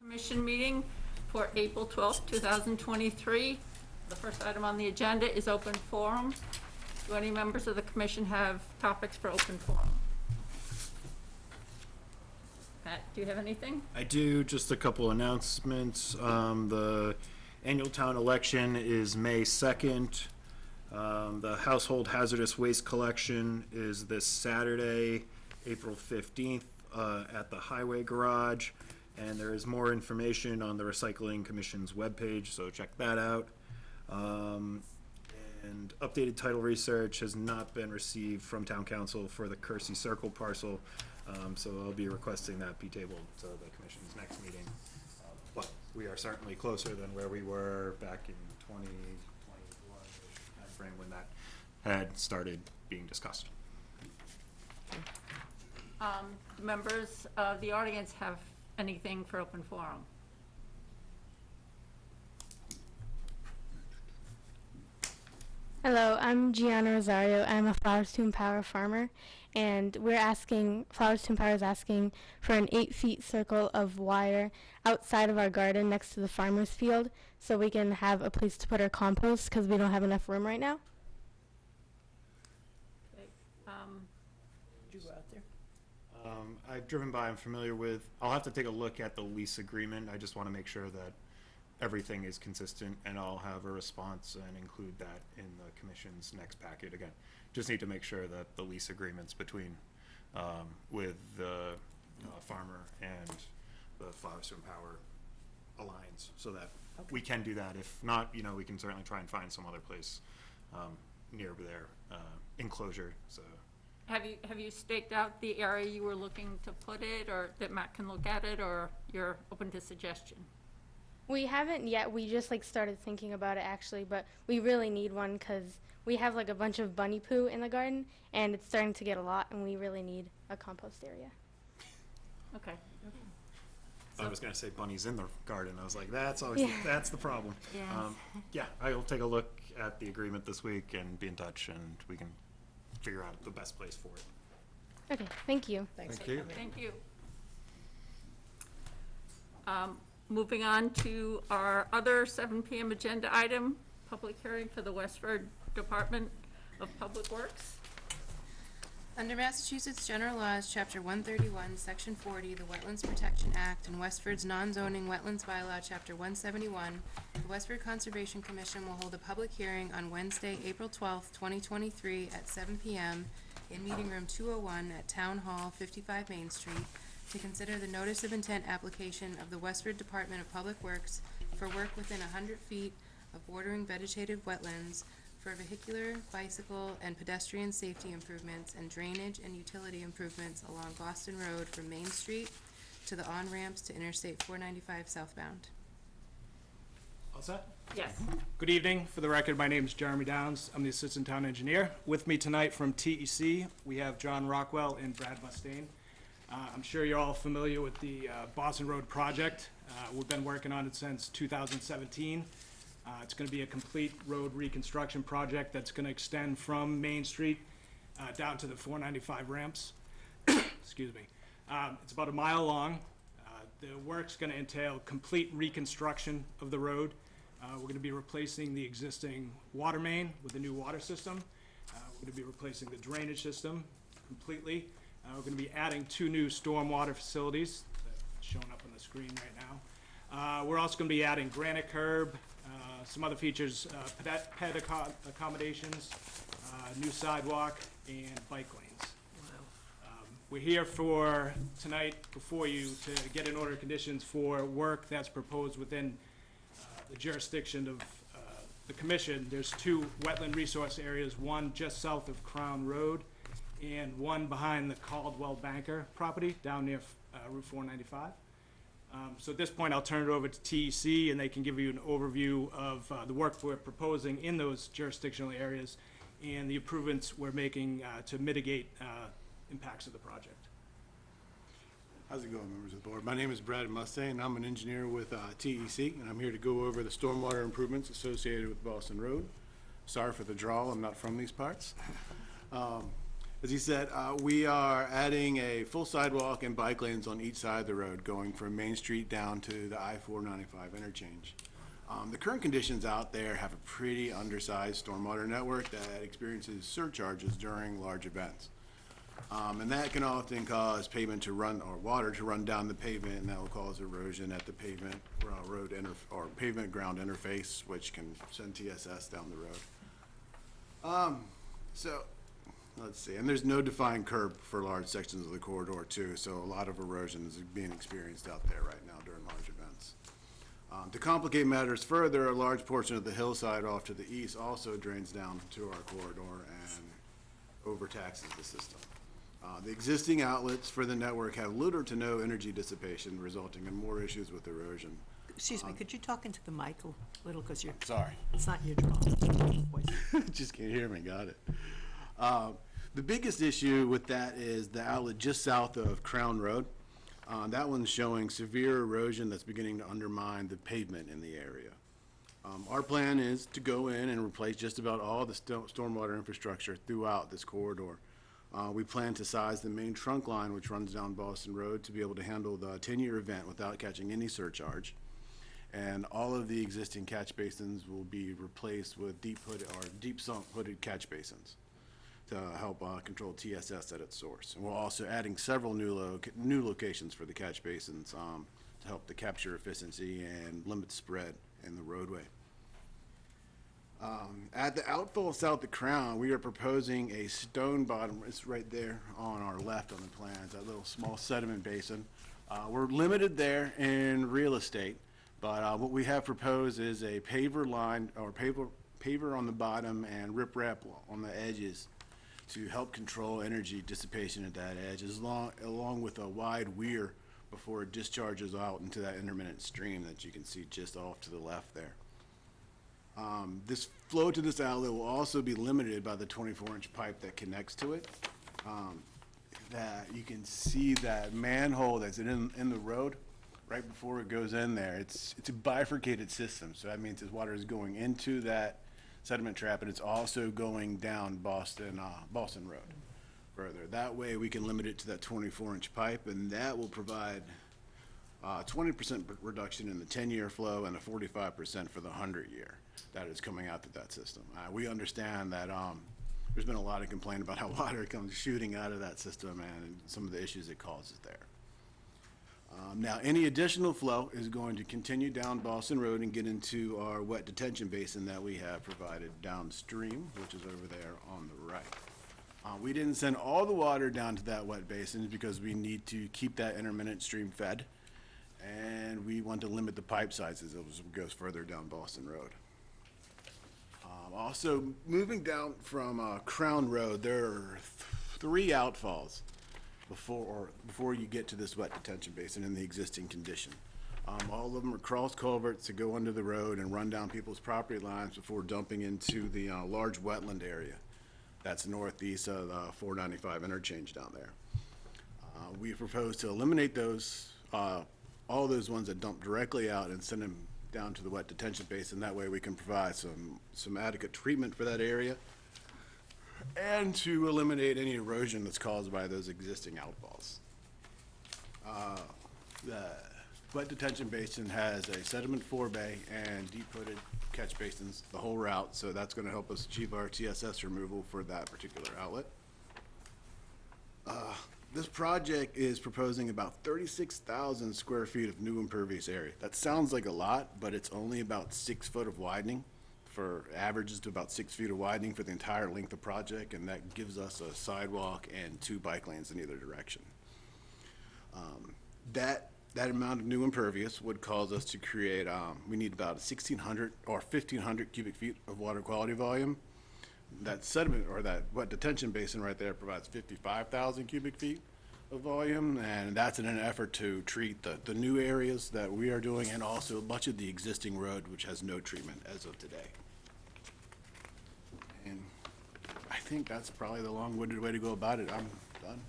Commission meeting for April 12th, 2023. The first item on the agenda is open forum. Do any members of the commission have topics for open forum? Pat, do you have anything? I do. Just a couple announcements. The annual town election is May 2nd. The household hazardous waste collection is this Saturday, April 15th, at the Highway Garage. And there is more information on the Recycling Commission's webpage, so check that out. And updated title research has not been received from Town Council for the Kersey Circle parcel, so I'll be requesting that be tabled to the Commission's next meeting. But we are certainly closer than where we were back in 2021-ish timeframe when that had started being discussed. Members of the audience have anything for open forum? Hello, I'm Gianna Rosario. I'm a Flowers to Empower farmer, and Flowers to Empower is asking for an 8-foot circle of wire outside of our garden next to the farmer's field so we can have a place to put our compost because we don't have enough room right now. Okay. Did you go out there? I've driven by, I'm familiar with, I'll have to take a look at the lease agreement. I just want to make sure that everything is consistent, and I'll have a response and include that in the commission's next packet. Again, just need to make sure that the lease agreements between, with the farmer and the Flowers to Empower aligns, so that we can do that. If not, we can certainly try and find some other place near their enclosure, so. Have you staked out the area you were looking to put it, or that Matt can look at it, or you're open to suggestion? We haven't yet. We just started thinking about it actually, but we really need one because we have a bunch of bunny poo in the garden, and it's starting to get a lot, and we really need a compost area. Okay. I was going to say bunnies in the garden. I was like, that's always that's the problem. Yes. Yeah, I'll take a look at the agreement this week and be in touch, and we can figure out the best place for it. Okay, thank you. Thanks Thank for you. coming. Thank you. Moving on to our other 7 p.m. agenda item, public hearing for the Westford Department of Public Works. Under Massachusetts General Laws, Chapter 131, Section 40, the Wetlands Protection Act, and Westford's non-zoning wetlands bylaw, Chapter 171, the Westford Conservation Commission will hold a public hearing on Wednesday, April 12th, 2023 at 7 p.m. in Meeting Room 201 at Town Hall, 55 Main Street, to consider the Notice of Intent application of the Westford Department of Public Works for work within 100 feet of bordering vegetative wetlands for vehicular, bicycle, and pedestrian safety improvements and drainage and utility improvements along Boston Road from Main Street to the on-ramps to Interstate 495 southbound. All set? Yes. Good evening. For the record, my name is Jeremy Downs. I'm the Assistant Town Engineer. With me tonight from TEC, we have John Rockwell and Brad Mustaine. I'm sure you're all familiar with the Boston Road project. We've been working on it since 2017. It's going to be a complete road reconstruction project that's going to extend from Main Street down to the 495 ramps. Excuse me. It's about a mile long. The work's going to entail complete reconstruction of the road. We're going to be replacing the existing water main with a new water system. We're going to be replacing the drainage system completely. We're going to be adding 2 new stormwater facilities that's shown up on the screen right now. We're also going to be adding granite curb, some other features, ped accommodations, new sidewalk, and bike lanes. We're here for tonight before you to get an order of conditions for work that's proposed within the jurisdiction of the commission. There's 2 wetland resource areas, one just south of Crown Road and one behind the Caldwell Banker property down near Route 495. So at this point, I'll turn it over to TEC, and they can give you an overview of the work we're proposing in those jurisdictional areas and the improvements we're making to mitigate impacts of the project. How's it going, members of the board? My name is Brad Mustaine. I'm an engineer with TEC, and I'm here to go over the stormwater improvements associated with Boston Road. Sorry for the drawl. I'm not from these parts. As he said, we are adding a full sidewalk and bike lanes on each side of the road, going from Main Street down to the I-495 interchange. The current conditions out there have a pretty undersized stormwater network that experiences surcharges during large events. And that can often cause pavement to run, or water to run down the pavement, and that will cause erosion at the pavement or pavement ground interface, which can send TSS down the road. So, let's see, and there's no defined curb for large sections of the corridor too, so a lot of erosion is being experienced out there right now during large events. To complicate matters further, a large portion of the hillside off to the east also drains down to our corridor and overtaxes the system. The existing outlets for the network have little to no energy dissipation, resulting in more issues with erosion. Excuse me, could you talk into the mic a little, because you're, Sorry. it's not your draw, it's your voice. Just can't hear me, got it. The biggest issue with that is the outlet just south of Crown Road. That one's showing severe erosion that's beginning to undermine the pavement in the area. Our plan is to go in and replace just about all the stormwater infrastructure throughout this corridor. We plan to size the main trunk line, which runs down Boston Road, to be able to handle the 10-year event without catching any surcharge. And all of the existing catch basins will be replaced with deep sump hooded catch basins to help control TSS at its source. And we're also adding several new locations for the catch basins to help the capture efficiency and limit spread in the roadway. At the outfall south of Crown, we are proposing a stone bottom. It's right there on our left on the plans, that little small sediment basin. We're limited there in real estate, but what we have proposed is a paver line, or paver on the bottom and riprap on the edges to help control energy dissipation at that edge, along with a wide weir before it discharges out into that intermittent stream that you can see just off to the left there. This flow to this outlet will also be limited by the 24-inch pipe that connects to it. That you can see that manhole that's in the road right before it goes in there. It's a bifurcated system, so that means this water is going into that sediment trap, and it's also going down Boston Road further. That way we can limit it to that 24-inch pipe, and that will provide 20% reduction in the 10-year flow and a 45% for the 100-year that is coming out to that system. We understand that there's been a lot of complaint about how water comes shooting out of that system and some of the issues it causes there. Now, any additional flow is going to continue down Boston Road and get into our wet detention basin that we have provided downstream, which is over there on the right. We didn't send all the water down to that wet basin because we need to keep that intermittent stream fed, and we want to limit the pipe sizes as it goes further down Boston Road. Also, moving down from Crown Road, there are 3 outfalls before you get to this wet detention basin in the existing condition. All of them are cross culverts that go under the road and run down people's property lines before dumping into the large wetland area that's northeast of the 495 interchange down there. We propose to eliminate those, all those ones that dump directly out, and send them down to the wet detention basin. That way we can provide some adequate treatment for that area and to eliminate any erosion that's caused by those existing outfalls. The wet detention basin has a sediment forebay and deep-hooded catch basins the whole route, so that's going to help us achieve our TSS removal for that particular outlet. This project is proposing about 36,000 square feet of new impervious area. That sounds like a lot, but it's only about 6 foot of widening, for averages to about 6 feet of widening for the entire length of project, and that gives us a sidewalk and 2 bike lanes in either direction. That amount of new impervious would cause us to create, we need about 1,600 or 1,500 cubic feet of water quality volume. That sediment, or that wet detention basin right there, provides 55,000 cubic feet of volume, and that's in an effort to treat the new areas that we are doing, and also much of the existing road, which has no treatment as of today. And I think that's probably the long-winded way to go about it. I'm done.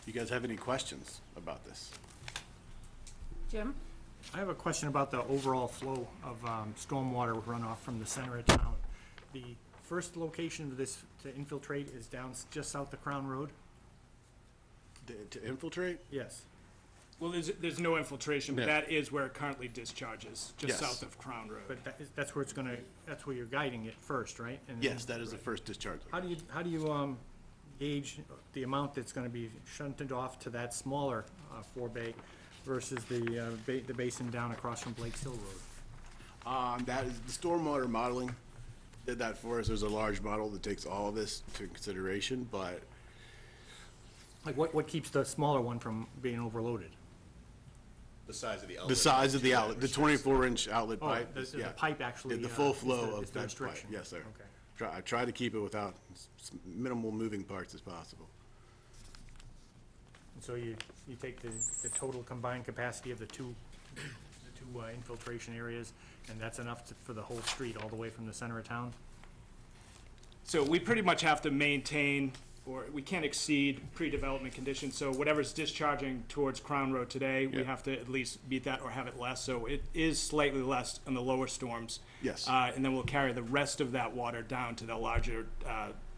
You guys have any questions about this? Jim? I have a question about the overall flow of stormwater runoff from the center of town. The first location of this to infiltrate is down just south of Crown Road? To infiltrate? Yes. Well, there's no infiltration, but Yeah. that is where it currently discharges, just Yes. south of Crown Road. But that's where it's gonna, that's where you're guiding it first, right? And then- Yes, that is the first discharge. How do you gauge the amount that's gonna be shunted off to that smaller forebay versus the basin down across from Blake's Hill Road? That is, the stormwater modeling did that for us. There's a large model that takes all of this into consideration, but Like, what keeps the smaller one from being overloaded? The size of the outlet. the size of the outlet, the 24-inch outlet Oh, pipe, the yeah. pipe actually. The full is flow is of the that pipe, restriction. yes, sir. Okay. I try to keep it without minimal moving parts as possible. And so you take the total combined capacity of the two infiltration areas, and that's enough for the whole street, all the way from the center of town? So we pretty much have to maintain, or we can't exceed pre-development conditions, so whatever's discharging towards Crown Road today, we Yeah. have to at least beat that or have it less, so it is slightly less on the lower storms. Yes. And then we'll carry the rest of that water down to the larger,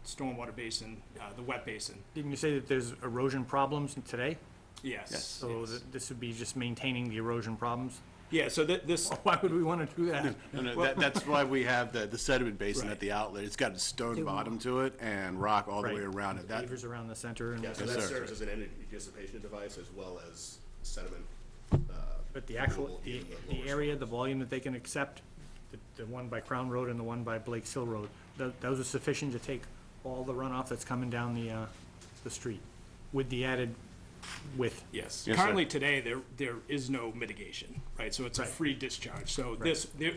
stormwater basin, the wet basin. Didn't you say that there's erosion problems today? Yes. Yes. So this would be just maintaining the erosion problems? Yeah, so this, Why would we want to do that? That's why we have the sediment basin Right. at the outlet. It's got a stone bottom to it and rock all the way Right. around it. That, Pavers around the center and, Yeah, so Yes, that sir. serves as an energy dissipation device as well as sediment. but the actual, removal the in the lower area, the storms. volume that they can accept, the one by Crown Road and the one by Blake's Hill Road, those are sufficient to take all the runoff that's coming down the street with the added width? yes. Yes, sir. Currently today, there is no mitigation, right? So it's a Right. free discharge. So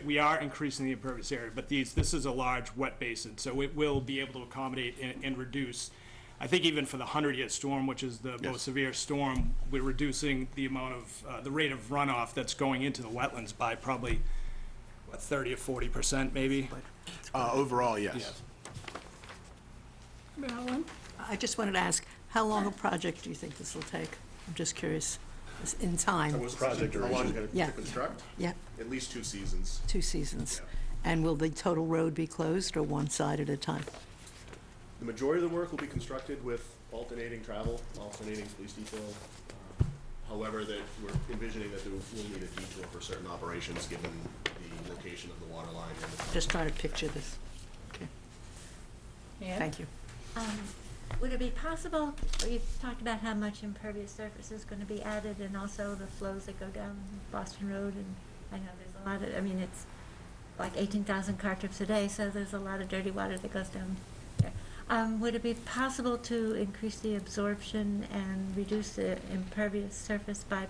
we are increasing the impervious area, but this is a large wet basin, so it will be able to accommodate and reduce. I think even for the 100-year storm, which is the most severe storm, we're reducing the amount of, the rate of runoff that's going into the wetlands by probably, 30 or 40% maybe? overall, yes. Marilyn? I just wanted to ask, how long a project do you think this will take? I'm just curious, in time. What's project duration? How long is it Yeah. to construct? Yeah, At least 2 seasons. 2 seasons. And will the total road be closed or one side at a time? The majority of the work will be constructed with alternating travel, alternating police detail. However, that we're envisioning that we'll need a detour for certain operations, given the location of the water line and the. Just trying to picture this. Okay, Yeah. thank you. Would it be possible, or you've talked about how much impervious surface is gonna be added, and also the flows that go down Boston Road, and I know there's a lot of, I mean, it's like 18,000 car trips a day, so there's a lot of dirty water that goes down there. Would it be possible to increase the absorption and reduce the impervious surface by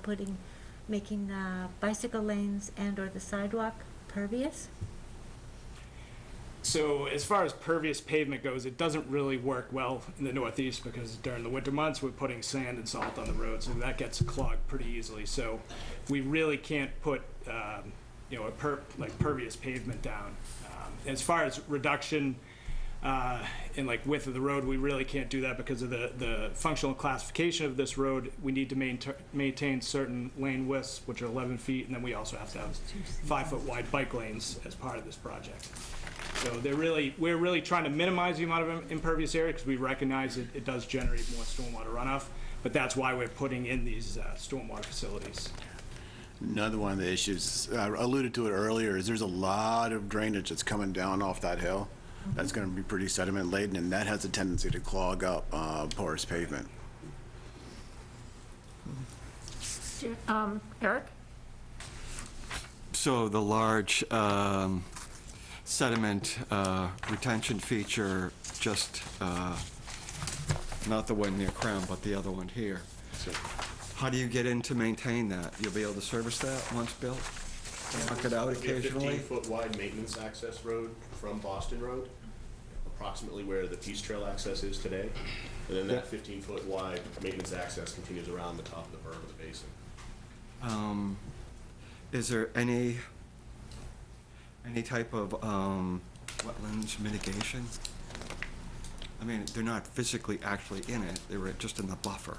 making bicycle lanes and/or the sidewalk pervious? So as far as pervious pavement goes, it doesn't really work well in the Northeast because during the winter months, we're putting sand and salt on the road, so that gets clogged pretty easily. So we really can't put, pervious pavement down. As far as reduction in width of the road, we really can't do that because of the functional classification of this road. We need to maintain certain lane widths, which are 11 feet, and then we also have to have 5-foot wide bike lanes as part of this project. So we're really trying to minimize the amount of impervious area because we recognize it does generate more stormwater runoff, but that's why we're putting in these stormwater facilities. Another one of the issues, I alluded to it earlier, is there's a lot of drainage that's coming down off that hill. That's gonna be pretty sediment laden, and that has a tendency to clog up porous pavement. Eric? So the large sediment retention feature, just not the one near Crown, but the other one here. How do you get in to maintain that? You'll be able to service that once built? Knock it out We have occasionally? 15-foot wide maintenance access road from Boston Road, approximately where the Peace Trail access is today. And then that 15-foot wide maintenance access continues around the top of the berm of the basin. Is there any type of wetlands mitigation? I mean, they're not physically actually in it, they were just in the buffer.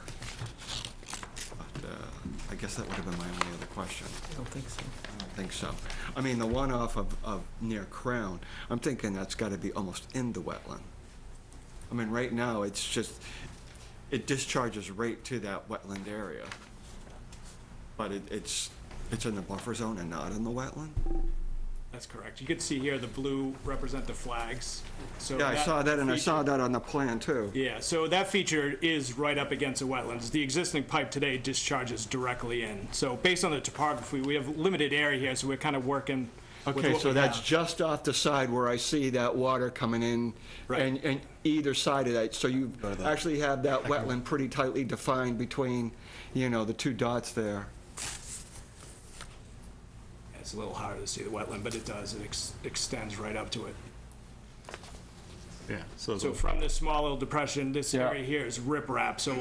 But I guess that would have been my only other question. I don't think so. I don't think so. I mean, the one off of near Crown, I'm thinking that's gotta be almost in the wetland. I mean, right now, it's just, it discharges right to that wetland area. But it's in the buffer zone and not in the wetland? That's correct. You can see here the blue represent the flags. So Yeah, I saw that, and I feature- saw that on the plan, too. Yeah, so that feature is right up against the wetlands. The existing pipe today discharges directly in. So based on the topography, we have limited area here, so we're kind of working with Okay, what so we that's have. just off the side where I see that water coming in, Right. and either side of that, so you actually have that wetland pretty tightly defined between, the two dots there. It's a little harder to see the wetland, but it does. It extends right up to it. Yeah, so So from this small little depression, this area here is riprap, so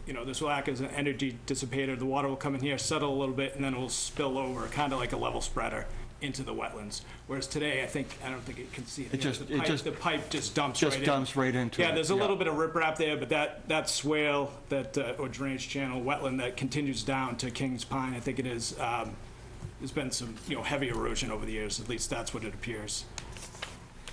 this will act as an energy dissipator. The water will come in here, settle a little bit, and then it will spill over, kind of like a level spreader, into the wetlands. Whereas today, I don't think it can see it. It here. just- The it pipe- just- The pipe just dumps right in. Just dumps right into it. Yeah, there's a little bit of riprap there, but that swale, or drainage channel, wetland that continues down to Kings Pine, I think it is, there's been some, heavy erosion over the years, at least that's what it appears.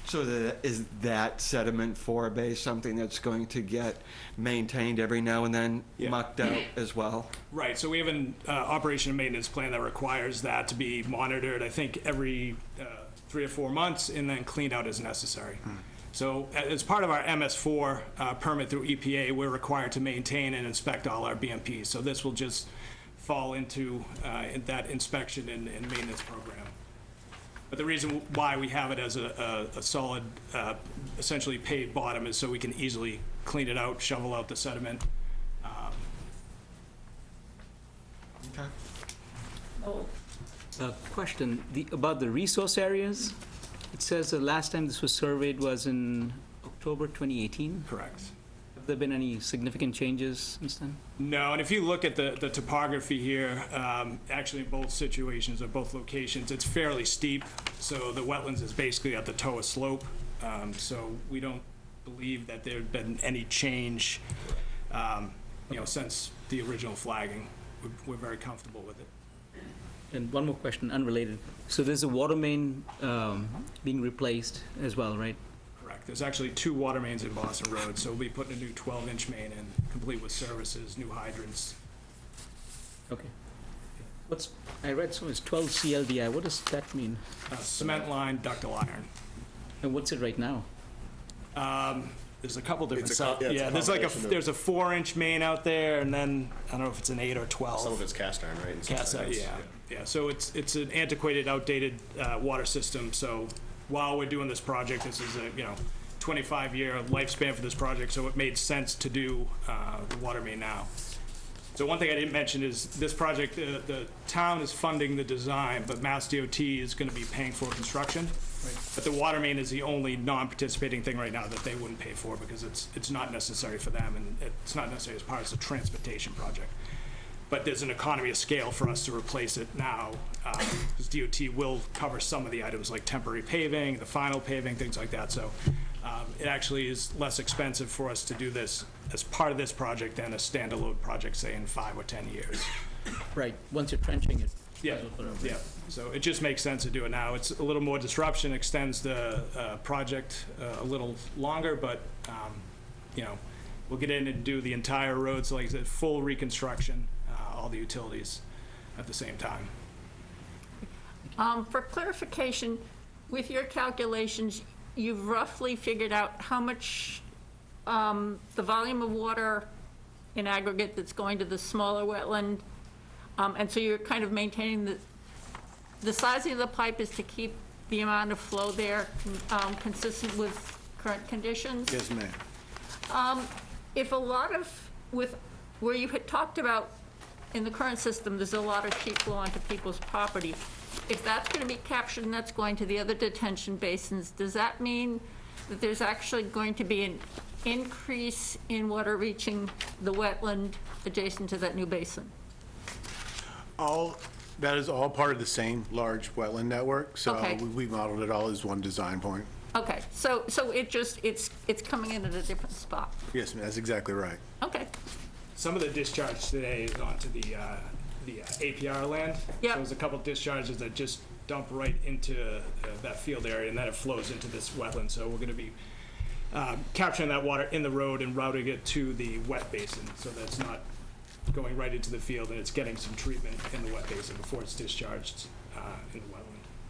So is that sediment forebay something that's going to get maintained every now and then, Yeah. mucked out as well? Right, so we have an operation and maintenance plan that requires that to be monitored, I think, every 3 or 4 months, and then cleaned out as necessary. So as part of our MS4 permit through EPA, we're required to maintain and inspect all our BMPs. So this will just fall into that inspection and maintenance program. But the reason why we have it as a solid, essentially paved bottom is so we can easily clean it out, shovel out the sediment. Okay. Oh, Question, about the resource areas, it says the last time this was surveyed was in October 2018. Correct. Have there been any significant changes since then? No, and if you look at the topography here, actually in both situations or both locations, it's fairly steep. So the wetlands is basically at the toe of slope. So we don't believe that there's been any change, since the original flagging. We're very comfortable with it. And one more question, unrelated. So there's a water main being replaced as well, right? Correct. There's actually 2 water mains in Boston Road, so we'll be putting a new 12-inch main in, complete with services, new hydrants. Okay. I read some, it's 12 CLDI, what does that mean? Cement line, ductile iron. And what's it right now? There's a couple different It's a co- yeah, it's a there's like combination of- there's a 4-inch main out there, and then I don't know if it's an 8 or 12. Some of it's cast iron, right? and some Cast iron, it's- yeah. So it's an antiquated, outdated water system. So while we're doing this project, this is a 25-year lifespan for this project. So it made sense to do the water main now. So one thing I didn't mention is this project, the town is funding the design, but Mass DOT is going to be paying for construction. But the water main is the only non-participating thing right now that they wouldn't pay for because it's not necessary for them, and it's not necessary as part of the transportation project. But there's an economy of scale for us to replace it now, because DOT will cover some of the items like temporary paving, the final paving, things like that. So it actually is less expensive for us to do this as part of this project than a standalone project, say, in 5 or 10 years. Right, once you're trenching it. Yeah, yeah. So it just makes sense to do it now. It's a little more disruption, extends the project a little longer, but, we'll get in and do the entire road, so like I said, full reconstruction, all the utilities at the same time. For clarification, with your calculations, you've roughly figured out how much the volume of water in aggregate that's going to the smaller wetland, and so you're kind of maintaining the sizing of the pipe is to keep the amount of flow there consistent with current conditions? Yes, ma'am. If a lot of, where you had talked about in the current system, there's a lot of sheet flow onto people's property. If that's going to be captured and that's going to the other detention basins, does that mean that there's actually going to be an increase in water reaching the wetland adjacent to that new basin? That is all part of the same large wetland network, so Okay. we modeled it all as one design point. Okay, so it's coming in at a different spot. Yes, ma'am, that's exactly right. Okay, Some of the discharge today is onto the the APR land. Yep. So there's a couple discharges that just dump right into that field area, and then it flows into this wetland. So we're gonna be capturing that water in the road and routing it to the wet basin, so that it's not going right into the field, and it's getting some treatment in the wet basin before it's discharged in the wetland.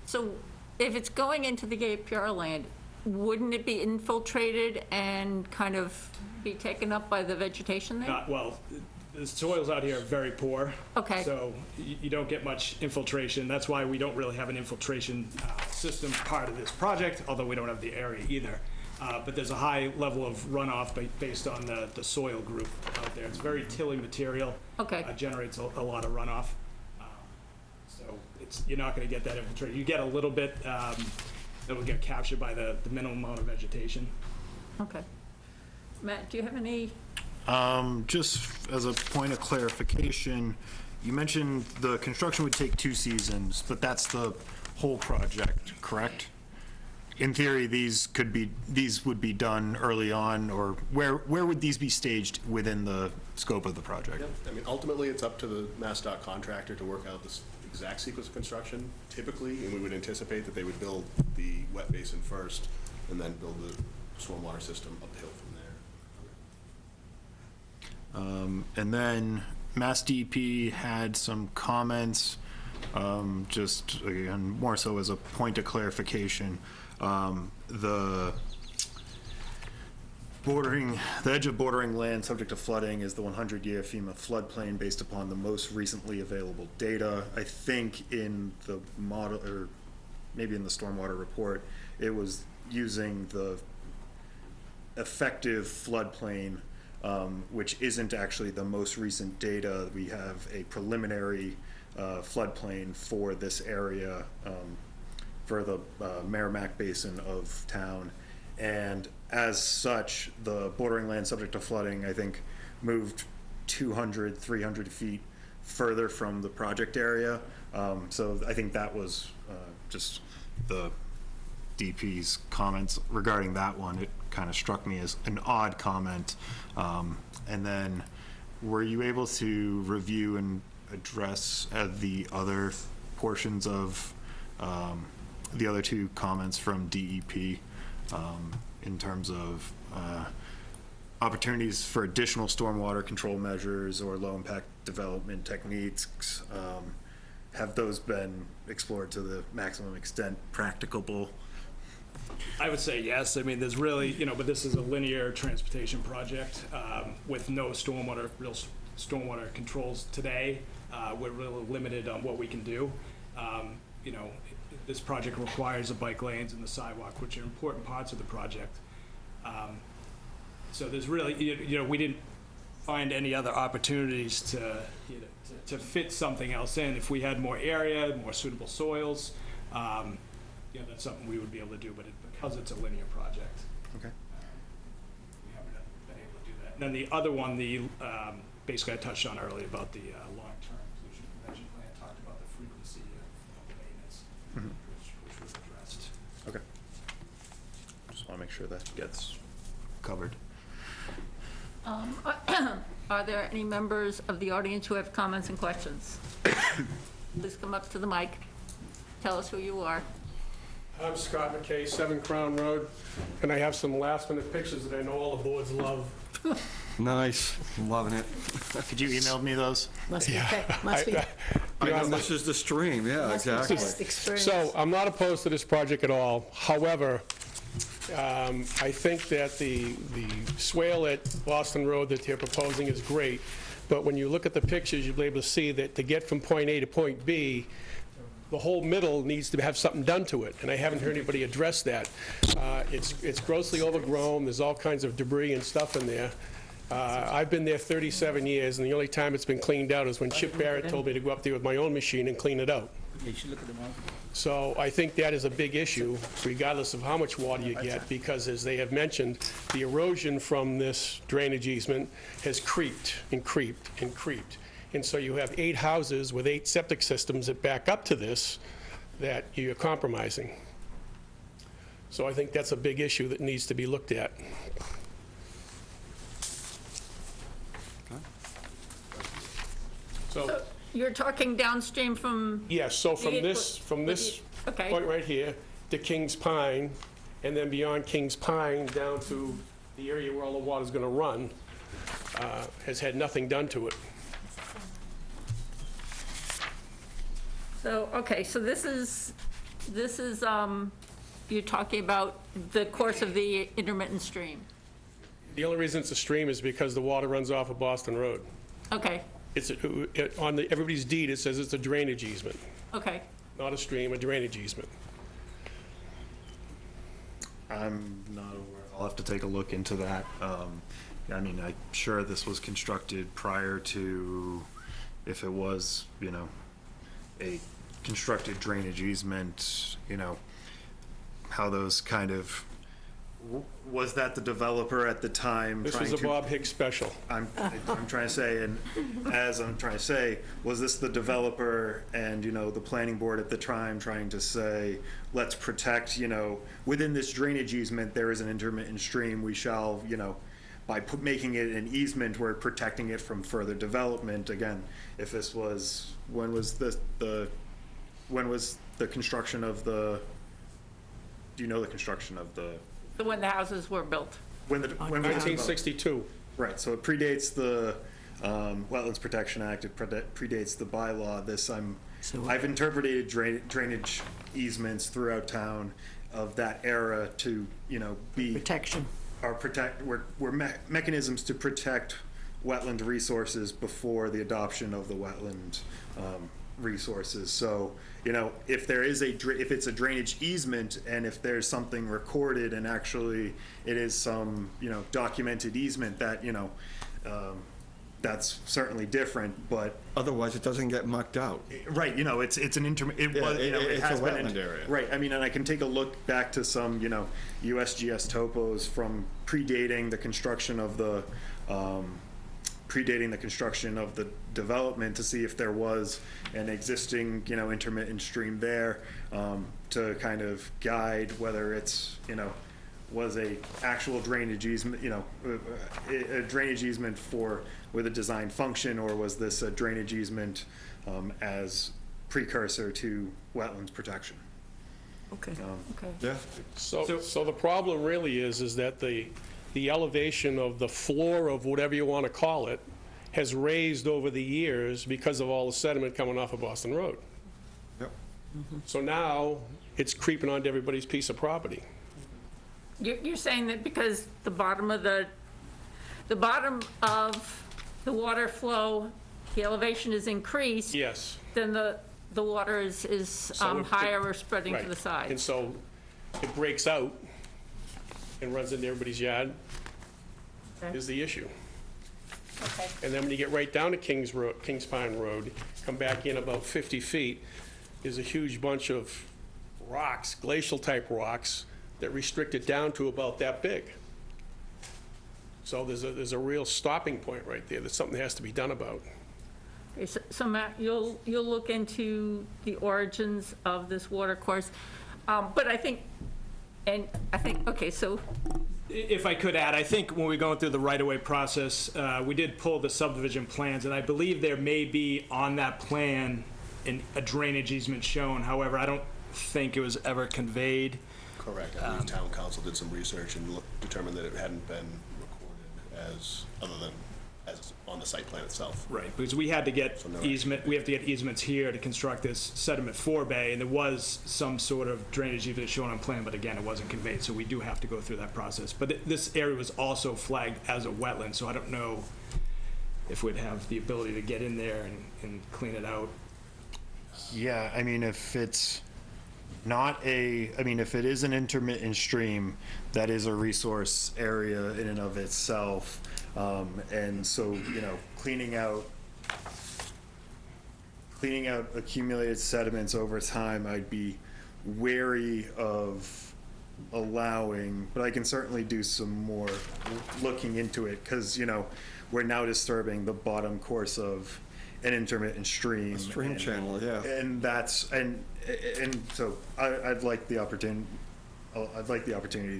So if it's going into the APR land, wouldn't it be infiltrated and kind of be taken up by the vegetation there? Well, the soils out here are very poor. Okay. So you don't get much infiltration. That's why we don't really have an infiltration system part of this project, although we don't have the area either. But there's a high level of runoff based on the soil group out there. It's very tilly material. Okay. Generates a lot of runoff. So you're not going to get that infiltration. You get a little bit that will get captured by the minimum amount of vegetation. Okay. Matt, do you have any? Just as a point of clarification, you mentioned the construction would take 2 seasons, but that's the whole project, correct? In theory, these would be done early on, or where would these be staged within the scope of the project? Yep. I mean, ultimately, it's up to the MassDOT contractor to work out this exact sequence of construction, typically, and we would anticipate that they would build the wet basin first, and then build the stormwater system uphill from there. And then Mass DEP had some comments, just again, more so as a point of clarification. The edge of bordering land subject to flooding is the 100-year FEMA floodplain based upon the most recently available data. I think in the model, or maybe in the stormwater report, it was using the effective floodplain, which isn't actually the most recent data. We have a preliminary floodplain for this area, for the Merrimack Basin of town. And as such, the bordering land subject to flooding, I think, moved 200, 300 feet further from the project area. So I think that was just the DP's comments regarding that one. It kind of struck me as an odd comment. And then were you able to review and address the other portions of the other 2 comments from DEP in terms of opportunities for additional stormwater control measures or low impact development techniques? Have those been explored to the maximum extent practicable? I would say yes. I mean, there's really, but this is a linear transportation project with no real stormwater controls today. We're really limited on what we can do. This project requires the bike lanes and the sidewalk, which are important parts of the project. So there's really, we didn't find any other opportunities to fit something else in. If we had more area, more suitable soils, that's something we would be able to do, but because it's a linear project. Okay. We haven't been able to do that. And then the other one, basically I touched on earlier about the long-term pollution prevention plan, talked about the frequency of maintenance, which was addressed. Okay. Just want to make sure that gets covered. Are there any members of the audience who have comments and questions? Please come up to the mic. Tell us who you are. I'm Scott McKay, 7 Crown Road, and I have some last-minute pictures that I know all the boards love. Nice, loving it. Could you email me those? Must be, must be. I know this is the stream, yeah, exactly. Experience. So I'm not opposed to this project at all. However, I think that the swale at Boston Road that they're proposing is great, but when you look at the pictures, you'll be able to see that to get from point A to point B, the whole middle needs to have something done to it, and I haven't heard anybody address that. It's grossly overgrown, there's all kinds of debris and stuff in there. I've been there 37 years, and the only time it's been cleaned out is when Chip Barrett told me to go up there with my own machine and clean it out. So I think that is a big issue, regardless of how much water you get, because as they have mentioned, the erosion from this drainage easement has creeped and creeped and creeped. And so you have 8 houses with 8 septic systems that back up to this that you're compromising. So I think that's a big issue that needs to be looked at. So You're talking downstream from, Yes, so from The- this, okay. point right here to Kings Pine, and then beyond Kings Pine down to the area where all the water's gonna run, has had nothing done to it. so, okay, so this is, you're talking about the course of the intermittent stream. The only reason it's a stream is because the water runs off of Boston Road. Okay, It's, on everybody's deed, it says it's a drainage easement, okay. not a stream, a drainage easement. I'm not aware. I'll have to take a look into that. I mean, I'm sure this was constructed prior to, if it was, a constructed drainage easement, how those kind of, was that the developer at the time This trying was a to? Bob Hicks special. I'm trying to say, and as I'm trying to say, was this the developer and, the planning board at the time trying to say, let's protect, within this drainage easement, there is an intermittent stream, we shall, by making it an easement, we're protecting it from further development. Again, if this was, when was the construction of the, do you know the construction of the? When the houses were built. When was it developed? 1962. Right, so it predates the Wetlands Protection Act, it predates the bylaw. I've interpreted drainage easements throughout town of that era to, be. Protection. Were mechanisms to protect wetland resources before the adoption of the wetland resources. So, if it's a drainage easement and if there's something recorded and actually it is some, documented easement that, that's certainly different, but. Otherwise, it doesn't get mucked out. Right, it's an it Yeah, was, it has it's a been. wetland area. Right, I mean, and I can take a look back to some, USGS topos from predating the construction of the, development to see if there was an existing, intermittent stream there, to kind of guide whether it's, was a actual drainage easement, a drainage easement with a design function, or was this a drainage easement as precursor to wetlands protection? Okay. Okay. Yeah. So the problem really is that the elevation of the floor of whatever you want to call it has raised over the years because of all the sediment coming off of Boston Road. Yep. So now it's creeping onto everybody's piece of property. You're saying that because the bottom of the water flow, the elevation is increased, Yes. then the water is So higher or spreading to Right. the sides. And so it breaks out and runs into everybody's yard Okay. is the issue. Okay. And then when you get right down to Kings Pine Road, come back in about 50 feet, there's a huge bunch of rocks, glacial-type rocks, that restrict it down to about that big. So there's a real stopping point right there. That's something that has to be done about. Okay, so Matt, you'll look into the origins of this water course, but I think, okay, so, If I could add, I think when we're going through the right-of-way process, we did pull the subdivision plans, and I believe there may be on that plan a drainage easement shown. However, I don't think it was ever conveyed. Correct. I believe town council did some research and determined that it hadn't been recorded as on the site plan itself. Right, because we had to get So no easement, we have to get easements here to construct this sediment forebay, and there was some sort of drainage easement shown on plan, but again, it wasn't conveyed, so we do have to go through that process. But this area was also flagged as a wetland, so I don't know if we'd have the ability to get in there and clean it out. Yeah, I mean, if it's not if it is an intermittent stream, that is a resource area in and of itself. And so, cleaning out accumulated sediments over time, I'd be wary of allowing, but I can certainly do some more looking into it, because, we're now disturbing the bottom course of an intermittent stream. A stream channel, yeah. And so I'd like the opportunity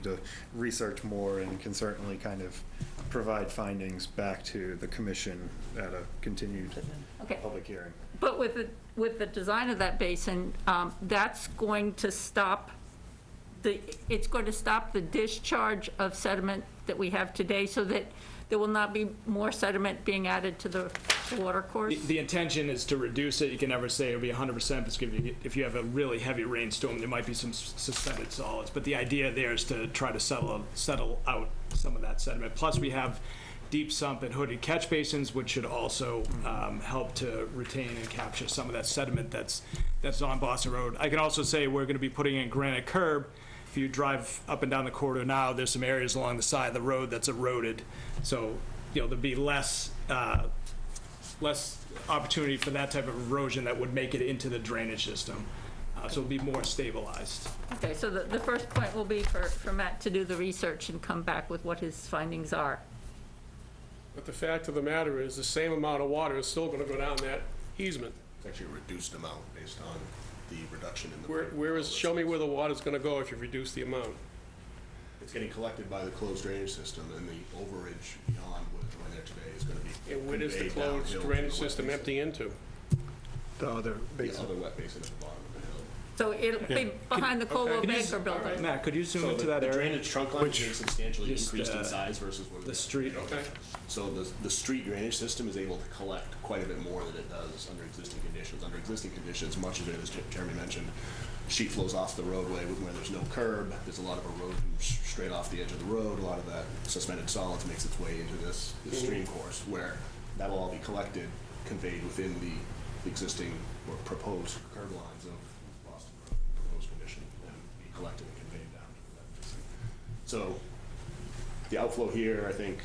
to research more, and can certainly kind of provide findings back to the commission at a continued Okay. public hearing. But with the design of that basin, that's going to stop it's going to stop the discharge of sediment that we have today, so that there will not be more sediment being added to the water course? The intention is to reduce it. You can never say it'll be 100%, because if you have a really heavy rainstorm, there might be some suspended solids. But the idea there is to try to settle out some of that sediment. Plus, we have deep sump and hooded catch basins, which should also help to retain and capture some of that sediment that's on Boston Road. I can also say we're going to be putting in granite curb. If you drive up and down the corridor now, there's some areas along the side of the road that's eroded. So, there'll be less opportunity for that type of erosion that would make it into the drainage system. So it'll be more stabilized. Okay, so the first point will be for Matt to do the research and come back with what his findings are. But the fact of the matter is, the same amount of water is still gonna go down that easement. It's actually a reduced amount based on the reduction in the. Show me where the water's gonna go if you reduce the amount. It's getting collected by the closed drainage system, and the overage beyond what's going there today is gonna be. And where does the conveyed closed downhill to drainage the wet system basin. empty into? The other The basin. other wet basin at the bottom of the hill. So it'll be behind the Colwell Could you Baker building. Matt, could you zoom So into the that area? drainage trunk line is being substantially Just, increased in size versus what it The is. street. Okay. So the street drainage system is able to collect quite a bit more than it does under existing conditions. Under existing conditions, much of it, as Jeremy mentioned, sheet flows off the roadway where there's no curb. There's a lot of erosion straight off the edge of the road. A lot of that suspended solids makes its way into this stream course, where that'll all be collected, conveyed within the existing or proposed curb lines of Boston Road, proposed condition, and be collected and conveyed down to that basin. So the outflow here, I think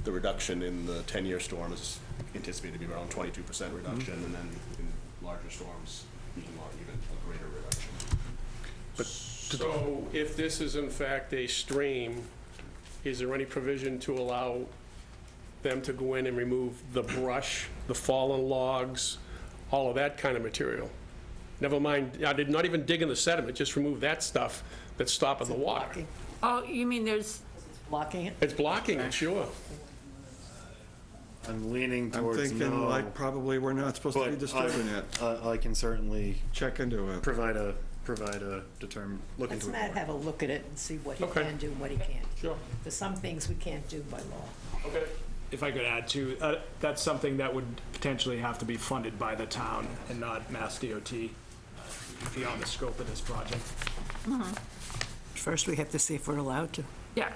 the reduction in the 10-year storm is anticipated to be around 22% reduction, and then in larger storms, even a greater reduction. So if this is in fact a stream, is there any provision to allow them to go in and remove the brush, the fallen logs, all of that kind of material? Never mind, I did not even dig in the sediment, just remove that stuff that's stopping the water. Blocking, Oh, you mean there's, blocking it? It's blocking it, sure. I'm leaning I'm towards thinking no, like probably we're not supposed to be but disturbing it. I can certainly Check into it. provide a look Let's into it Matt more. have a look at it and see what he Okay. can do and what he can't. Sure. There's some things we can't do by law. Okay. If I could add to, that's something that would potentially have to be funded by the town and not Mass DOT beyond the scope of this project. First, we have to see if we're allowed to. yeah.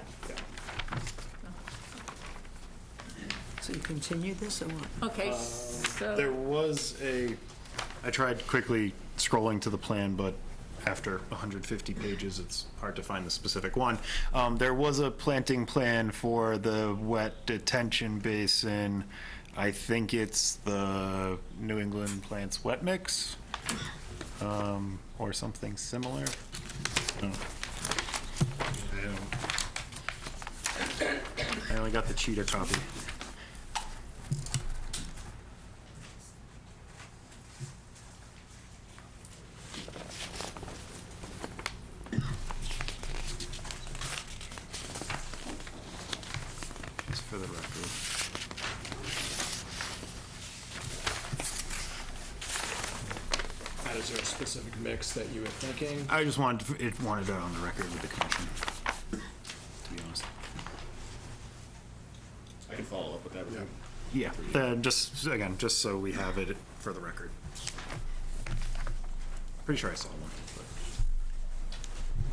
So you continue this or what? Okay, so. There was I tried quickly scrolling to the plan, but after 150 pages, it's hard to find the specific one. There was a planting plan for the wet detention basin. I think it's the New England Plants Wet Mix, or something similar. I only got the cheater copy. Just for the record. Matt, is there a specific mix that you were thinking? I just wanted it on the record with the commission, to be honest. I can follow up with that. Yeah, just, again, just so we have it for the record. Pretty sure I saw one, but.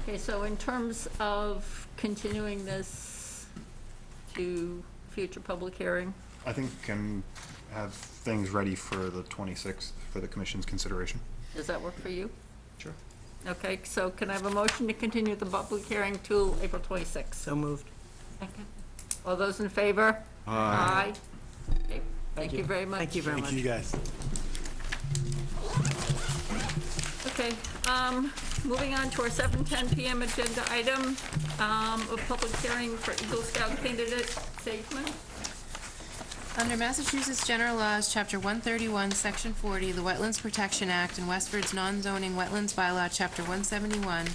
Okay, so in terms of continuing this to future public hearing, I think can have things ready for the 26th for the commission's consideration. does that work for you? Sure. Okay, so can I have a motion to continue the public hearing till April 26th? So moved. Second. All those in favor? Aye. Okay, thank you very much. Thank you very much. guys. Okay, moving on to our 7:10 PM agenda item, of public hearing for Eagle Scout candidate Sageman. Under Massachusetts General Laws, Chapter 131, Section 40, the Wetlands Protection Act, and Westford's non-zoning wetlands bylaw, Chapter 171,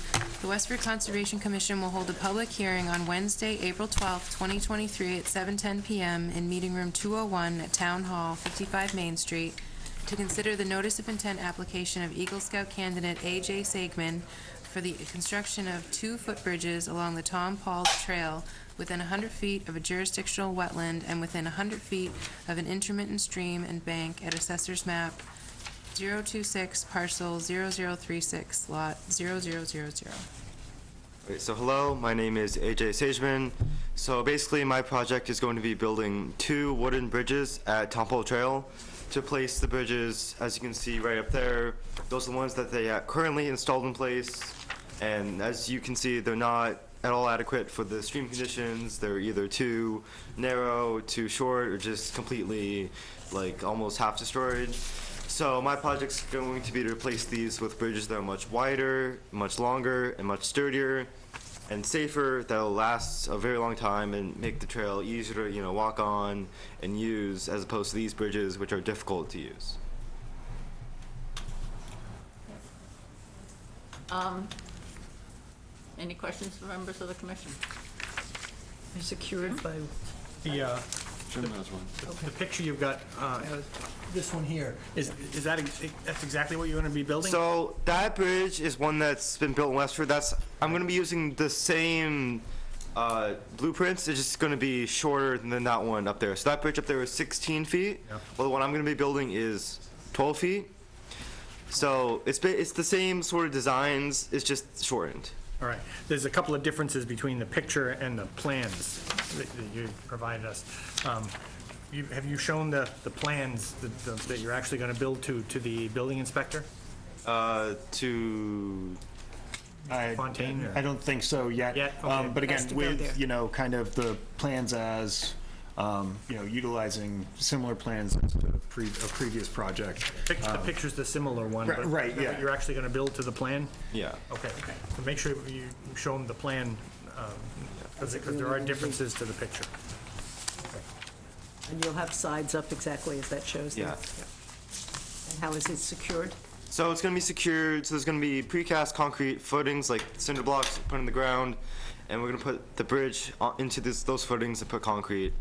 the Westford Conservation Commission will hold a public hearing on Wednesday, April 12, 2023, at 7:10 p.m. in Meeting Room 201 at Town Hall, 55 Main Street, to consider the notice of intent application of Eagle Scout candidate A.J. Sagman for the construction of 2 footbridges along the Tom Paul's Trail within 100 feet of a jurisdictional wetland and within 100 feet of an intermittent stream and bank at Assessor's Map 026, parcel 0036, lot 0000. Okay, so hello, my name is AJ Sageman. So basically my project is going to be building 2 wooden bridges at Tom Paul Trail. To place the bridges, as you can see right up there, those are the ones that they currently installed in place. And as you can see, they're not at all adequate for the stream conditions. They're either too narrow, too short, or just completely, like, almost half destroyed. So my project's going to be to replace these with bridges that are much wider, much longer, and much sturdier, and safer, that'll last a very long time and make the trail easier to, walk on and use, as opposed to these bridges, which are difficult to use. Any questions from members of the commission? They're secured by, The, Jim has one. the picture you've got, this one here, is that, that's exactly what you're gonna be building? So that bridge is one that's been built in Westford. I'm going to be using the same blueprints. It's just going to be shorter than that one up there. So that bridge up there is 16 feet. Yeah. Well, the one I'm going to be building is 12 feet. So it's the same sort of designs. It's just shortened. All right, there's a couple of differences between the picture and the plans that you provided us. Have you shown the plans that you're actually gonna build to the building inspector? To Fontaine? I don't think so yet. Yet? Okay. But again, Has to go there. with, kind of the plans as, utilizing similar plans as to a previous project. The picture's the similar one, but Right, yeah. you're actually gonna build to the plan? yeah. Okay, so make sure you show them the plan, because there are differences to the picture. and you'll have sides up exactly as that shows there. Yeah. And how is it secured? So it's going to be secured. So there's going to be precast concrete footings, like cinder blocks put in the ground, and we're going to put the bridge into those footings and put concrete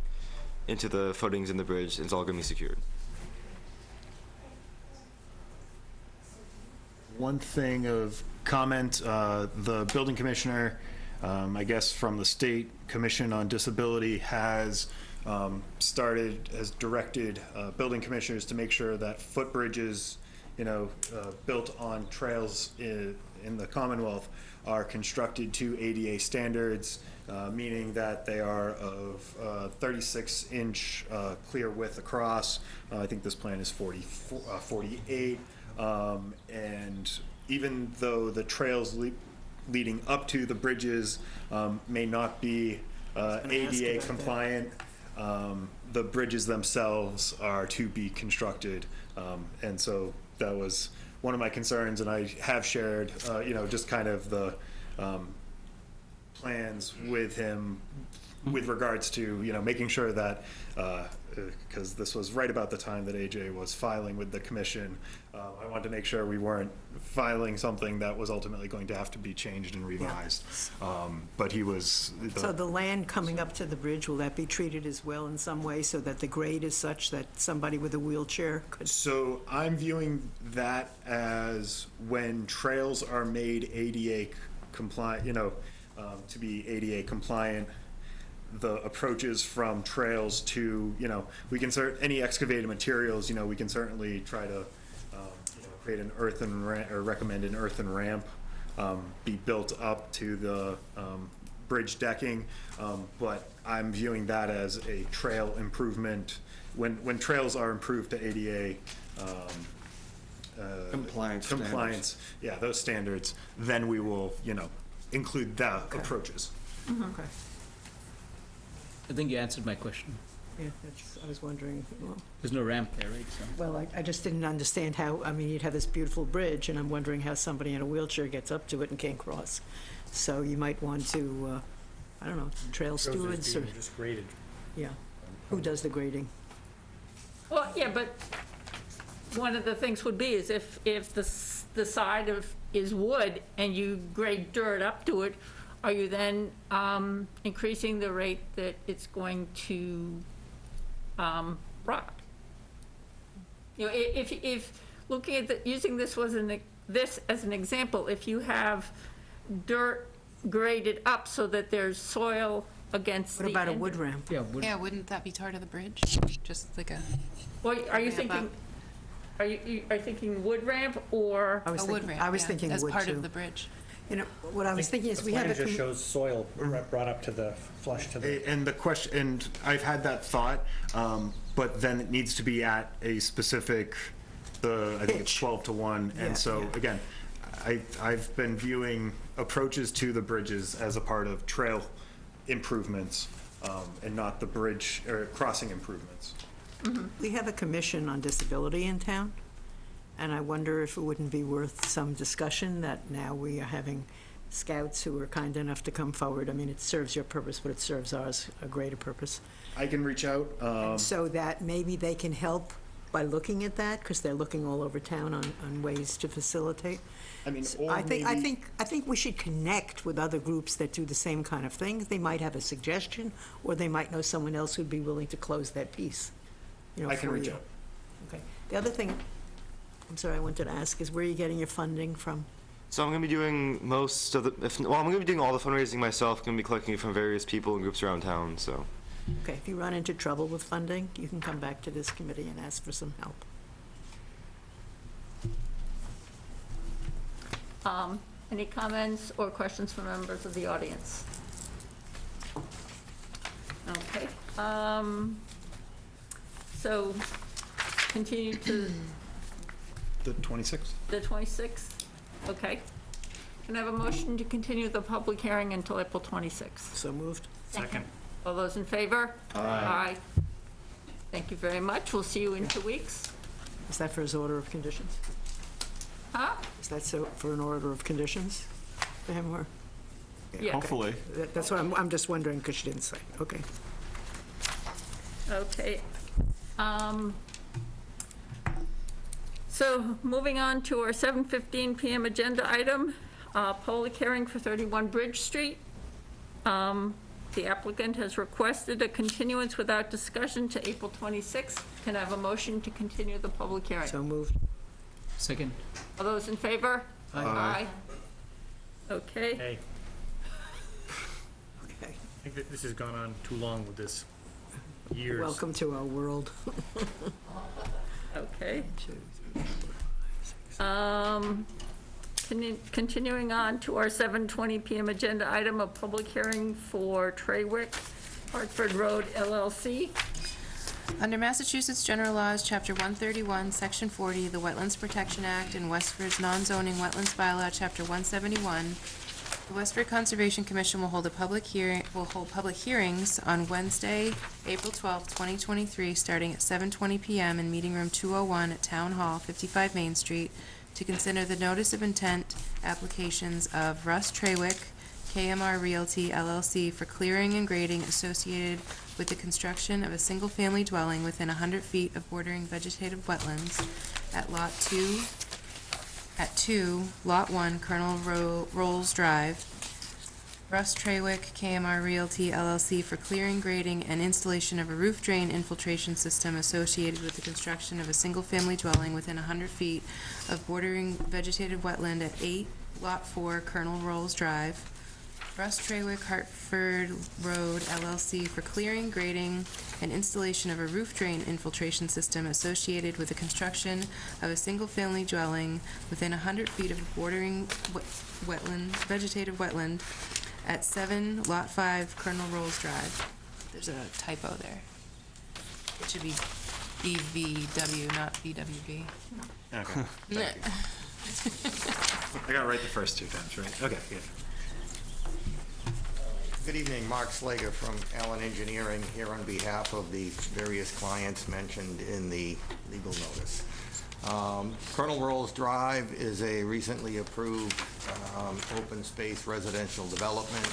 into the footings in the bridge. It's all going to be secured. One thing of comment, the building commissioner, I guess from the State Commission on Disability, has directed building commissioners to make sure that footbridges, built on trails in the Commonwealth are constructed to ADA standards, meaning that they are of 36-inch clear width across. I think this plan is 48. And even though the trails leading up to the bridges may not be ADA compliant, the bridges themselves are to be constructed. And so that was one of my concerns, and I have shared, just kind of the plans with him with regards to, making sure that, because this was right about the time that AJ was filing with the commission, I wanted to make sure we weren't filing something that was ultimately going to have to be changed and revised. But he was. So the land coming up to the bridge, will that be treated as well in some way so that the grade is such that somebody with a wheelchair could? So I'm viewing that as when trails are made ADA compliant, to be ADA compliant, the approaches from trails to, we can any excavated materials, we can certainly try to, create an earthen ramp, or recommend an earthen ramp, be built up to the, bridge decking. But I'm viewing that as a trail improvement. When trails are improved to ADA, compliance, yeah, those standards, then we will, include the approaches. Okay. I think you answered my question. Yeah, I was wondering, well. There's no ramp there, right? So. Well, I just didn't understand how, you'd have this beautiful bridge, and I'm wondering how somebody in a wheelchair gets up to it and can't cross. So you might want to, I don't know, trail stewards or, Just graded. yeah. Who does the grading? Well, yeah, but one of the things would be is if the side is wood and you grade dirt up to it, are you then increasing the rate that it's going to rot? You know, if looking at using this as an example, if you have dirt graded up so that there's soil against the What about a end- wood ramp? Yeah, wouldn't that be part of the bridge? Just like a, Well, are you ramp thinking, up. are you thinking wood ramp or? I was a wood thinking- ramp, I was yeah, thinking as wood, part too. of the bridge. You know, what I was thinking is we have The plan a, just shows soil brought up to the, flush to the. And the question, and I've had that thought, but then it needs to be at a specific, I think it's Pitch. 12 to 1. Yeah, And so, yeah. again, I've been viewing approaches to the bridges as a part of trail improvements, and not the bridge, or crossing improvements. we have a commission on disability in town, and I wonder if it wouldn't be worth some discussion that now we are having scouts who are kind enough to come forward. I mean, it serves your purpose, but it serves ours a greater purpose. I can reach out. So that maybe they can help by looking at that, because they're looking all over town on ways to facilitate. I mean, So or I maybe- think we should connect with other groups that do the same kind of things. They might have a suggestion, or they might know someone else who'd be willing to close that piece, you know, I can for reach you. out. Okay. The other thing, I'm sorry, I wanted to ask, is where are you getting your funding from? So I'm going to be doing most of the, I'm going to be doing all the fundraising myself. I'm going to be collecting it from various people and groups around town, so. Okay, if you run into trouble with funding, you can come back to this committee and ask for some help. Any comments or questions from members of the audience? Okay, so continue to The 26th? the 26th? Okay. Can I have a motion to continue the public hearing until April 26th? So moved? Second. All those in favor? Aye. Thank you very much. We'll see you in 2 weeks. Is that for his order of conditions? Huh? Is that so, for an order of conditions for him, or? Yeah. Hopefully. That's what I'm just wondering, because she didn't say. Okay. Okay. So moving on to our 7:15 PM agenda item, public hearing for 31 Bridge Street. The applicant has requested a continuance without discussion to April 26th. Can I have a motion to continue the public hearing? So moved. Second. All those in favor? Aye. Okay. Hey, Okay. I think that this has gone on too long with this. Years. Welcome to our world. Okay. Continuing on to our 7:20 PM agenda item, a public hearing for Traywick, Hartford Road LLC. Under Massachusetts General Laws, Chapter 131, Section 40, the Wetlands Protection Act, and Westford's non-zoning wetlands bylaw, Chapter 171, the Westford Conservation Commission will hold public hearings on Wednesday, April 12, 2023, starting at 7:20 PM in Meeting Room 201 at Town Hall, 55 Main Street, to consider the notice of intent applications of Russ Traywick, KMR Realty LLC, for clearing and grading associated with the construction of a single-family dwelling within 100 feet of bordering vegetative wetlands at at 2, Lot 1, Colonel Rolls Drive. Russ Traywick, KMR Realty LLC, for clearing, grading, and installation of a roof drain infiltration system associated with the construction of a single-family dwelling within 100 feet of bordering vegetative wetland at 8, Lot 4, Colonel Rolls Drive. Russ Traywick, Hartford Road LLC, for clearing, grading, and installation of a roof drain infiltration system associated with the construction of a single-family dwelling within 100 feet of a bordering vegetative wetland at 7, Lot 5, Colonel Rolls Drive. There's a typo there. It should be BVW, not BWB. Okay. I got it right the first 2 times, right? Okay, good. Good evening, Mark Slager from Allen Engineering, here on behalf of the various clients mentioned in the legal notice. Colonel Rolls Drive is a recently approved open space residential development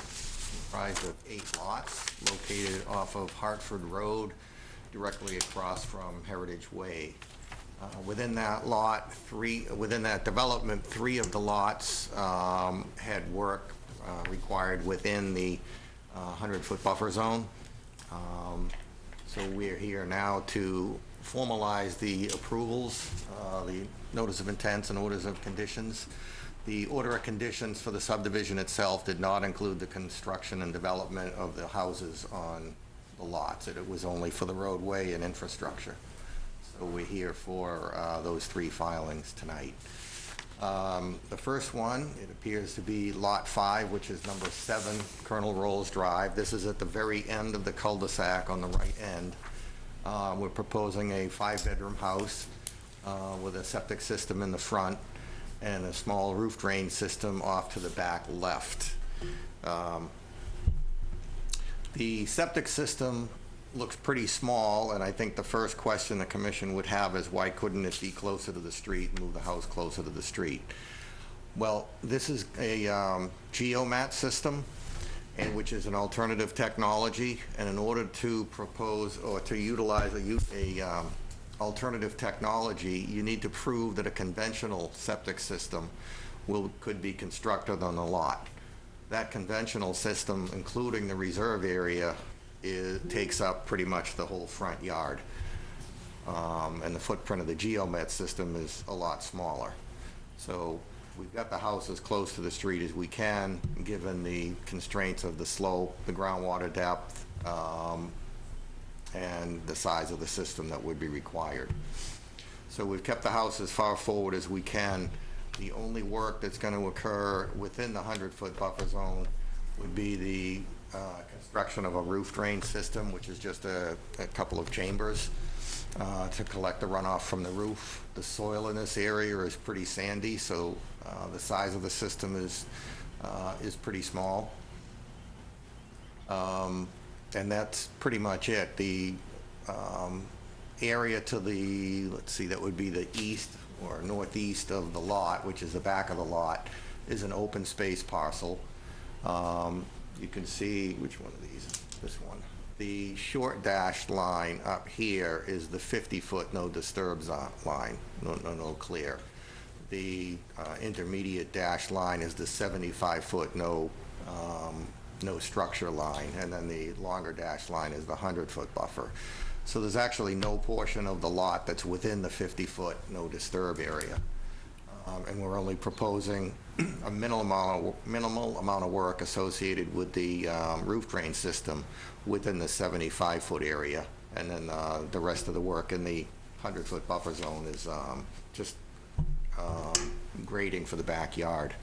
comprised of 8 lots located off of Hartford Road directly across from Heritage Way. Within that development, 3 of the lots had work required within the 100-foot buffer zone. So we're here now to formalize the approvals, the notice of intents and orders of conditions. The order of conditions for the subdivision itself did not include the construction and development of the houses on the lots. It was only for the roadway and infrastructure. So we're here for those 3 filings tonight. The first one, it appears to be Lot 5, which is number 7, Colonel Rolls Drive. This is at the very end of the cul-de-sac on the right end. We're proposing a 5-bedroom house with a septic system in the front and a small roof drain system off to the back left. The septic system looks pretty small, and I think the first question the commission would have is why couldn't it be closer to the street, move the house closer to the street? Well, this is a geomat system, and which is an alternative technology, and in order to propose or to utilize a alternative technology, you need to prove that a conventional septic system could be constructed on the lot. That conventional system, including the reserve area, takes up pretty much the whole front yard. And the footprint of the geomet system is a lot smaller. So we've got the house as close to the street as we can, given the constraints of the slope, the groundwater depth, and the size of the system that would be required. So we've kept the house as far forward as we can. The only work that's going to occur within the 100-foot buffer zone would be the construction of a roof drain system, which is just a couple of chambers to collect the runoff from the roof. The soil in this area is pretty sandy, so the size of the system is pretty small. And that's pretty much it. The area to the, let's see, that would be the east or northeast of the lot, which is the back of the lot, is an open space parcel. You can see, which one of these? This one. The short dashed line up here is the 50-foot no disturb line, no clear. The intermediate dashed line is the 75-foot no structure line, and then the longer dashed line is the 100-foot buffer. So there's actually no portion of the lot that's within the 50-foot no disturb area. And we're only proposing a minimal amount of work associated with the roof drain system within the 75-foot area. And then the rest of the work in the 100-foot buffer zone is just grading for the backyard.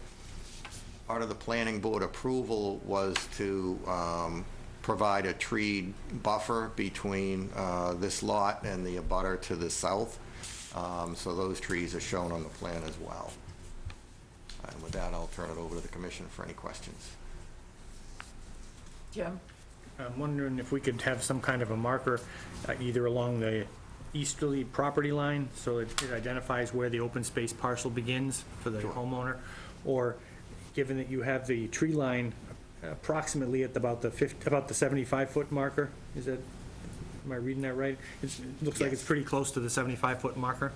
Part of the planning board approval was to provide a tree buffer between this lot and the abutter to the south. So those trees are shown on the plan as well. And with that, I'll turn it over to the commission for any questions. Jim? I'm wondering if we could have some kind of a marker either along the easterly property line so it identifies where the open space parcel begins for the homeowner, or given that you have the tree line approximately at about the 75-foot marker, is that, am I reading that right? It looks like it's pretty close to the 75-foot marker.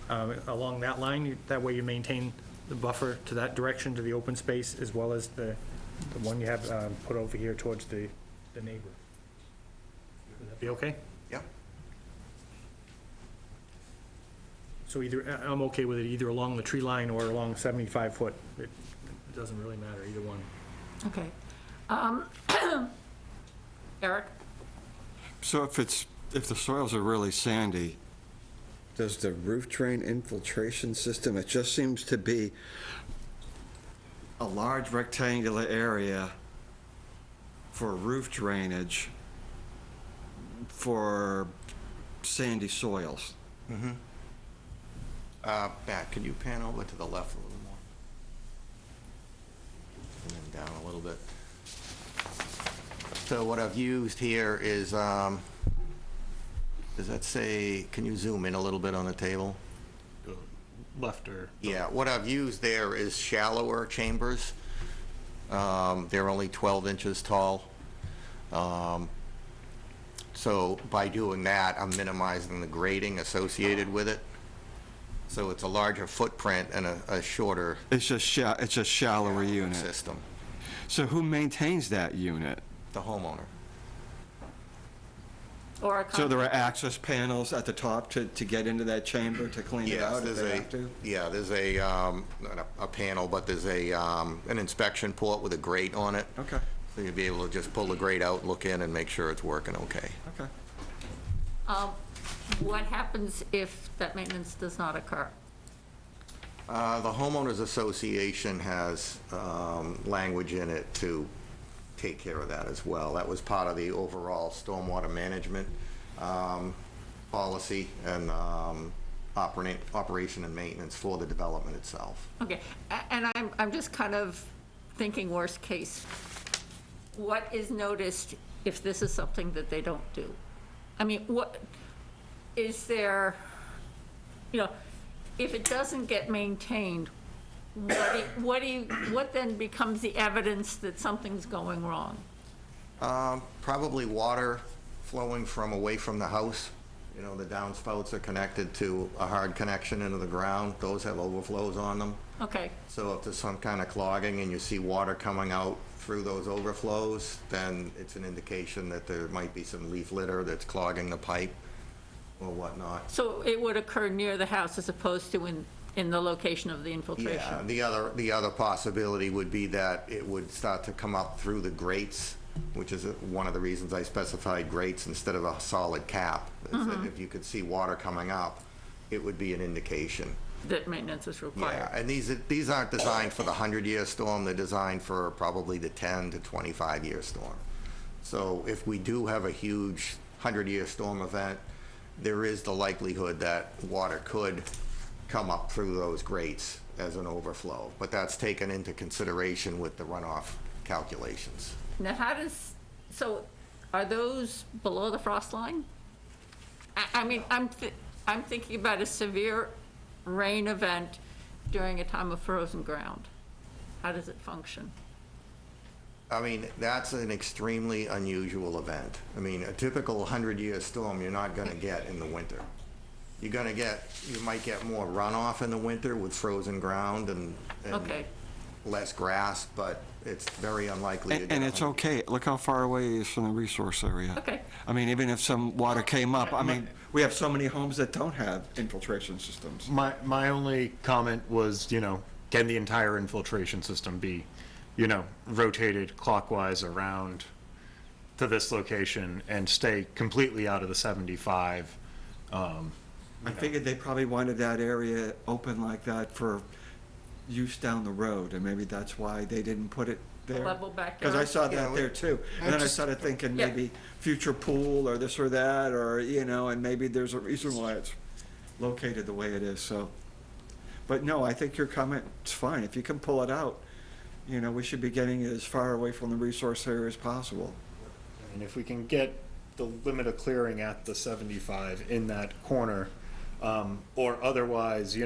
Along that line, that way you maintain the buffer to that direction to the open space as well as the one you have put over here towards the neighbor. Would that be okay? Yep. So either, I'm okay with it either along the tree line or along 75-foot. It doesn't really matter, either one. Okay. Eric? So if the soils are really sandy, does the roof drain infiltration system, it just seems to be a large rectangular area for roof drainage for sandy soils. Matt, can you pan over to the left a little more? And then down a little bit. So what I've used here is, does that say, can you zoom in a little bit on the table? Left or? Yeah, what I've used there is shallower chambers. They're only 12 inches tall. So by doing that, I'm minimizing the grading associated with it. So it's a larger footprint and a shorter It's a shallower unit. system. So who maintains that unit? The homeowner. Or a So there are access panels at the top to get into that chamber to clean it Yes, out if there's they a, have to? yeah, there's not a panel, but there's an inspection port with a grate on it. Okay, So you'll be able to just pull the grate out, look in, and make sure it's working okay. okay. What happens if that maintenance does not occur? The homeowners association has language in it to take care of that as well. That was part of the overall stormwater management policy and operation and maintenance for the development itself. Okay, and I'm just kind of thinking worst case. What is noticed if this is something that they don't do? I mean, what, is there, if it doesn't get maintained, what then becomes the evidence that something's going wrong? Probably water flowing from away from the house. The downspouts are connected to a hard connection into the ground. Those have overflows on them. Okay, So if there's some kind of clogging and you see water coming out through those overflows, then it's an indication that there might be some leaf litter that's clogging the pipe or whatnot. so it would occur near the house as opposed to in the location of the infiltration? Yeah, the other possibility would be that it would start to come up through the grates, which is one of the reasons I specified grates instead of a solid cap. Is that if you could see water coming up, it would be an indication. That maintenance is required? Yeah, and these aren't designed for the 100-year storm, they're designed for probably the 10 to 25-year storm. So if we do have a huge 100-year storm event, there is the likelihood that water could come up through those grates as an overflow, but that's taken into consideration with the runoff calculations. Now, so are those below the frost line? I mean, I'm thinking about a severe rain event during a time of frozen ground. How does it function? I mean, that's an extremely unusual event. I mean, a typical 100-year storm, you're not gonna get in the winter. You might get more runoff in the winter with frozen ground and Okay. less grass, but it's very unlikely to get. And it's okay, look how far away it is from the resource area. Okay. I mean, even if some water came up, I mean, we have so many homes that don't have infiltration systems. My only comment was, can the entire infiltration system be, rotated clockwise around to this location and stay completely out of the 75? I figured they probably wanted that area open like that for use down the road, and maybe that's why they didn't put it there. Level backyard? Because I saw that there too. And then I started thinking Yeah. maybe future pool or this or that, or, and maybe there's a reason why it's located the way it is, so. But no, I think your comment's fine. If you can pull it out, we should be getting it as far away from the resource area as possible. And if we can get the limit of clearing at the 75 in that corner, or otherwise,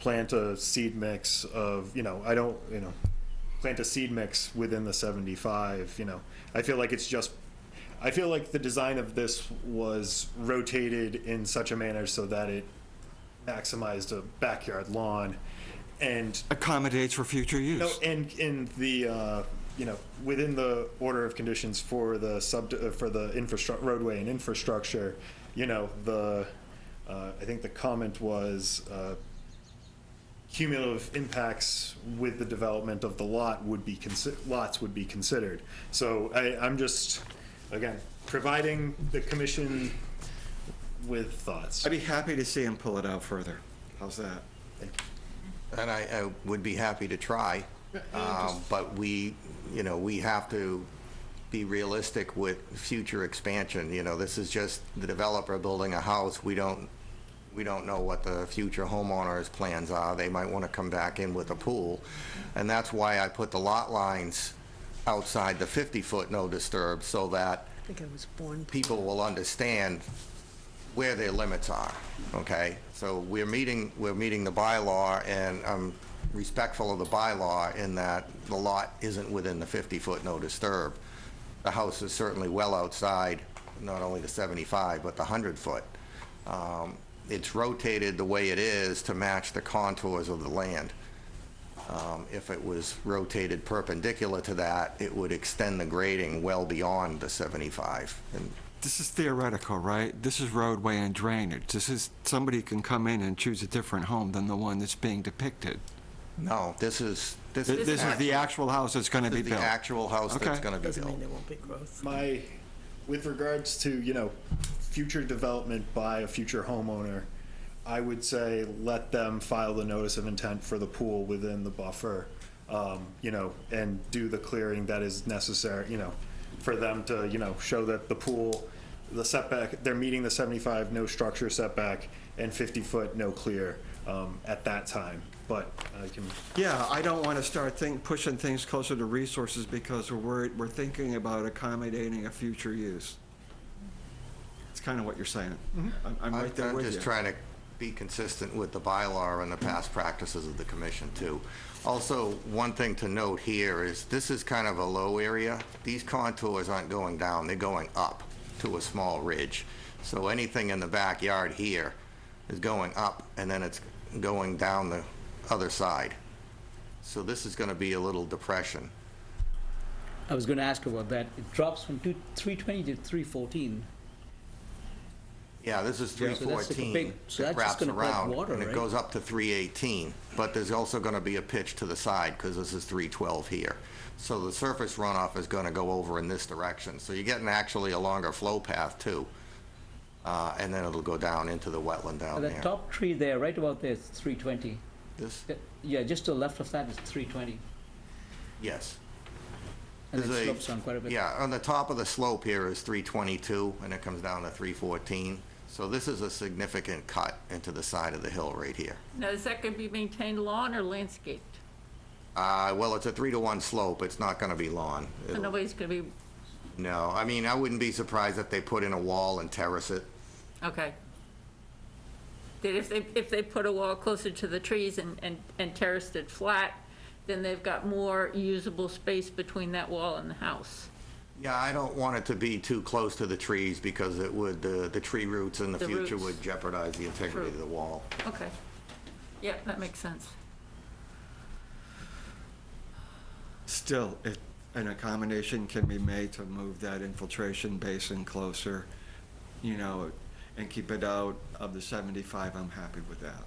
plant a seed mix of, plant a seed mix within the 75, I feel like I feel like the design of this was rotated in such a manner so that it maximized a backyard lawn and Accommodates for future use. and in the within the order of conditions for the roadway and infrastructure, I think the comment was cumulative impacts with the development of the lots would be considered. So I'm just, again, providing the commission with thoughts. I'd be happy to see him pull it out further. How's that? And I would be happy to try, but we have to be realistic with future expansion. This is just the developer building a house. We don't know what the future homeowner's plans are. They might want to come back in with a pool. And that's why I put the lot lines outside the 50-foot no disturb, so that I think I was born. people will understand where their limits are, okay? So we're meeting the bylaw, and I'm respectful of the bylaw in that the lot isn't within the 50-foot no disturb. The house is certainly well outside not only the 75, but the 100-foot. It's rotated the way it is to match the contours of the land. If it was rotated perpendicular to that, it would extend the grading well beyond the 75. And This is theoretical, right? This is roadway and drainage. This is, somebody can come in and choose a different home than the one that's being depicted. no, this is This is the actual house that's going to be the built. actual house that's Okay. going to be Doesn't built. mean there won't be growth. With regards to, future development by a future homeowner, I would say let them file the notice of intent for the pool within the buffer, and do the clearing that is necessary, for them to, show that the pool, the setback, they're meeting the 75 no structure setback and 50-foot no clear at that time. But I can, Yeah, I don't want to start pushing things closer to resources because we're thinking about accommodating a future use. It's kind of what you're saying. I'm right there I'm with you. just trying to be consistent with the bylaw and the past practices of the commission, too. Also, one thing to note here is this is kind of a low area. These contours aren't going down, they're going up to a small ridge. So anything in the backyard here is going up, and then it's going down the other side. So this is going to be a little depression. I was going to ask about that. It drops from 320 to 314. Yeah, this is Yeah, so that's like a 314. big- so It that's just wraps gonna collect around, water, and it right? goes up to 318. But there's also going to be a pitch to the side, because this is 312 here. So the surface runoff is going to go over in this direction. So you're getting actually a longer flow path, too. And then it'll go down into the wetland down That there. top tree there, right about there, is 320. This, Yeah, just to the left of that is 320. yes. And There's it a- slopes down quite a bit. Yeah, on the top of the slope here is 322, and it comes down to 314. So this is a significant cut into the side of the hill right here. Now, is that going to be maintained lawn or landscaped? Well, it's a 3-to-1 slope. It's not going to be lawn. So It'll- nobody's going to be, No, I mean, I wouldn't be surprised if they put in a wall and terrace it. okay. That if they put a wall closer to the trees and terraced it flat, then they've got more usable space between that wall and the house. Yeah, I don't want it to be too close to the trees because it would, the tree roots in the The future roots. would jeopardize the integrity of True. the wall. Okay. Yeah, that makes sense. Still, if an accommodation can be made to move that infiltration basin closer, and keep it out of the 75, I'm happy with that.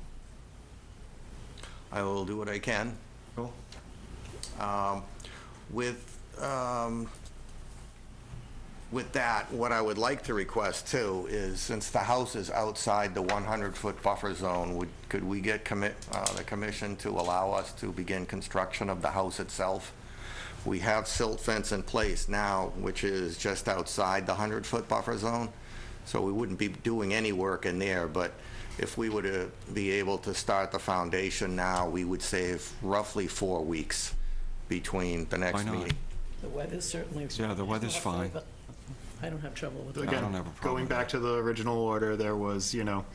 I will do what I can. Cool. With that, what I would like to request too is, since the house is outside the 100-foot buffer zone, could we get the commission to allow us to begin construction of the house itself? We have silt fence in place now, which is just outside the 100-foot buffer zone, so we wouldn't be doing any work in there, but if we were to be able to start the foundation now, we would save roughly 4 weeks between the next Why not? meeting. The weather's certainly. Yeah, the weather's fine. But I don't have trouble with that. I again, don't have a problem going with back to the original order, there was, no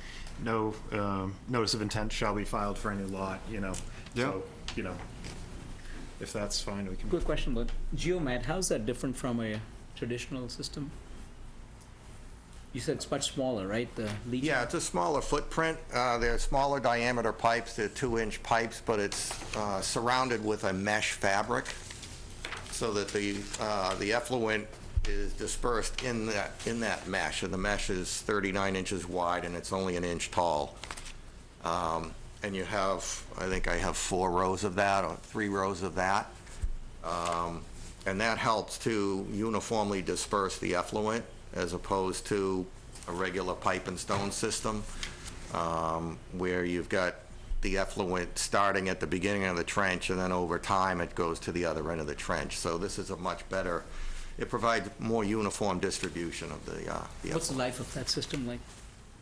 notice of intent shall be filed for any lot, Yeah. So, if that's fine, we can. Quick question about geomat, how's that different from a traditional system? You said it's much smaller, right, the leach? Yeah, it's a smaller footprint. They're smaller diameter pipes. They're 2-inch pipes, but it's surrounded with a mesh fabric so that the effluent is dispersed in that mesh, and the mesh is 39 inches wide and it's only an inch tall. And you have, I think I have 4 rows of that, or 3 rows of that. And that helps to uniformly disperse the effluent as opposed to a regular pipe and stone system, where you've got the effluent starting at the beginning of the trench, and then over time it goes to the other end of the trench. So this is a much better, it provides more uniform distribution of the effluent. What's the life of that system like?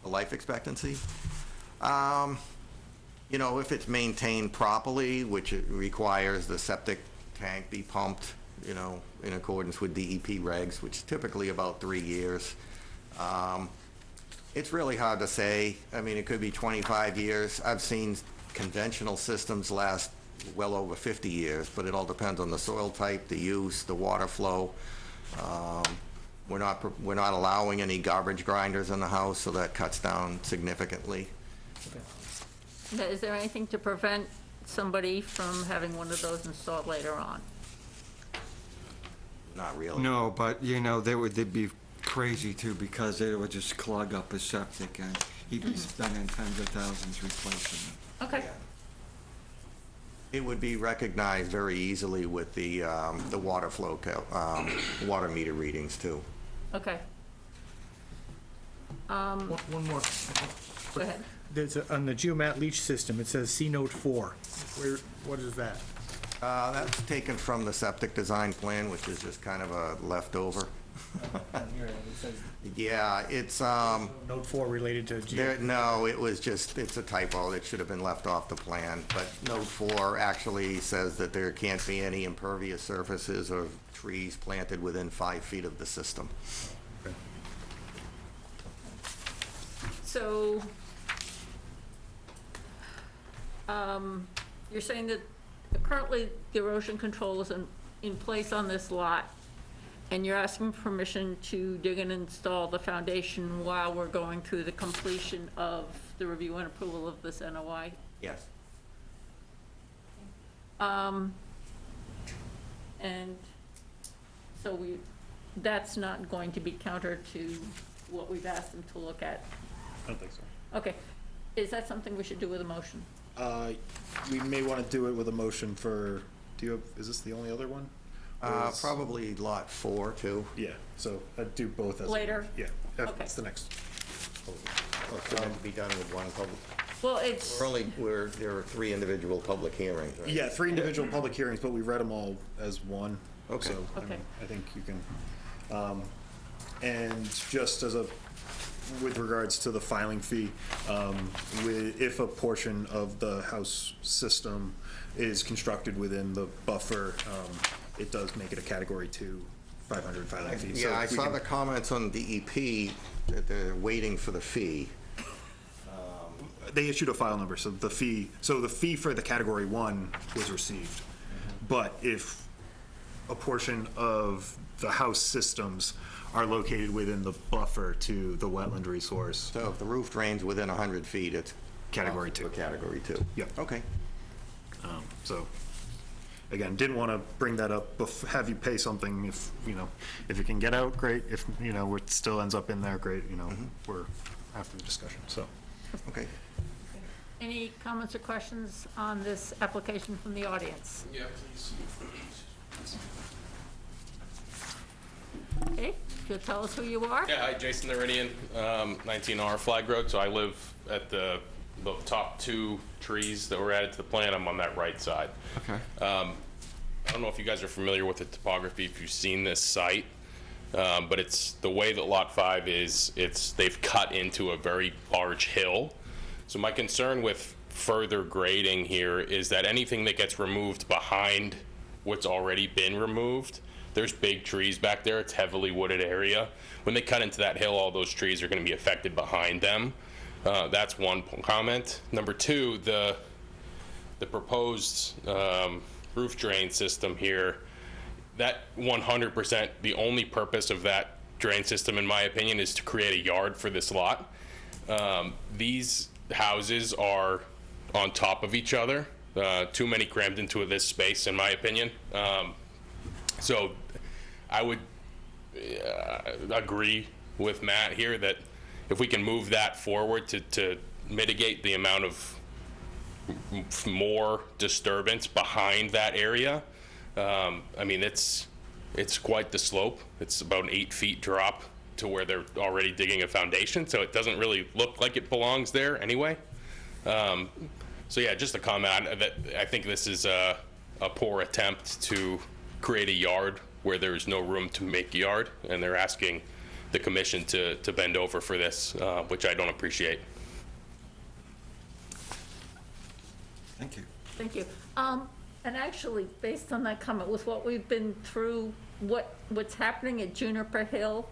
The life expectancy? If it's maintained properly, which it requires the septic tank be pumped, in accordance with DEP regs, which is typically about 3 years. It's really hard to say. I mean, it could be 25 years. I've seen conventional systems last well over 50 years, but it all depends on the soil type, the use, the water flow. We're not allowing any garbage grinders in the house, so that cuts down significantly. Now, is there anything to prevent somebody from having one of those installed later on? Not really. No, but, they'd be crazy too, because it would just clog up his septic, and he'd be spending tens of thousands replacing it. Okay. It would be recognized very easily with the water flow, water meter readings too. Okay. One more. Go ahead. On the geomat leach system, it says C note 4. What is that? That's taken from the septic design plan, which is just kind of a leftover. Yeah, it's, Note 4 related to no, it was just, it's a typo. It should have been left off the plan. But note 4 actually says that there can't be any impervious surfaces or trees planted within 5 feet of the system. So, you're saying that currently the erosion control is in place on this lot, and you're asking permission to dig and install the foundation while we're going through the completion of the review and approval of this NOI? Yes. And so that's not going to be counter to what we've asked them to look at? I don't think so. Okay. Is that something we should do with a motion? We may want to do it with a motion for, is this the only other one? Probably lot 4 too. Yeah, so I'd do both as. Later? Yeah, Okay. that's the next. It had to be done with one public. Well, it's, There are 3 individual public hearings, right? Yeah, 3 individual public hearings, but we read them all as one. Okay. So, I Okay. mean, I think you can, and just with regards to the filing fee, if a portion of the house system is constructed within the buffer, it does make it a Category 2 500 filing fee. So Yeah, I we saw can- the comments on DEP that they're waiting for the fee. They issued a file number, so the fee for the Category 1 was received. But if a portion of the house systems are located within the buffer to the wetland resource. So if the roof drains within 100 feet, it's Category 2. Category 2. Yep. Okay. So, again, didn't want to bring that up, have you pay something if you can get out, great. If, it still ends up in there, great, we're after the discussion, so. Okay. any comments or questions on this application from the audience? Yeah, please. Okay, you'll tell us who you are? Yeah, hi, Jason Neridian, 19R Flag Road. So I live at the top 2 trees that were added to the plan. I'm on that right side. Okay. I don't know if you guys are familiar with the topography, if you've seen this site, but it's the way that Lot 5 is, they've cut into a very large hill. So my concern with further grading here is that anything that gets removed behind what's already been removed, there's big trees back there, it's heavily wooded area. When they cut into that hill, all those trees are gonna be affected behind them. That's one comment. Number 2, the proposed roof drain system here, that 100%, the only purpose of that drain system, in my opinion, is to create a yard for this lot. These houses are on top of each other, too many crammed into this space, in my opinion. So I would agree with Matt here that if we can move that forward to mitigate the amount of more disturbance behind that area. I mean, it's quite the slope. It's about an 8 feet drop to where they're already digging a foundation, so it doesn't really look like it belongs there anyway. So yeah, just a comment that I think this is a poor attempt to create a yard where there is no room to make a yard, and they're asking the commission to bend over for this, which I don't appreciate. Thank you. Thank you. And actually, based on that comment, with what we've been through, what's happening at Juniper Hill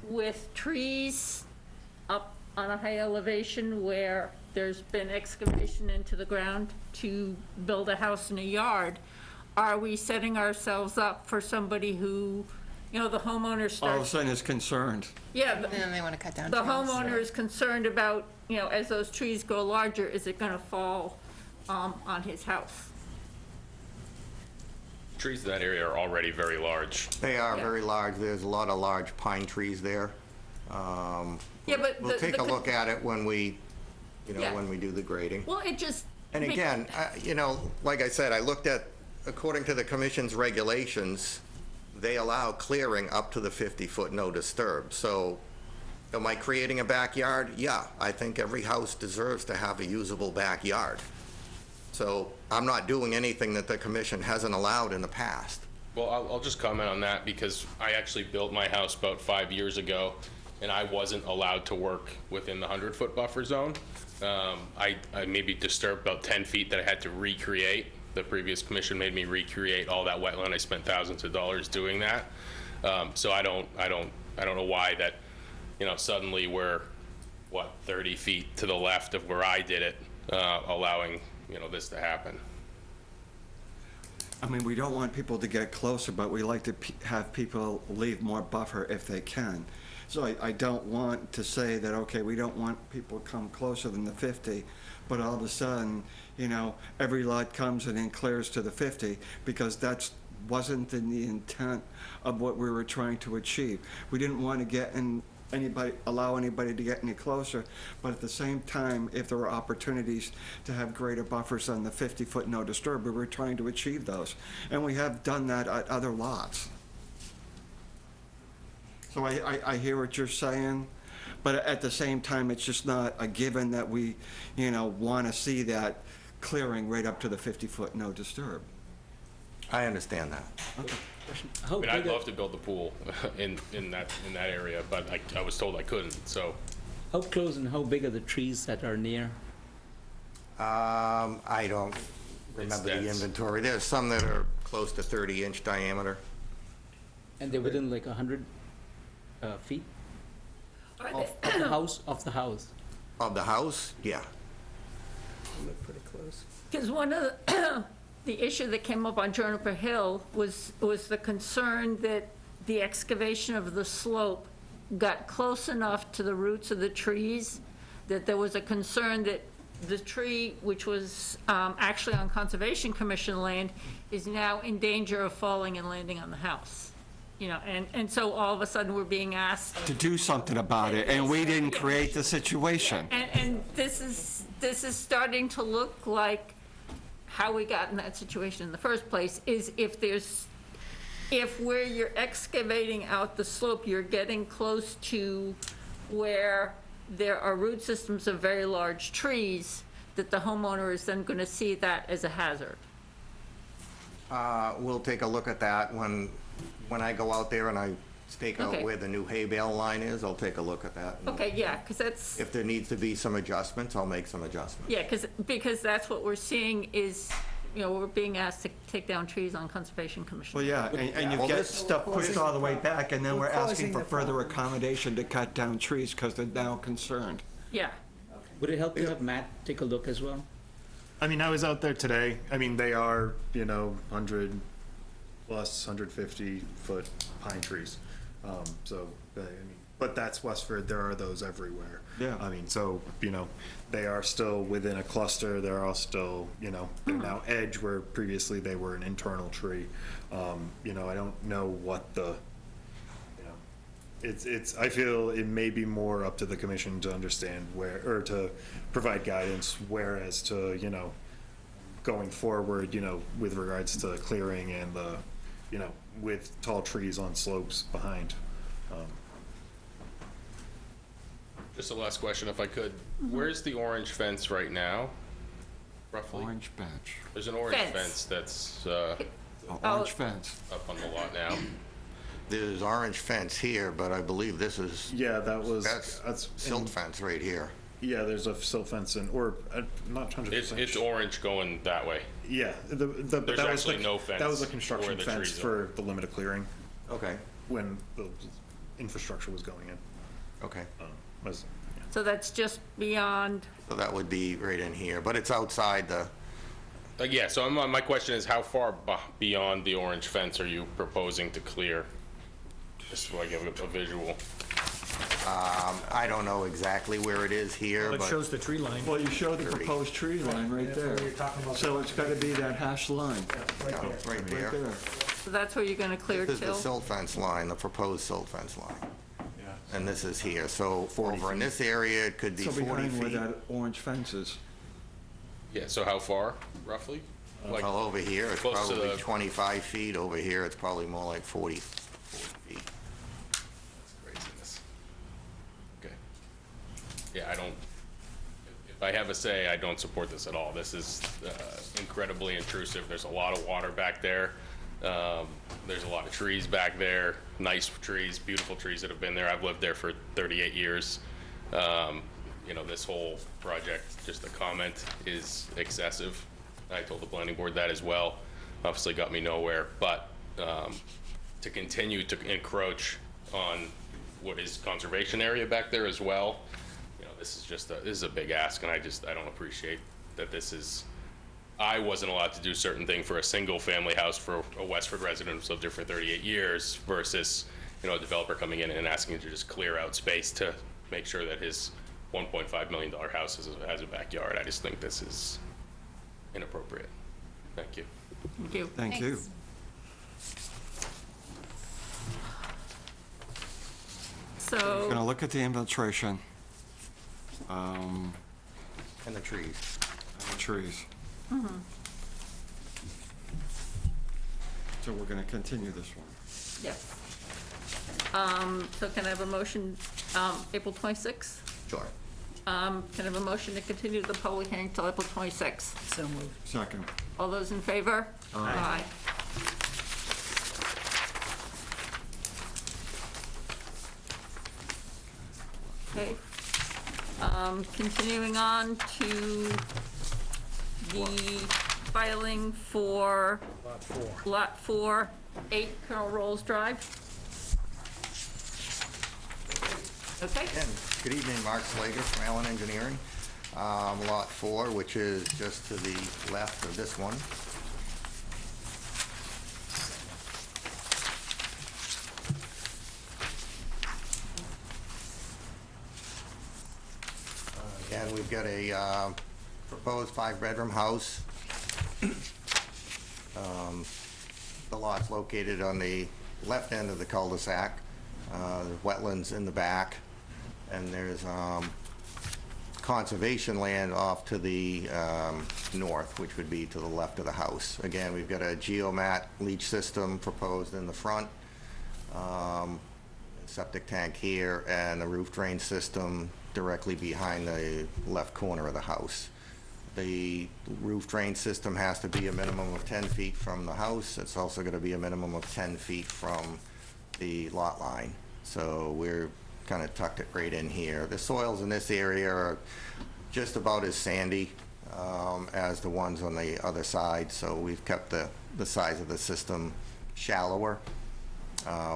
with trees up on a high elevation where there's been excavation into the ground to build a house and a yard, are we setting ourselves up for somebody who the homeowner All of a starts, sudden is concerned. yeah, And then they want to cut down the trees. homeowner is concerned about, as those trees grow larger, is it gonna fall, on his house? Trees in that area are already very large. They are Yeah. very large. There's a lot of large pine trees there. Yeah, but We'll take a the- look at it when we, Yeah. when we do the grading. Well, it just. And again, like I said, I looked at, according to the commission's regulations, they allow clearing up to the 50-foot no disturb. So am I creating a backyard? Yeah, I think every house deserves to have a usable backyard. So I'm not doing anything that the commission hasn't allowed in the past. Well, I'll just comment on that because I actually built my house about 5 years ago, and I wasn't allowed to work within the 100-foot buffer zone. I maybe disturbed about 10 feet that I had to recreate. The previous commission made me recreate all that wetland. I spent thousands of dollars doing that. So I don't know why that, suddenly we're, 30 feet to the left of where I did it, allowing, this to happen. I mean, we don't want people to get closer, but we like to have people leave more buffer if they can. So I don't want to say that, okay, we don't want people to come closer than the 50, but all of a sudden, every lot comes and then clears to the 50, because that wasn't in the intent of what we were trying to achieve. We didn't want to allow anybody to get any closer, but at the same time, if there were opportunities to have greater buffers than the 50-foot no disturb, we were trying to achieve those. And we have done that at other lots. So I hear what you're saying, but at the same time, it's just not a given that we, want to see that clearing right up to the 50-foot no disturb. I understand that. I mean, I'd love to build the pool in that area, but I was told I couldn't, so. How close and how big are the trees that are near? I don't remember the inventory. There's some that are close to 30-inch diameter. And they're within like 100 feet Are of the house? Of the house? Of the house? Yeah. Look pretty close. Because one of the issue that came up on Juniper Hill was the concern that the excavation of the slope got close enough to the roots of the trees that there was a concern that the tree, which was actually on Conservation Commission land, is now in danger of falling and landing on the house. And so all of a sudden we're being asked. To do something about it, and we didn't create the situation. And this is starting to look like how we got in that situation in the first place, is if where you're excavating out the slope, you're getting close to where there are root systems of very large trees, that the homeowner is then going to see that as a hazard. We'll take a look at that when I go out there and I stake out Okay. where the new hay bale line is. I'll take a look at that. Okay, yeah, because that's, If there needs to be some adjustments, I'll make some adjustments. yeah, because that's what we're seeing is, we're being asked to take down trees on Conservation Commission. Well, yeah, and you Well, get this- stuff pushed all the way back, and then we're asking causing for the further problem. accommodation to cut down trees because they're now concerned. Yeah. Would it help to have Matt take a look as well? I mean, I was out there today. I mean, they are, 100 plus 150-foot pine trees. But that's Westford. There are those everywhere. Yeah. I mean, so, they are still within a cluster. They're all still, they're now edge where previously they were an internal tree. I don't know what the, I feel it may be more up to the commission to understand or to provide guidance, whereas to, going forward, with regards to clearing and the, with tall trees on slopes behind. Just a last question, if I could. Where's the orange fence right now, roughly? Orange bench, There's an orange Fence. fence that's orange fence. up on the lot now. There's orange fence here, but I believe this is, Yeah, that's silt fence right here. Yeah, there's a silt fence or not 100%. It's orange going that way. Yeah, There's that was actually the- no fence That was a where construction the fence trees for the limit of clearing Okay, when the infrastructure was going in. okay. So that's just beyond, So that would be right in here, but it's outside the, Yeah, so my question is, how far beyond the orange fence are you proposing to clear? just so I give a visual. I don't know exactly where it is here, Well, it but shows the tree line. Well, you show the proposed tree line right there. You're talking about So it's gotta be that hash line, yeah, right right there. there. So that's where you're gonna clear This is the till? silt fence line, the proposed silt fence line. Yeah. And this is here. So 40 over in feet. this area, it could be So 40 behind where feet. that orange fence is. Yeah, so how far, roughly? Like, Well, over here, it's close to probably the- 25 feet. Over here, it's probably more like 40 feet. craziness. Okay. Yeah, I don't, if I have a say, I don't support this at all. This is incredibly intrusive. There's a lot of water back there. There's a lot of trees back there, nice trees, beautiful trees that have been there. I've lived there for 38 years. You know, this whole project, just a comment, is excessive. I told the planning board that as well. Obviously got me nowhere, but to continue to encroach on what is conservation area back there as well, you know, this is a big ask, and I don't appreciate that this is, I wasn't allowed to do certain thing for a single family house for a Westford resident who's lived there for 38 years versus, you know, a developer coming in and asking to just clear out space to make sure that his $1.5 million house has a backyard. I just think this is inappropriate. Thank you. Thank you. Thank you. So, Gonna look at the infiltration. And the trees. And the trees. So we're gonna continue this one. yes. So can I have a motion, April 26th? Sure. Can I have a motion to continue the public hearing till April 26th? So moved. Second. All those in favor? Aye. Okay. Continuing on to the filing for Lot 4. Lot 4, 8 Colonel Rolls Drive. Okay, Again, good evening, Mark Slager from Allen Engineering. Lot 4, which is just to the left of this one. Again, we've got a proposed 5-bedroom house. The lot's located on the left end of the cul-de-sac. There's wetlands in the back, and there's conservation land off to the north, which would be to the left of the house. Again, we've got a geomat leach system proposed in the front, septic tank here, and a roof drain system directly behind the left corner of the house. The roof drain system has to be a minimum of 10 feet from the house. It's also going to be a minimum of 10 feet from the lot line. So we're kind of tucked it right in here. The soils in this area are just about as sandy as the ones on the other side, so we've kept the size of the system shallower.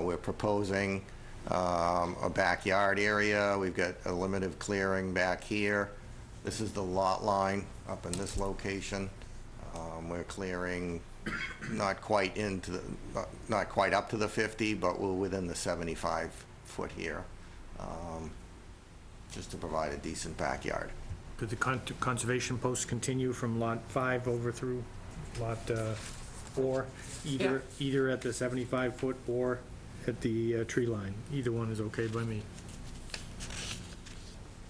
We're proposing a backyard area. We've got a limited clearing back here. This is the lot line up in this location. We're clearing not quite not quite up to the 50, but we're within the 75 foot here, just to provide a decent backyard. Could the conservation posts continue from Lot 5 over through Lot 4, either at the 75-foot or at the tree line? Either one is okay by me.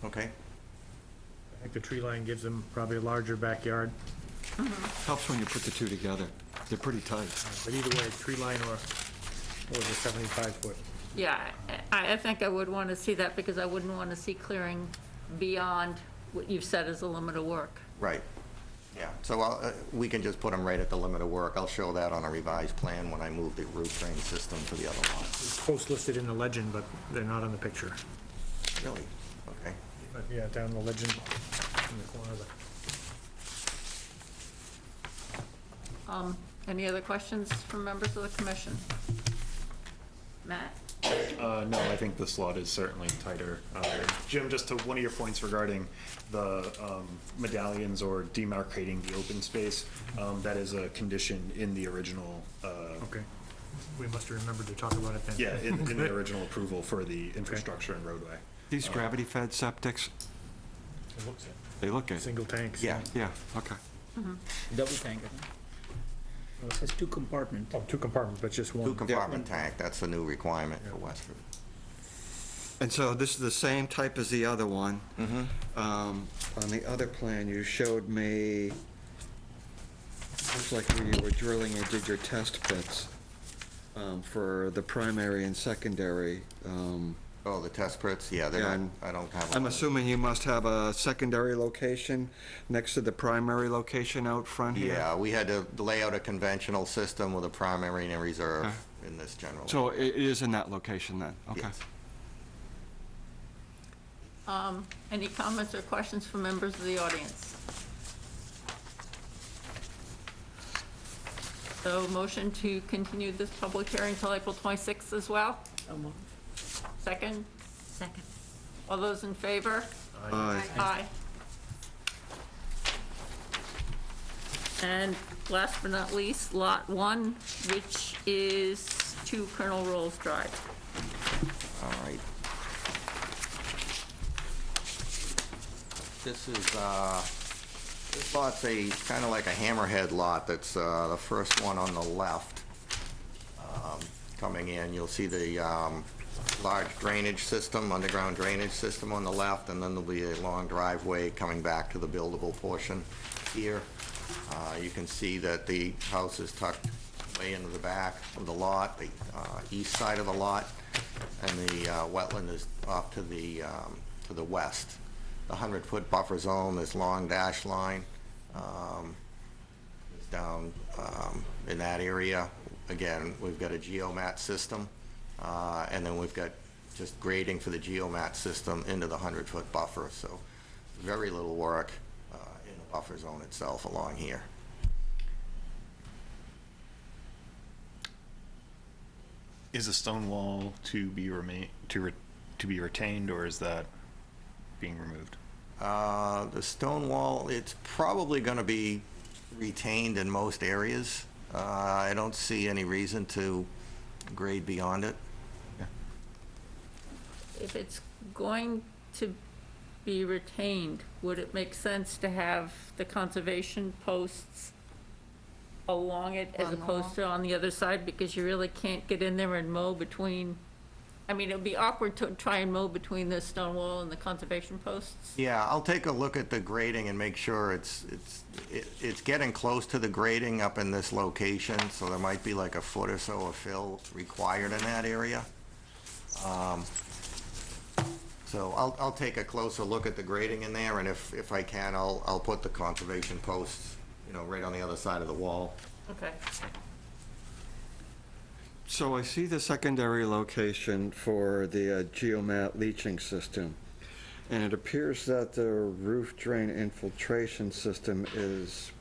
Okay? I think the tree line gives them probably a larger backyard, Helps when you put the two together. They're pretty tight. but either way, tree line or the 75-foot. yeah, I think I would want to see that because I wouldn't want to see clearing beyond what you've said is a limit of work. Right. Yeah, so we can just put them right at the limit of work. I'll show that on a revised plan when I move the roof drain system to the other lot. Posts listed in the legend, but they're not on the picture. Really? Okay. But yeah, down the legend in the corner of the... Any other questions from members of the commission? Matt? No, I think this lot is certainly tighter. Jim, just to one of your points regarding the medallions or demarcating the open space, that is a condition in the original Okay. We must have remembered to talk about it then. Yeah, in the original approval for the infrastructure and roadway. These gravity-fed septics, It looks it. they look it. Single tanks. Yeah. Yeah, okay. Double tank, I think. Oh, it says 2 compartment. Oh, 2 compartments, but just one. Two-compartment tank, that's the new requirement for Westford. And so this is the same type as the other one. On the other plan, you showed me, looks like where you were drilling and did your test pits for the primary and secondary. Oh, the test pits, yeah, they're Yeah, not, I don't have. I'm a- assuming you must have a secondary location next to the primary location out front here? Yeah, we had to lay out a conventional system with a primary and a reserve in this general. So it is in that location then? Okay. Yes. Any comments or questions from members of the audience? So motion to continue this public hearing till April 26th as well? Second? Second. All those in favor? Aye. Aye. And last but not least, Lot 1, which is 2 Colonel Rolls Drive. All right. This is, this lot's kind of like a hammerhead lot. That's the first one on the left. Coming in, you'll see the large drainage system, underground drainage system on the left, and then there'll be a long driveway coming back to the buildable portion here. You can see that the house is tucked way into the back of the lot, the east side of the lot, and the wetland is off to the west. The 100-foot buffer zone, this long dash line, is down in that area. Again, we've got a geomat system, and then we've got just grading for the geomat system into the 100-foot buffer, so very little work in the buffer zone itself along here. Is a stone wall to be retained, or is that being removed? The stone wall, it's probably going to be retained in most areas. I don't see any reason to grade beyond it. If it's going to be retained, would it make sense to have the conservation posts along it as opposed to on the other side? Because you really can't get in there and mow between, I mean, it would be awkward to try and mow between the stone wall and the conservation posts. Yeah, I'll take a look at the grading and make sure it's getting close to the grading up in this location, so there might be like a foot or so of fill required in that area. So I'll take a closer look at the grading in there, and if I can, I'll put the conservation posts, you know, right on the other side of the wall. Okay. So I see the secondary location for the geomat leaching system, and it appears that the roof drain infiltration system is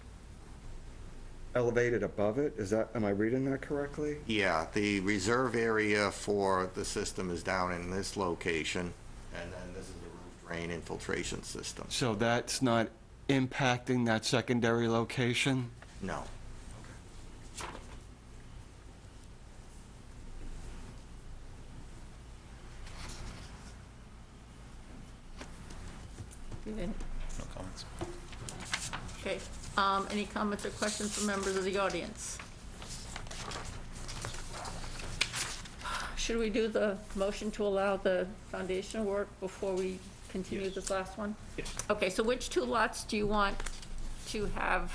elevated above it. Is that, am I reading that correctly? Yeah, the reserve area for the system is down in this location, and then this is the roof drain infiltration system. So that's not impacting that secondary location? No. Good. No comments. Okay, any comments or questions from members of the audience? Should we do the motion to allow the foundation work before we continue this last one? Yes. Okay, so which 2 lots do you want to have?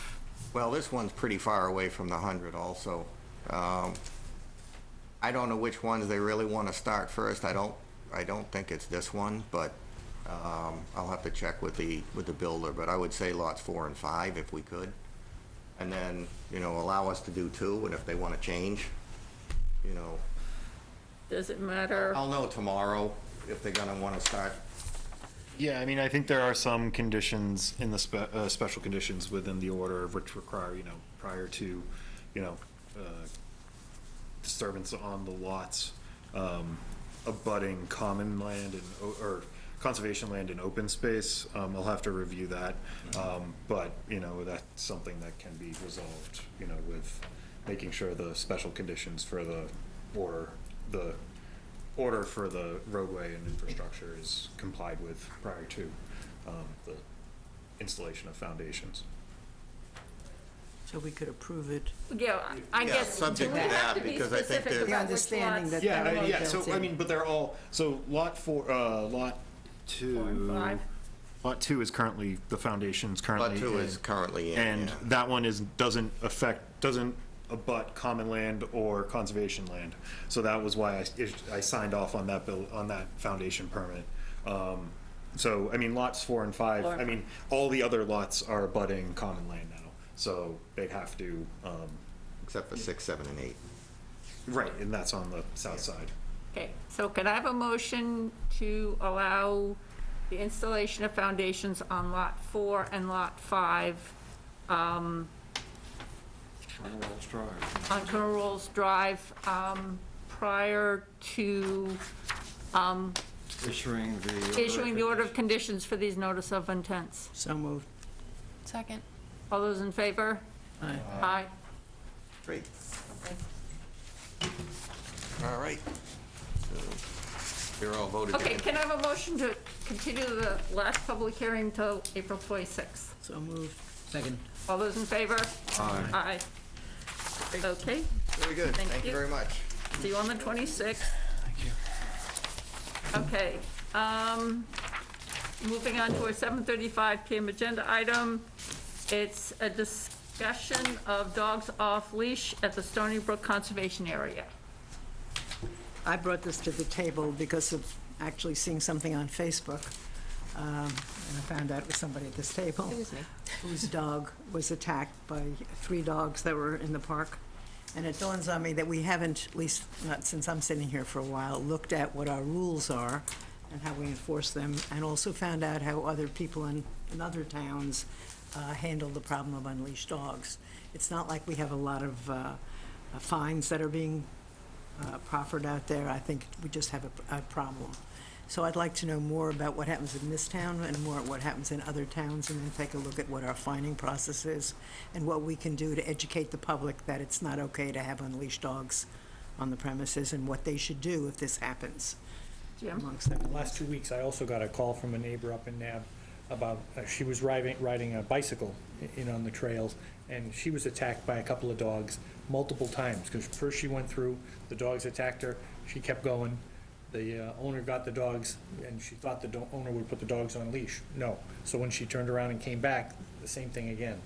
Well, this one's pretty far away from the 100 also. I don't know which ones they really want to start first. I don't think it's this one, but I'll have to check with the builder, but I would say lots 4 and 5 if we could. And then, you know, allow us to do 2, and if they want to change, you know. Does it matter? I'll know tomorrow if they're gonna want to start. Yeah, I mean, I think there are some conditions in the special conditions within the order which require, you know, prior to, you know, disturbance on the lots, abutting common land and, or conservation land and open space. I'll have to review that. But, you know, that's something that can be resolved, you know, with making sure the special conditions for the order for the roadway and infrastructure is complied with prior to the installation of foundations. So we could approve it. Yeah, I Yeah, guess, do subject we to have that, to be because I think specific there's- The about which understanding lots? that Yeah, they're all yeah, built so, I in. mean, but they're all, so lot 2. 5. Lot 2 is currently, the foundation's currently Lot 2 in. is currently in, And yeah. that one doesn't abut common land or conservation land. So that was why I signed off on that on that foundation permit. So, I mean, lots 4 and 5, I mean, all the other lots are abutting common land now. So they'd have to, Except for 6, 7, and 8. right, and that's on the south side. Okay, so can I have a motion to allow the installation of foundations on Lot 4 and Lot 5 on Colonel Rolls Drive prior to Issuing the. issuing the order of conditions for these notice of intents? So moved. Second. All those in favor? Aye. Aye. Great. All right. So, you're all voted in. Okay, can I have a motion to continue the last public hearing till April 26th? So moved. Second. All those in favor? Aye. Aye. Okay, Very good. Thank Thank you you. very much. see you on the 26th. Thank you. Okay, moving on to our 7:35 PM agenda item. It's a discussion of dogs off leash at the Stony Brook Conservation Area. I brought this to the table because of actually seeing something on Facebook. And I found out it was somebody at this table. It was me. Whose dog was attacked by 3 dogs that were in the park. And it dawns on me that we haven't, at least not since I'm sitting here for a while, looked at what our rules are and how we enforce them, and also found out how other people in other towns handle the problem of unleashed dogs. It's not like we have a lot of fines that are being proffered out there. I think we just have a problem. So I'd like to know more about what happens in this town and more what happens in other towns, and then take a look at what our fining process is and what we can do to educate the public that it's not okay to have unleashed dogs on the premises and what they should do if this happens Jim? amongst them. The last 2 weeks, I also got a call from a neighbor up in Nab about, she was riding a bicycle in on the trails, and she was attacked by a couple of dogs multiple times, because first she went through, the dogs attacked her, she kept going, the owner got the dogs, and she thought the owner would put the dogs on leash. No. So when she turned around and came back, the same thing again.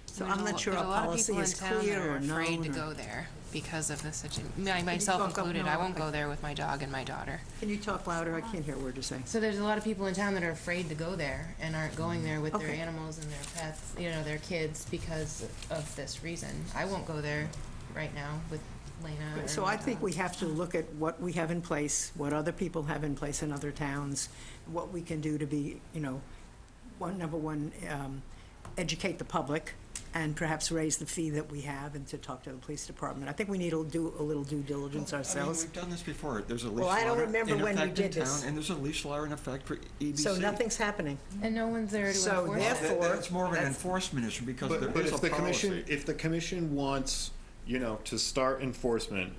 So I'm not sure our policy is clear or There's a lot of people in town that are afraid to known, or- go there because of this situation. Myself talk up included, now? I won't go there with my dog and my daughter. Can you talk louder? I can't hear a word you're saying. So there's a lot of people in town that are afraid to go there and aren't going there with their Okay. animals and their pets, you know, their kids because of this reason. I won't go there right now with Lena or So my I think dog. we have to look at what we have in place, what other people have in place in other towns, what we can do to be, number one, educate the public, and perhaps raise the fee that we have, and to talk to the police department. I think we need to do a little due diligence I mean, ourselves. we've done this before. There's a leash Well, law I don't in remember when we effect in did this. town, and there's a leash law in effect for EBC. So nothing's happening. And no one's there to So enforce it. therefore- It's more of an That's- enforcement issue, because But there is a if the commission, policy. if the commission wants, to start enforcement,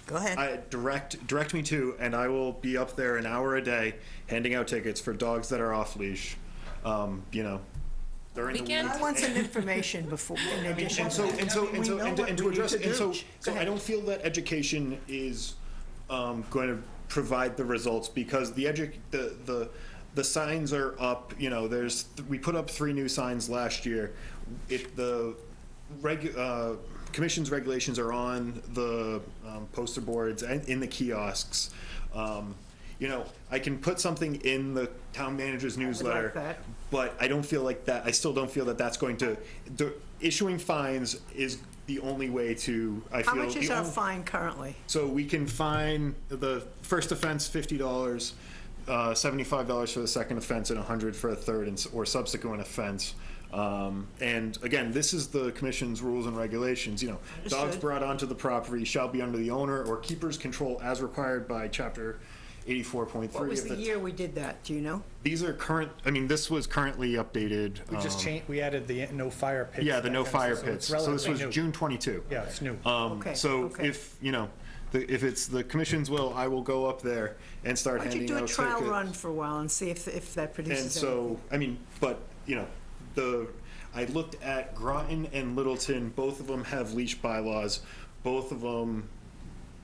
Go ahead. direct me to, and I will be up there an hour a day handing out tickets for dogs that are off leash, during the week. Weekend? I want some information before, in addition And to so, that. and so, We and so, know and what to we need address to it, and do. so, Go I ahead. don't feel that education is, going to provide the results, because the signs are up, we put up 3 new signs last year. If the commission's regulations are on the poster boards and in the kiosks, I can put something in the town manager's newsletter, that. but I don't feel like that, I still don't feel that that's going to, issuing fines is the only way to, I feel. How much is the our only- fine currently? So we can fine the first offense $50, $75 for the second offense, and $100 for a third or subsequent offense. And again, this is the commission's rules and regulations, dogs Understood. brought onto the property shall be under the owner or keeper's control as required by chapter 84.3 What was of the the. year we did that, do you know? These are current, I mean, this was currently updated. We just changed, we added the no fire pits. Yeah, the that no kind of fire stuff, so pits. it's So this was relatively new. June 22. Yeah, it's new. Okay, So okay. if, you know, if it's the commission's will, I will go up there and start Why don't you handing do a out trial tickets. run for a while and see if that produces And anything? so, I mean, but, you know, I looked at Groton and Littleton, both of them have leash bylaws. Both of them,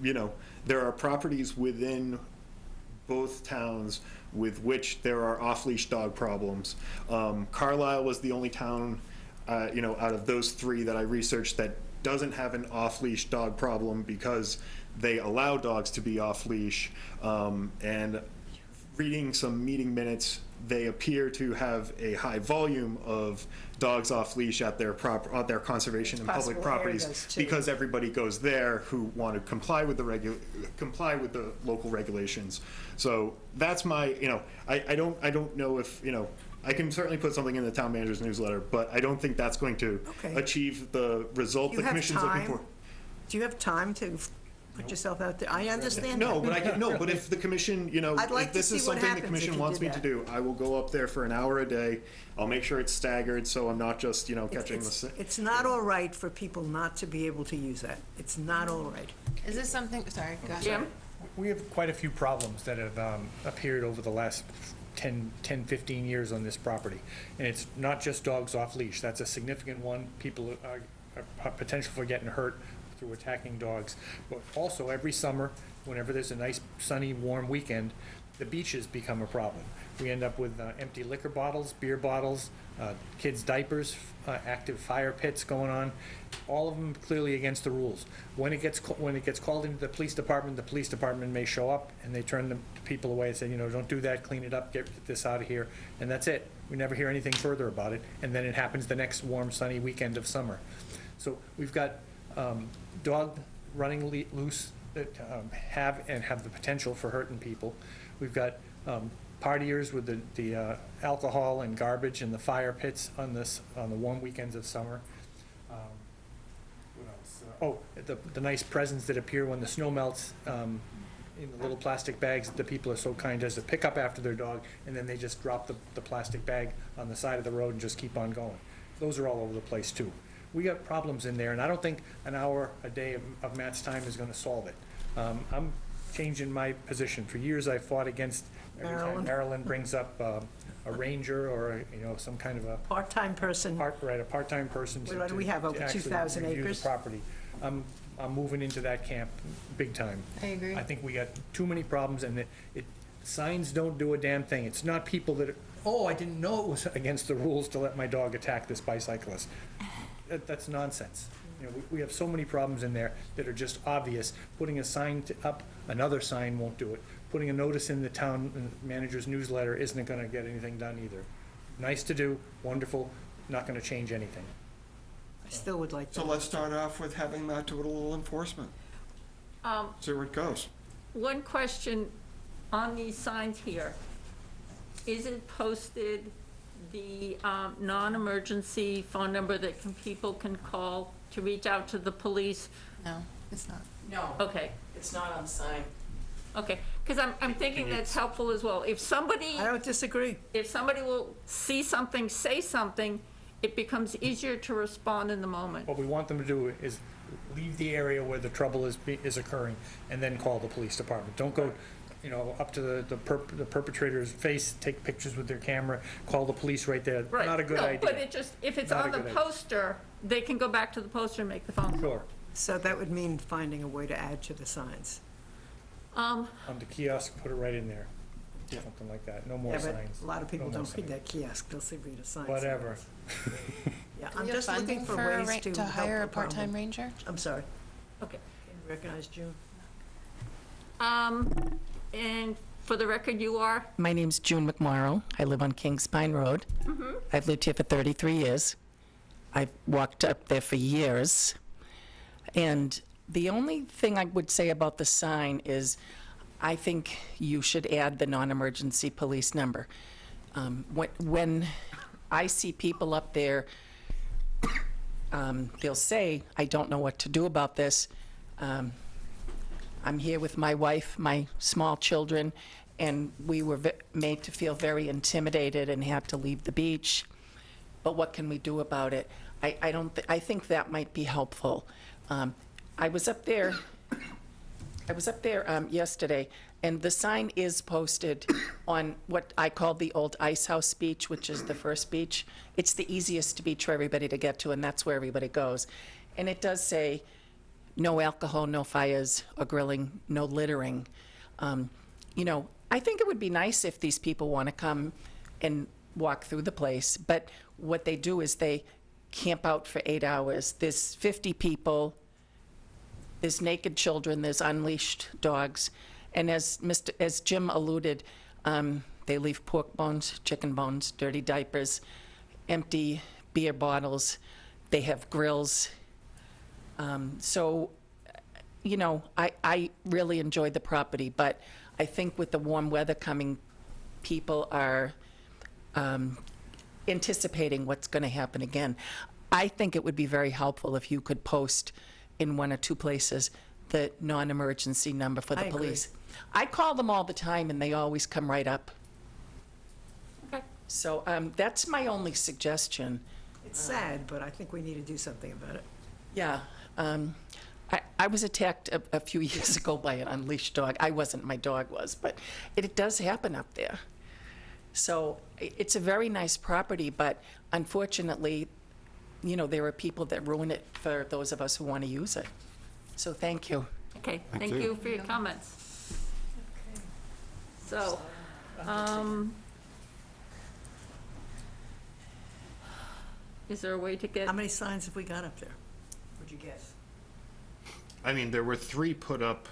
you know, there are properties within both towns with which there are off-leash dog problems. Carlisle was the only town, you know, out of those three that I researched that doesn't have an off-leash dog problem because they allow dogs to be off-leash. And reading some meeting minutes, they appear to have a high volume of dogs off leash at their conservation and public possible properties areas, too. because everybody goes there who want to comply with the local regulations. So that's my, you know, I don't know if, you know, I can certainly put something in the town manager's newsletter, but I don't think that's going to Okay. achieve the result Do the you have commission's looking time? for. Do you have time to put yourself out there? I understand No, that. but if the commission, you know, I'd like if to this is see what something the happens if commission you wants did me to that. do, I will go up there for an hour a day. I'll make sure it's staggered, so I'm not just, you know, It's- catching the. It's not all right for people not to be able to use that. It's not all right. Is this something, sorry, go ahead. Jim? We have quite a few problems that have appeared over the last 10, 15 years on this property. And it's not just dogs off leash. That's a significant one. People are potential for getting hurt through attacking dogs. But also, every summer, whenever there's a nice, sunny, warm weekend, the beaches become a problem. We end up with empty liquor bottles, beer bottles, kids' diapers, active fire pits going on, all of them clearly against the rules. When it gets called into the police department may show up and they turn the people away and say, you know, don't do that, clean it up, get this out of here, and that's it. We never hear anything further about it, and then it happens the next warm, sunny weekend of summer. So we've got dog running loose that have the potential for hurting people. We've got partiers with the alcohol and garbage and the fire pits on the warm weekends of summer. What else? The nice presents that appear when the snow melts in the little plastic bags. The people are so kind as to pick up after their dog, and then they just drop the plastic bag on the side of the road and just keep on going. Those are all over the place too. We got problems in there, and I don't think an hour a day of Matt's time is going to solve it. I'm changing my position. For years, I fought against every time Maryland brings up a ranger or some kind of a Part-time person. a part-time person. What do we have, over to actually 2,000 review the acres? property. I'm moving into that camp big time. I agree. I think we got too many problems, and signs don't do a damn thing. It's not people that, I didn't know it was against the rules to let my dog attack this bicyclist. That's nonsense. We have so many problems in there that are just obvious. Putting a sign up, another sign won't do it. Putting a notice in the town manager's newsletter isn't gonna get anything done either. Nice to do, wonderful, not gonna change anything. I still would like to. So let's start off with having Matt do a little enforcement. See where it goes. One question on these signs here. Is it posted the non-emergency phone number that people can call to reach out to the police? No, it's not. No, Okay, it's not on sign. okay, because I'm thinking that's helpful as well. If somebody, I don't disagree. if somebody will see something, say something, it becomes easier to respond in the moment. What we want them to do is leave the area where the trouble is occurring and then call the police department. Don't go, up to the perpetrator's face, take pictures with their camera, call the police right there. Right. Not a good No, idea. but if it's Not on a the good idea. poster, they can go back to the poster and make the phone call. Sure. So that would mean finding a way to add to the signs. On the kiosk, put it right in there. Something like that. No more Yeah, but signs. a lot of people No more don't read signs. that kiosk, they'll see read a sign. Whatever. Yeah, Do I'm we have just looking funding for for ways to to help hire the a part-time problem. ranger? I'm sorry, Okay. can you recognize June? And for the record, you are? My name's June McMorrow. I live on Kings Pine Road. I've lived here for 33 years. I've walked up there for years. And the only thing I would say about the sign is I think you should add the non-emergency police number. When I see people up there, they'll say, I don't know what to do about this. I'm here with my wife, my small children, and we were made to feel very intimidated and had to leave the beach. But what can we do about it? I think that might be helpful. I was up there yesterday, and the sign is posted on what I call the old Ice House Beach, which is the first beach. It's the easiest beach for everybody to get to, and that's where everybody goes. And it does say, no alcohol, no fires or grilling, no littering. You know, I think it would be nice if these people want to come and walk through the place, but what they do is they camp out for 8 hours. There's 50 people, there's naked children, there's unleashed dogs, and as Jim alluded, they leave pork bones, chicken bones, dirty diapers, empty beer bottles, they have grills. So, you know, I really enjoyed the property, but I think with the warm weather coming, people are anticipating what's going to happen again. I think it would be very helpful if you could post in 1 or 2 places the non-emergency number for the police. I call them all the time, and they always come right up. Okay. So that's my only suggestion. It's sad, but I think we need to do something about it. Yeah. I was attacked a few years ago by an unleashed dog. I wasn't, my dog was, but it does happen up there. So it's a very nice property, but unfortunately, you know, there are people that ruin it for those of us who want to use it. So thank you. Okay, thank you for your comments. So, is there a way to get? How many signs have we got up there? Would you guess? I mean, there were 3 put up,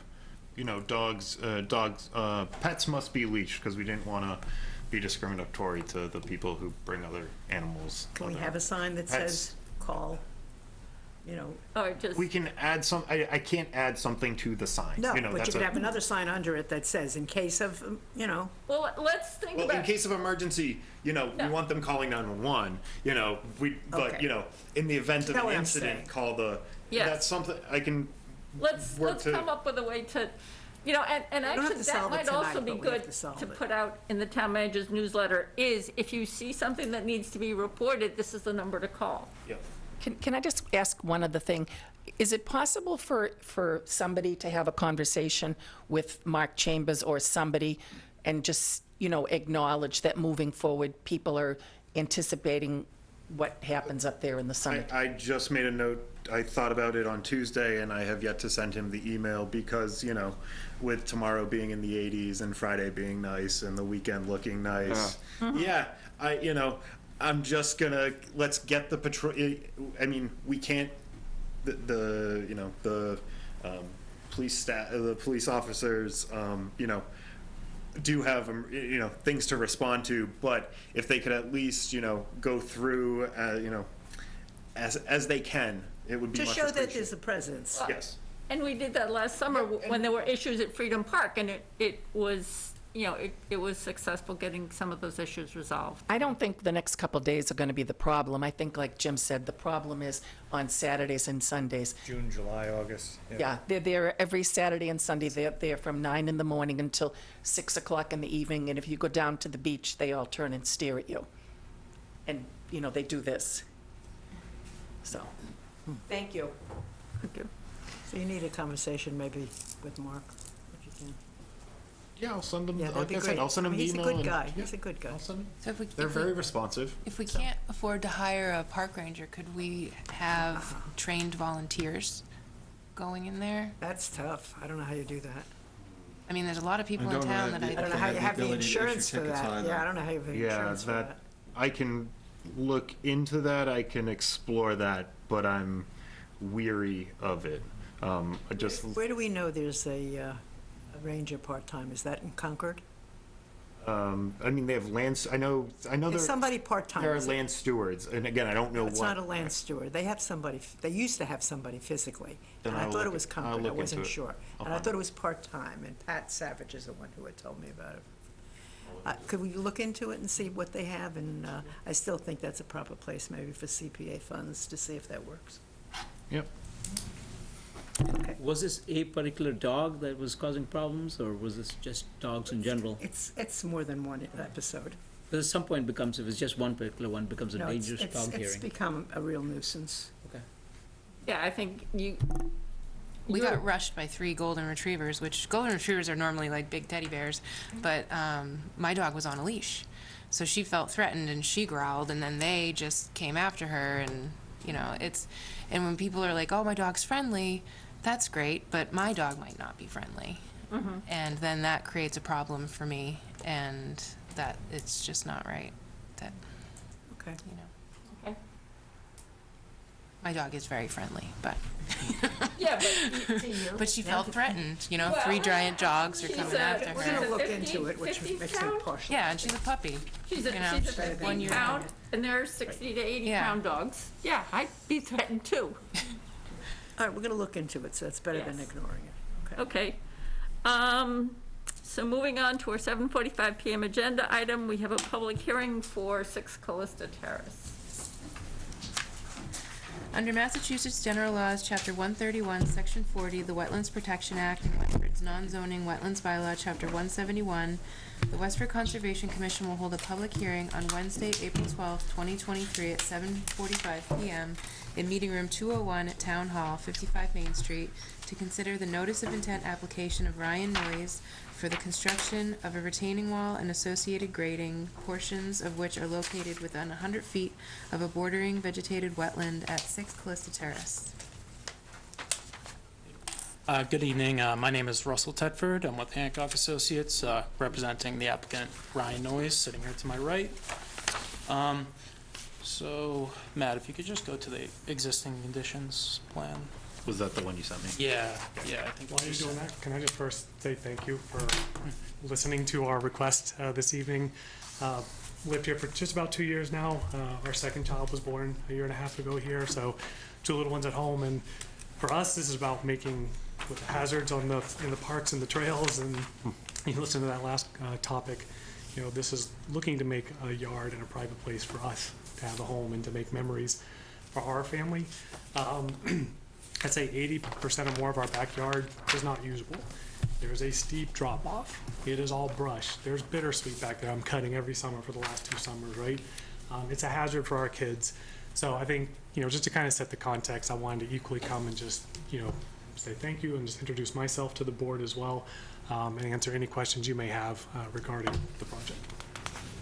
you know, pets must be leashed, because we didn't want to be discriminatory to the people who bring other animals. Can we have a sign that pets. says, call, you know? Or just, We can add some, I can't add something to the sign. No, you know, but that's you could a- have another sign under it that says, in case of, you know. well, let's think Well, in about, case of emergency, you know, Yeah. we want them calling 911, you know, but, Okay. you know, in the event of Know an what I'm incident, saying. call the, Yes. that's something, I can let's work to. come up with a way to, you know, and don't have actually, to that solve it might also tonight, be but we have good to solve to it. put out in the town manager's newsletter, is if you see something that needs to be reported, this is the number to call. Yeah. Can I just ask one other thing? Is it possible for somebody to have a conversation with Mark Chambers or somebody and just, you know, acknowledge that moving forward, people are anticipating what happens up there in the summit? I just made a note, I thought about it on Tuesday, and I have yet to send him the email because, you know, with tomorrow being in the 80s and Friday being nice and the weekend looking nice. Yeah, you know, I'm just gonna, let's get the patrol, I mean, we can't, you know, the police staff, the police officers, you know, do have, you know, things to respond to, but if they could at least, you know, go through, you know, as they can, it would be To much show that appreciated. there's a presence. Yes. And we did that last summer when there were issues at Freedom Park, and it was, you know, it was successful getting some of those issues resolved. I don't think the next couple of days are going to be the problem. I think, like Jim said, the problem is on Saturdays and Sundays. June, July, August. Yeah, they're there every Saturday and Sunday. They're there from 9 in the morning until 6 o'clock in the evening, and if you go down to the beach, they all turn and stare at you. And, you know, they do this. So, thank you. Thank you. So you need a conversation maybe with Mark, if you can. Yeah, I'll send them, Yeah, that'd like be I said, great. I'll send I them mean, the he's a email. good and- guy. yeah, He's a good guy. I'll send them. So if we, They're very responsive. if we can't afford to hire a park ranger, could we have trained volunteers going in there? That's tough. I don't know how you do that. I mean, there's a lot of people in don't know town if that you- I don't know how you have the insurance for tickets that. either. Yeah, I don't know how you have the Yeah, insurance for that. I can look into that, I can explore that, but I'm weary of it. I just, Where do we know there's a ranger part-time? Is that in Concord? I mean, they have land, I know There's there, somebody part-time. there are is it? land stewards, and again, I don't know what. It's not a land steward. They have somebody, they used to have somebody physically. Then And I I'll thought look it was it- I'll Concord. I look wasn't into it. sure. I'll And I find thought it. it was part-time, and Pat Savage is the one who had told me about it. Could we look into it and see what they have? And I still think that's a proper place maybe for CPA funds to see if that works. Yep. Okay. Was this a particular dog that was causing problems, or was this just dogs in general? It's more than one episode. Because at some point becomes, if it's just one particular one, becomes a No, it's- dangerous dog It's hearing. become a real nuisance. Okay. Yeah, I think We got rushed by 3 golden retrievers, which golden retrievers are normally like big teddy bears, but my dog was on a leash. So she felt threatened and she growled, and then they just came after her, and and when people are like, oh, my dog's friendly, that's great, but my dog might not be friendly. And then that creates a problem for me, and that it's just not right. That, Okay. Okay. my dog is very friendly, but Yeah, but to you. but she felt threatened. 3 Well, giant dogs are she's coming after We're her. gonna look 15 into it, which 15 makes me pound? partial. Yeah, and she's a puppy. She's a, you know, she's a better than 15 you. pound, and there are 60 to 80 Yeah. pound dogs. Yeah, I'd be threatened too. All right, we're gonna look into it, so it's better than Yes. ignoring it. Okay. Okay. So moving on to our 7:45 PM agenda item, we have a public hearing for 6 Callista Terrace. Under Massachusetts General Laws, Chapter 131, Section 40, the Wetlands Protection Act, and Westford's non-zoning wetlands bylaw, Chapter 171, the Westford Conservation Commission will hold a public hearing on Wednesday, April 12, 2023, at 7:45 PM in Meeting Room 201 at Town Hall, 55 Main Street, to consider the notice of intent application of Ryan Noyes for the construction of a retaining wall and associated grading, portions of which are located within 100 feet of a bordering vegetated wetland at 6 Callista Terrace. Good evening. My name is Russell Tedford. I'm with Hancock Associates, representing the applicant Ryan Noyes, sitting here to my right. So, Matt, if you could just go to the existing conditions plan. Was that the one you sent me? Yeah, I think. While you're doing that, can I just first say thank you for listening to our request this evening? Lived here for just about 2 years now. Our second child was born a year and a half ago here, so 2 little ones at home. And for us, this is about making with the hazards in the parks and the trails. And you listen to that last topic. This is looking to make a yard and a private place for us to have a home and to make memories for our family. I'd say 80% or more of our backyard is not usable. There's a steep drop off. It is all brush. There's bittersweet back there I'm cutting every summer for the last 2 summers, right? It's a hazard for our kids. So I think, just to kind of set the context, I wanted to equally come and just, say thank you and just introduce myself to the board as well, and answer any questions you may have regarding the project.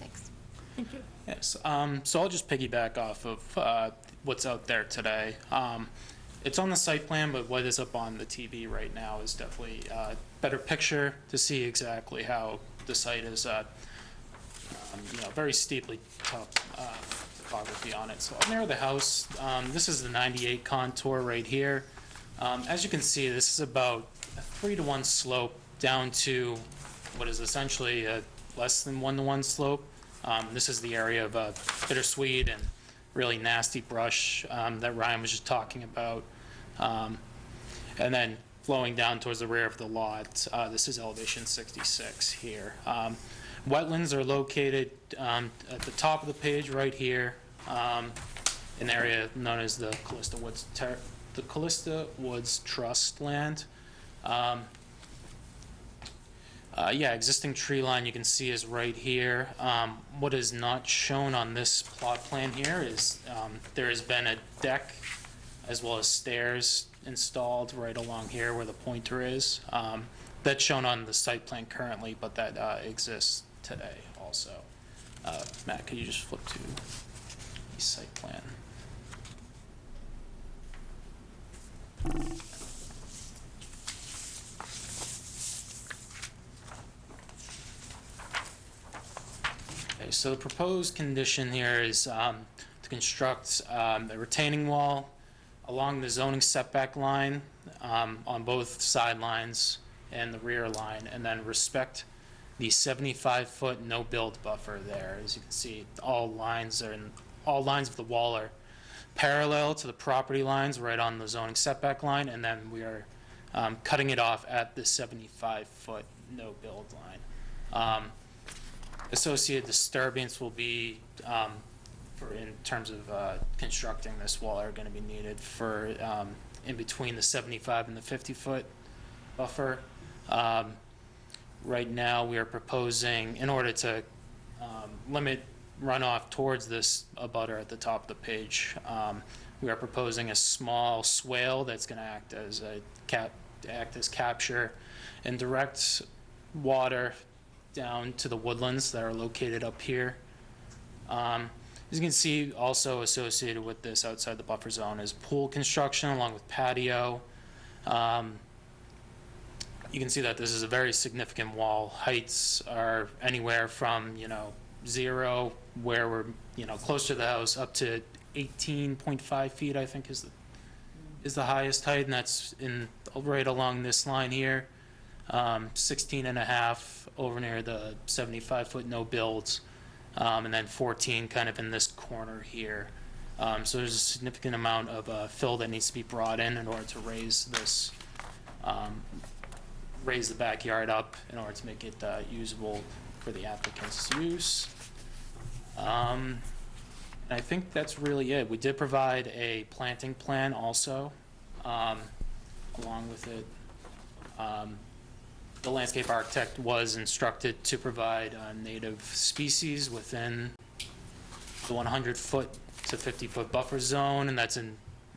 Thanks. Thank you. Yes, so I'll just piggyback off of what's out there today. It's on the site plan, but what is up on the TV right now is definitely a better picture to see exactly how the site is, very steeply topography on it. So I'm near the house. This is the 98 contour right here. As you can see, this is about a 3-to-1 slope down to what is essentially a less than 1-to-1 slope. This is the area of bittersweet and really nasty brush that Ryan was just talking about. And then flowing down towards the rear of the lot, this is elevation 66 here. Wetlands are located at the top of the page right here, an area known as the Callista Woods Trust Land. Existing tree line you can see is right here. What is not shown on this plot plan here is there has been a deck as well as stairs installed right along here where the pointer is. That's shown on the site plan currently, but that exists today also. Matt, could you just flip to the site plan? Okay, so the proposed condition here is to construct a retaining wall along the zoning setback line on both sidelines and the rear line, and then respect the 75-foot no-build buffer there. As you can see, all lines of the wall are parallel to the property lines right on the zoning setback line, and then we are cutting it off at the 75-foot no-build line. Associated disturbance will be, in terms of constructing this wall, are going to be needed for in between the 75 and the 50-foot buffer. Right now, we are proposing, in order to limit runoff towards this abutter at the top of the page, we are proposing a small swale that's going to act as capture and direct water down to the woodlands that are located up here. As you can see, also associated with this outside the buffer zone is pool construction along with patio. You can see that this is a very significant wall. Heights are anywhere from, 0, where we're, close to the house, up to 18.5 feet, I think is the highest height, and that's right along this line here. 16 and a half over near the 75-foot no builds, and then 14 kind of in this corner here. So there's a significant amount of fill that needs to be brought in order to raise this, raise the backyard up in order to make it usable for the applicant's use. And I think that's really it. We did provide a planting plan also, along with it. The landscape architect was instructed to provide native species within the 100-foot to 50-foot buffer zone, and that's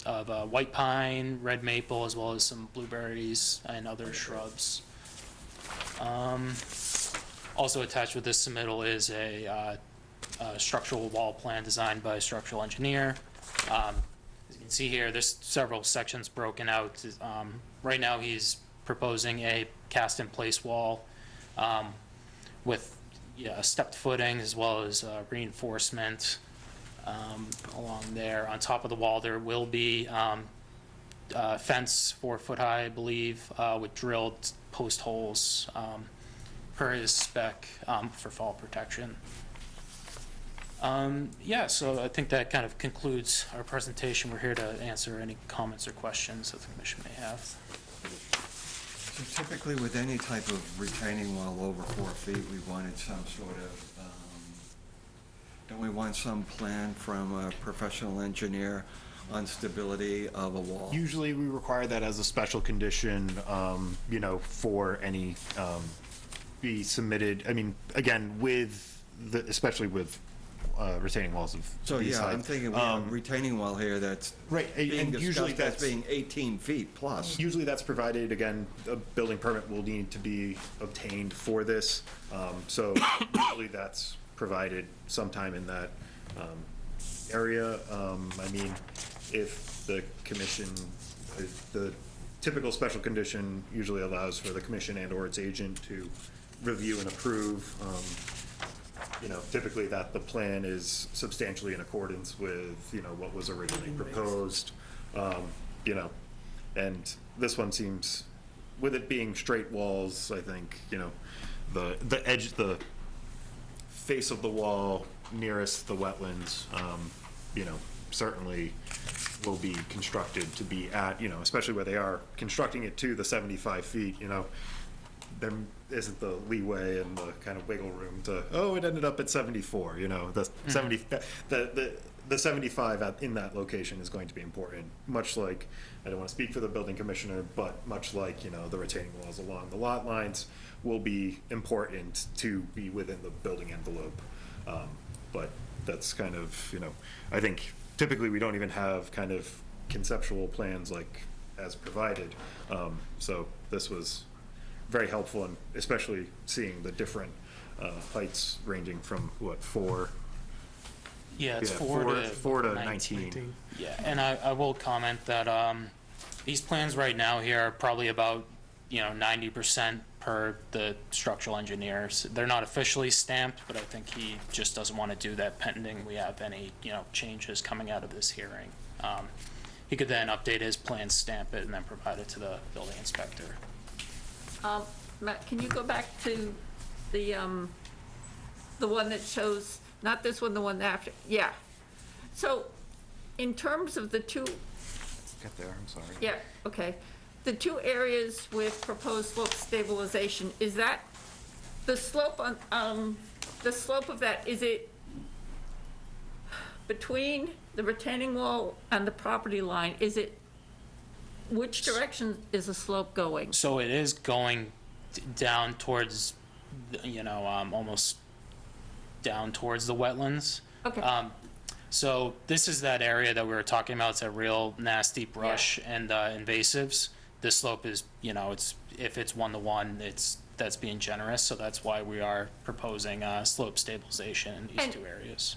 of white pine, red maple, as well as some blueberries and other shrubs. Also attached with this submittal is a structural wall plan designed by a structural engineer. As you can see here, there's several sections broken out. Right now, he's proposing a cast-in-place wall with stepped footing as well as reinforcement along there. On top of the wall, there will be fence 4 foot high, I believe, with drilled post holes per his spec for fall protection. So I think that kind of concludes our presentation. We're here to answer any comments or questions that the commission may have. So typically with any type of retaining wall over 4 feet, we wanted some sort of, don't we want some plan from a professional engineer on stability of a wall? Usually we require that as a special condition, for any, be submitted, I mean, again, especially with retaining walls of So, these yeah, I'm heights. thinking we have a retaining wall here that's Right, being and usually discussed as that's being 18 feet plus. Usually that's provided, again, a building permit will need to be obtained for this. So usually that's provided sometime in that area. I mean, if the commission, the typical special condition usually allows for the commission and/or its agent to review and approve. Typically that the plan is substantially in accordance with, what was originally proposed. And this one seems, with it being straight walls, I think, the edge, the face of the wall nearest the wetlands, certainly will be constructed to be at, especially where they are constructing it to the 75 feet, there isn't the leeway and the kind of wiggle room to, it ended up at 74, the 70, the 75 in that location is going to be important, much like, I don't want to speak for the building commissioner, but much like, the retaining walls along the lot lines will be important to be within the building envelope. But that's kind of, I think typically we don't even have kind of conceptual plans like as provided. So this was very helpful, and especially seeing the different heights ranging from, 4? Yeah, it's Yeah, 4 to 19. Yeah, and I will comment that these plans right now here are probably about 90% per the structural engineers. They're not officially stamped, but I think he just doesn't want to do that pending we have any changes coming out of this hearing. He could then update his plan, stamp it, and then provide it to the building inspector. Matt, can you go back to the one that shows, not this one, the one after? Yeah. So in terms of the two, Get there, I'm sorry. yeah, okay. The two areas with proposed slope stabilization, is that the slope on, the slope of that, is it between the retaining wall and the property line? Is it which direction is the slope going? So it is going down towards, almost down towards the wetlands. Okay. So this is that area that we were talking about. It's a real nasty brush and invasives. This slope is, if it's 1-to-1, that's being generous. So that's why we are proposing slope stabilization in these two areas.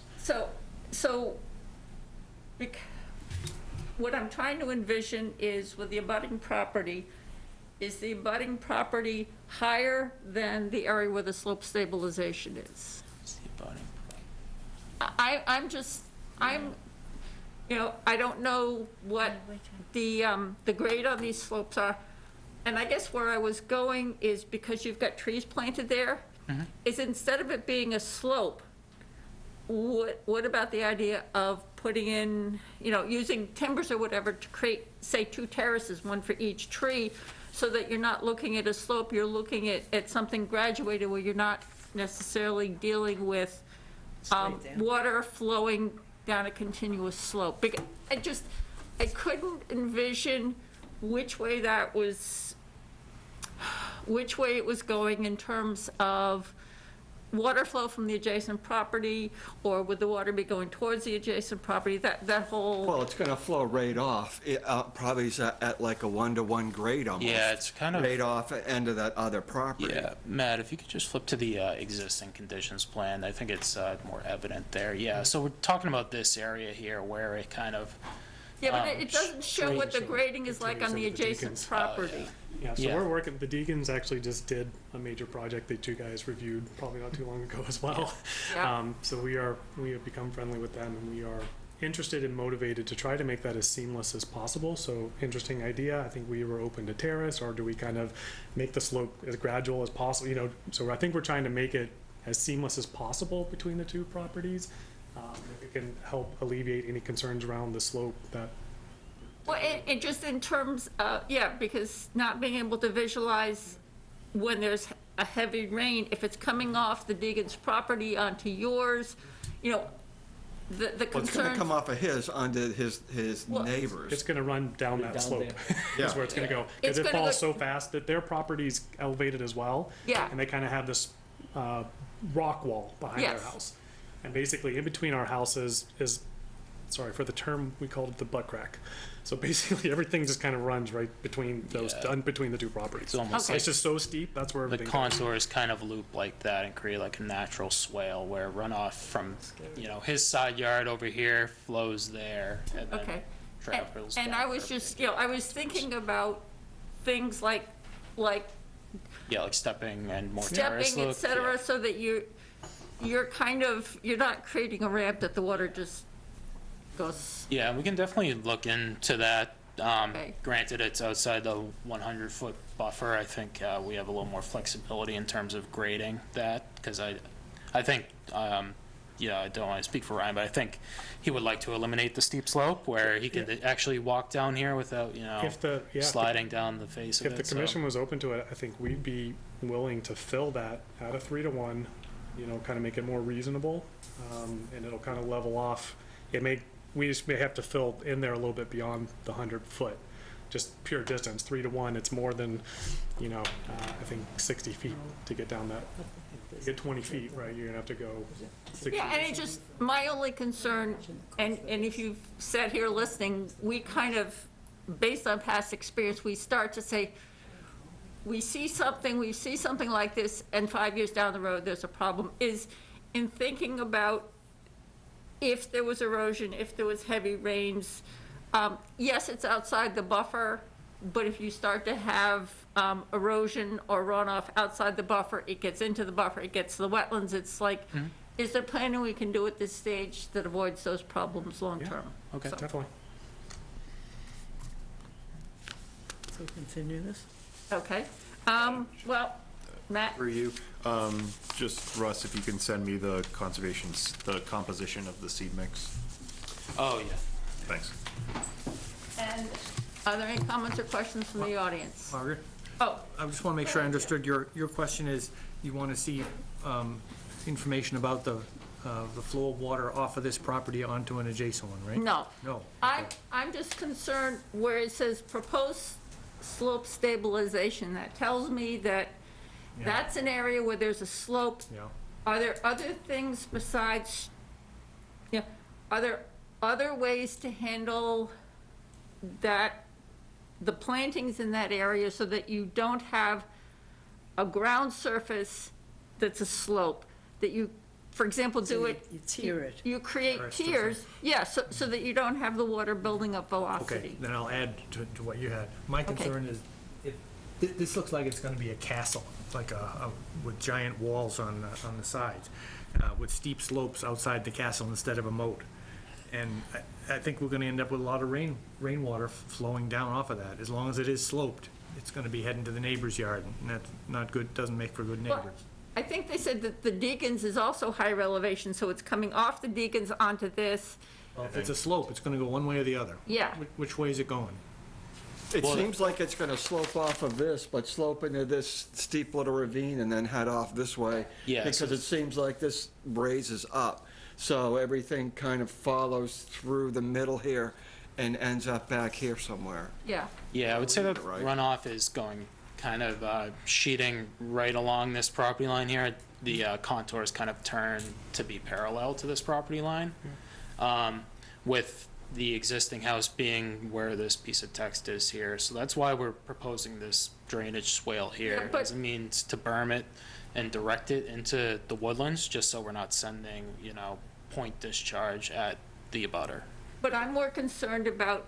What I'm trying to envision is with the abutting property, is the abutting property higher than the area where the slope stabilization is? I don't know what the grade on these slopes are. And I guess where I was going is because you've got trees planted there, is instead of it being a slope, what about the idea of putting in, using timbers or whatever to create, say, 2 terraces, one for each tree, so that you're not looking at a slope, you're looking at something graduated where you're not necessarily dealing with water flowing down a continuous slope. Because I couldn't envision which way it was going in terms of water flow from the adjacent property, or would the water be going towards the adjacent property, that whole... Well, it's gonna flow right off. It probably is at like a 1-to-1 grade almost. Yeah, it's kind of... Right off at end of that other property. Yeah, Matt, if you could just flip to the existing conditions plan, I think it's more evident there. Yeah, so we're talking about this area here where it kind of... Yeah, but it doesn't show what the grading is like on the adjacent property. Yeah, so we're working, the Deacons actually just did a major project that you guys reviewed probably not too long ago as well. Yeah. So we have become friendly with them, and we are interested and motivated to try to make that as seamless as possible. So interesting idea. I think we were open to terrace, or do we kind of make the slope as gradual as possible? So I think we're trying to make it as seamless as possible between the 2 properties. If it can help alleviate any concerns around the slope that... Well, and just in terms of, because not being able to visualize when there's a heavy rain, if it's coming off the Deegan's property onto yours, the Well, it's concern... gonna come off of his onto his neighbors. It's gonna run down that slope. That's where it's gonna go. Because it falls so fast that their property's elevated as well. Yeah. And they kind of have this rock wall behind their house. And basically, in between our houses is, sorry for the term, we called it the butt crack. So basically, everything just kind of runs right between between the 2 properties. It's almost It's just so steep, that's where the everything contours kind of loop like that and create like a natural swale where runoff from, his side yard over here flows there and then travels And down I was just, I was thinking about things like yeah, like stepping and more terrace stepping, et look. cetera, so that you're not creating a ramp that the water just goes... Yeah, we can definitely look into that. Granted, it's outside the 100-foot buffer. I think we have a little more flexibility in terms of grading that, because I think, I don't want to speak for Ryan, but I think he would like to eliminate the steep slope where he could actually walk down here without, sliding down the face of it. If the commission was open to it, I think we'd be willing to fill that at a 3-to-1, kind of make it more reasonable, and it'll kind of level off. We just may have to fill in there a little bit beyond the 100-foot, just pure distance. 3-to-1, it's more than, I think 60 feet to get down that. To get 20 feet, right, you're gonna have to go 60. Yeah, and it just, my only concern, and if you've sat here listening, we kind of, based on past experience, we start to say, we see something like this, and 5 years down the road, there's a problem, is in thinking about if there was erosion, if there was heavy rains. Yes, it's outside the buffer, but if you start to have erosion or runoff outside the buffer, it gets into the buffer, it gets to the wetlands. It's like, is there planning we can do at this stage that avoids those problems long-term? Okay, definitely. So continue this? Okay. Well, Matt? For you, just Russ, if you can send me the composition of the seed mix. Oh, yeah. Thanks. And are there any comments or questions from the audience? Margaret? Oh. I just want to make sure I understood. Your question is, you want to see information about the the flow of water off of this property onto an adjacent one, right? No. No. I'm just concerned where it says proposed slope stabilization. That tells me that Yeah. that's an area where there's a slope. Yeah. Are there other things besides, yeah, are there other ways to handle that, the plantings in that area so that you don't have a ground surface that's a slope, that you, for example, do it. You tier it. You create Terrace, tiers, yeah, so that you don't have the water building up Okay, velocity. then I'll add to what you had. My concern is, this looks like it's gonna be a castle, like with giant walls on the sides, with steep slopes outside the castle instead of a moat. And I think we're gonna end up with a lot of rainwater flowing down off of that. As long as it is sloped, it's gonna be heading to the neighbor's yard, and that's not good, doesn't make for good Well, neighbors. I think they said that the Deacons is also higher elevation, so it's coming off the Deacons onto this, Well, if it's a slope, it's gonna go one way or the other. yeah. Which way is it going? It seems like it's gonna slope off of this, but slope into this steep little ravine and then head off this way. Yeah, so Because it seems like this raises up. So everything kind of follows through the middle here and ends up back here somewhere. Yeah. Yeah, I would say that Right. runoff is going kind of sheeting right along this property line here. The contours kind of turn to be parallel to this property line, with the existing house being where this piece of text is here. So that's why we're proposing this drainage swale Yeah, here. but- As a means to berm it and direct it into the woodlands, just so we're not sending, point discharge at the abutter. But I'm more concerned about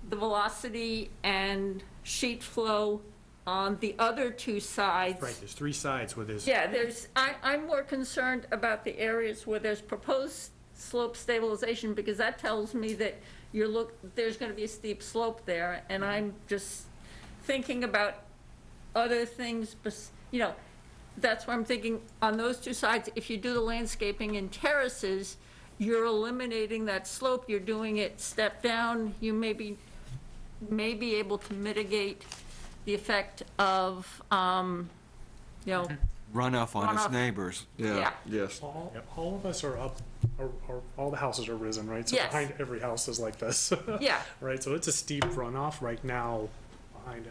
the velocity and sheet flow on the other two sides. Right, there's three sides where there's. Yeah, I'm more concerned about the areas where there's proposed slope stabilization, because that tells me that there's gonna be a steep slope there, and I'm just thinking about other things, that's why I'm thinking, on those two sides, if you do the landscaping in terraces, you're eliminating that slope, you're doing it step down, you may be able to mitigate the effect of, Runoff on its Runoff. neighbors, Yeah. yeah, yes. All of us are up, all the houses are risen, right? So Yes. behind every house is like this. Yeah. Right, so it's a steep runoff right now behind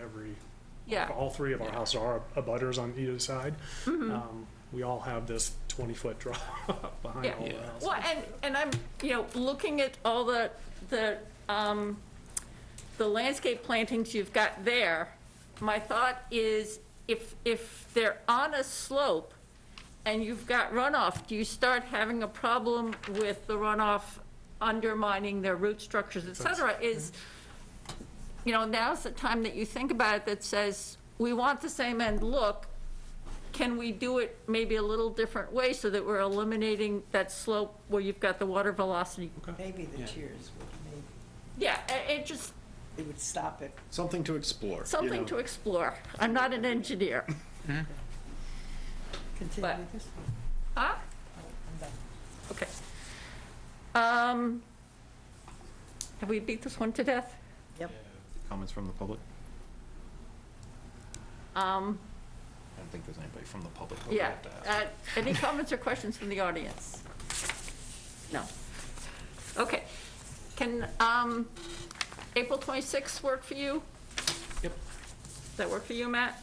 yeah. all three of our houses are abutters on either side. We all have this 20-foot drop behind Yeah. all the houses. Well, and I'm, looking at all the landscape plantings you've got there, my thought is, if they're on a slope and you've got runoff, do you start having a problem with the runoff undermining their root structures, et cetera? Now's the time that you think about it, that says, we want the same end look, can we do it maybe a little different way so that we're eliminating that slope where you've got the water velocity? Maybe the tiers would, maybe, Yeah, it just, it would stop it. Something to explore. something to explore. I'm not an engineer. Continue But- this one. Huh? I'm done. Okay. Have we beat this one to death? Yep. Comments from the public? Um, I don't think there's anybody from the public. that we yeah. have to ask. Any comments or questions from the audience? No. Okay. Can, April 26th work for you? Yep. Does that work for you, Matt?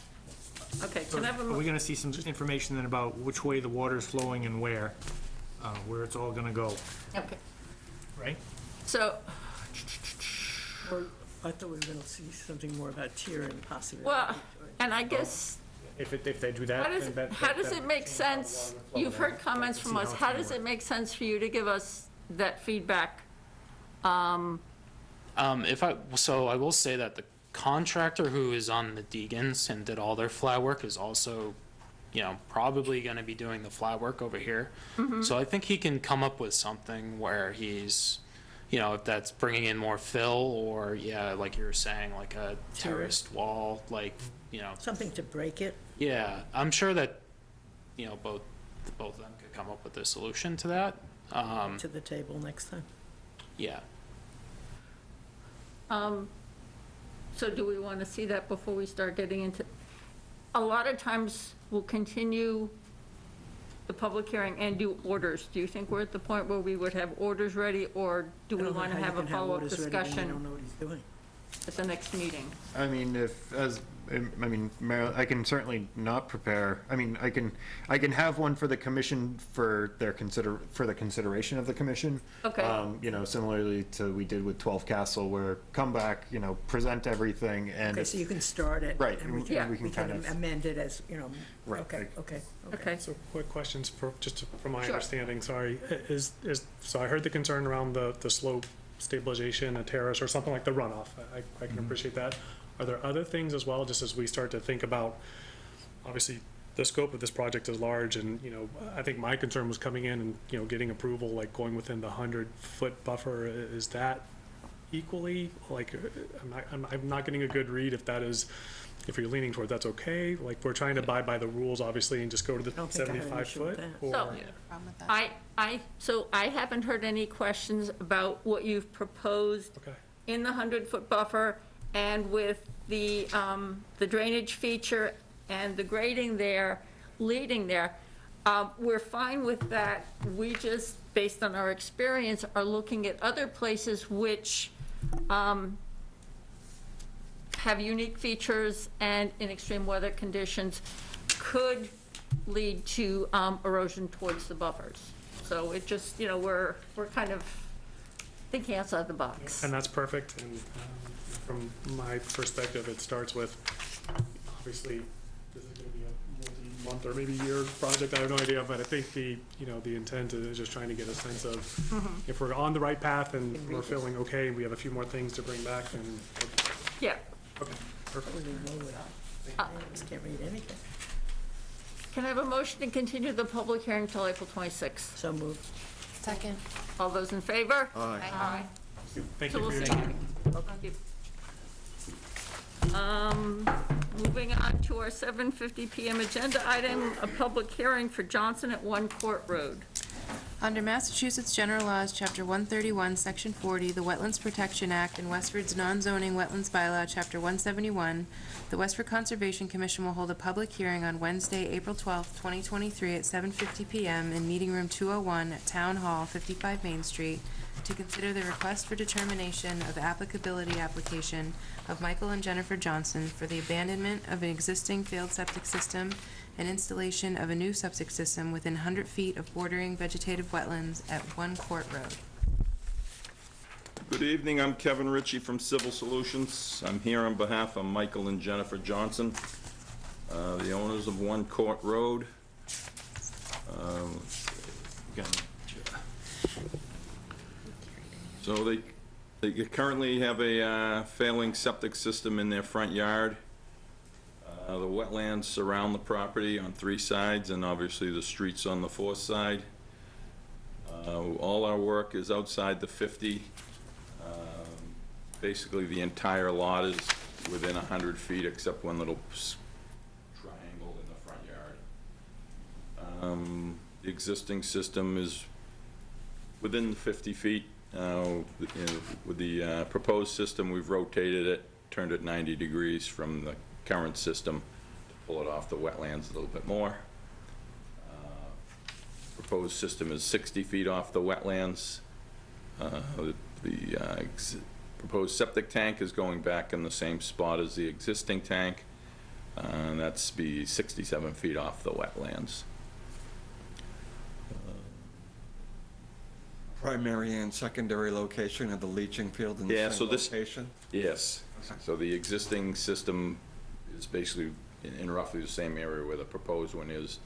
Okay, So can I have a, are we gonna see some information then about which way the water's flowing and where it's all gonna go, okay. right? So, Or I thought we were gonna see something more about tiering possibly. well, and I guess, If they do that, then how does it make sense, you've heard comments from us, how does it make sense for you to give us that feedback? So I will say that the contractor who is on the Deegans and did all their flat work is also, probably gonna be doing the flat work over here. So I think he can come up with something where he's, if that's bringing in more fill or, like you were saying, like a terraced wall, Something to break it. yeah, I'm sure that, both of them could come up with a solution to that. To the table next time. Yeah. So do we want to see that before we start getting into, a lot of times we'll continue the public hearing and do orders, do you think we're at the point where we would have orders ready, or do we want to have a follow-up You don't discussion know what he's doing. at the next meeting? I mean, Mayor, I can certainly not prepare, I mean, I can have one for the commission for the consideration of the commission. Okay. You know, similarly to we did with 12 Castle, where come back, you know, present everything, and Okay, so you can start it. Right, And we yeah, can, we can kind of- amend it as, you know. Right. Okay. So quick questions from my Sure. understanding, sorry. So I heard the concern around the slope stabilization, a terrace, or something like the runoff. I can appreciate that. Are there other things as well, just as we start to think about, obviously, the scope of this project is large, and, you know, I think my concern was coming in and, you know, getting approval, like going within the 100-foot buffer. Is that equally, like, I'm not getting a good read if that is, if you're leaning toward that's okay? Like, we're trying to abide by the rules, obviously, and just go to the don't think I have an issue with 75 foot? that. So, Problem with that. so I haven't heard any questions about what you've proposed Okay. in the 100-foot buffer and with the drainage feature and the grading there, leading there. We're fine with that. We just, based on our experience, are looking at other places which have unique features and in extreme weather conditions could lead to erosion towards the buffers. So it just, you know, we're kind of thinking outside the box. And that's perfect, and from my perspective, it starts with, obviously, this is gonna be a multi-month or maybe year project, I have no idea, but I think the intent is just trying to get a sense of if we're on the right path and we're feeling okay, and we have a few more things to bring back, then, Yeah. okay, perfect. I just can't read anything. Can I have a motion to continue the public hearing till April 26th? So moved. Second. All those in favor? Aye. Aye. Thank So you for we'll your see time. Thank you. Moving on to our 7:50 PM agenda item, a public hearing for Johnson at 1 Court Road. Under Massachusetts General Laws, Chapter 131, Section 40, the Wetlands Protection Act, and Westford's non-zoning wetlands bylaw, Chapter 171, the Westford Conservation Commission will hold a public hearing on Wednesday, April 12th, 2023, at 7:50 PM in Meeting Room 201 at Town Hall, 55 Main Street, to consider the request for determination of applicability application of Michael and Jennifer Johnson for the abandonment of an existing failed septic system and installation of a new septic system within 100 feet of bordering vegetative wetlands at 1 Court Road. Good evening, I'm Kevin Ritchie from Civil Solutions. I'm here on behalf of Michael and Jennifer Johnson, the owners of 1 Court Road. So they currently have a failing septic system in their front yard. The wetlands surround the property on 3 sides, and obviously the streets on the 4th side. All our work is outside the 50. Basically, the entire lot is within 100 feet, except one little triangle in the front yard. The existing system is within 50 feet. With the proposed system, we've rotated it, turned it 90 degrees from the current system to pull it off the wetlands a little bit more. Proposed system is 60 feet off the wetlands. Proposed septic tank is going back in the same spot as the existing tank. That's be 67 feet off the wetlands. Primary and secondary location of the leaching field in the Yeah, same so this, location? yes. So the existing system is basically in roughly the same area where the proposed one is.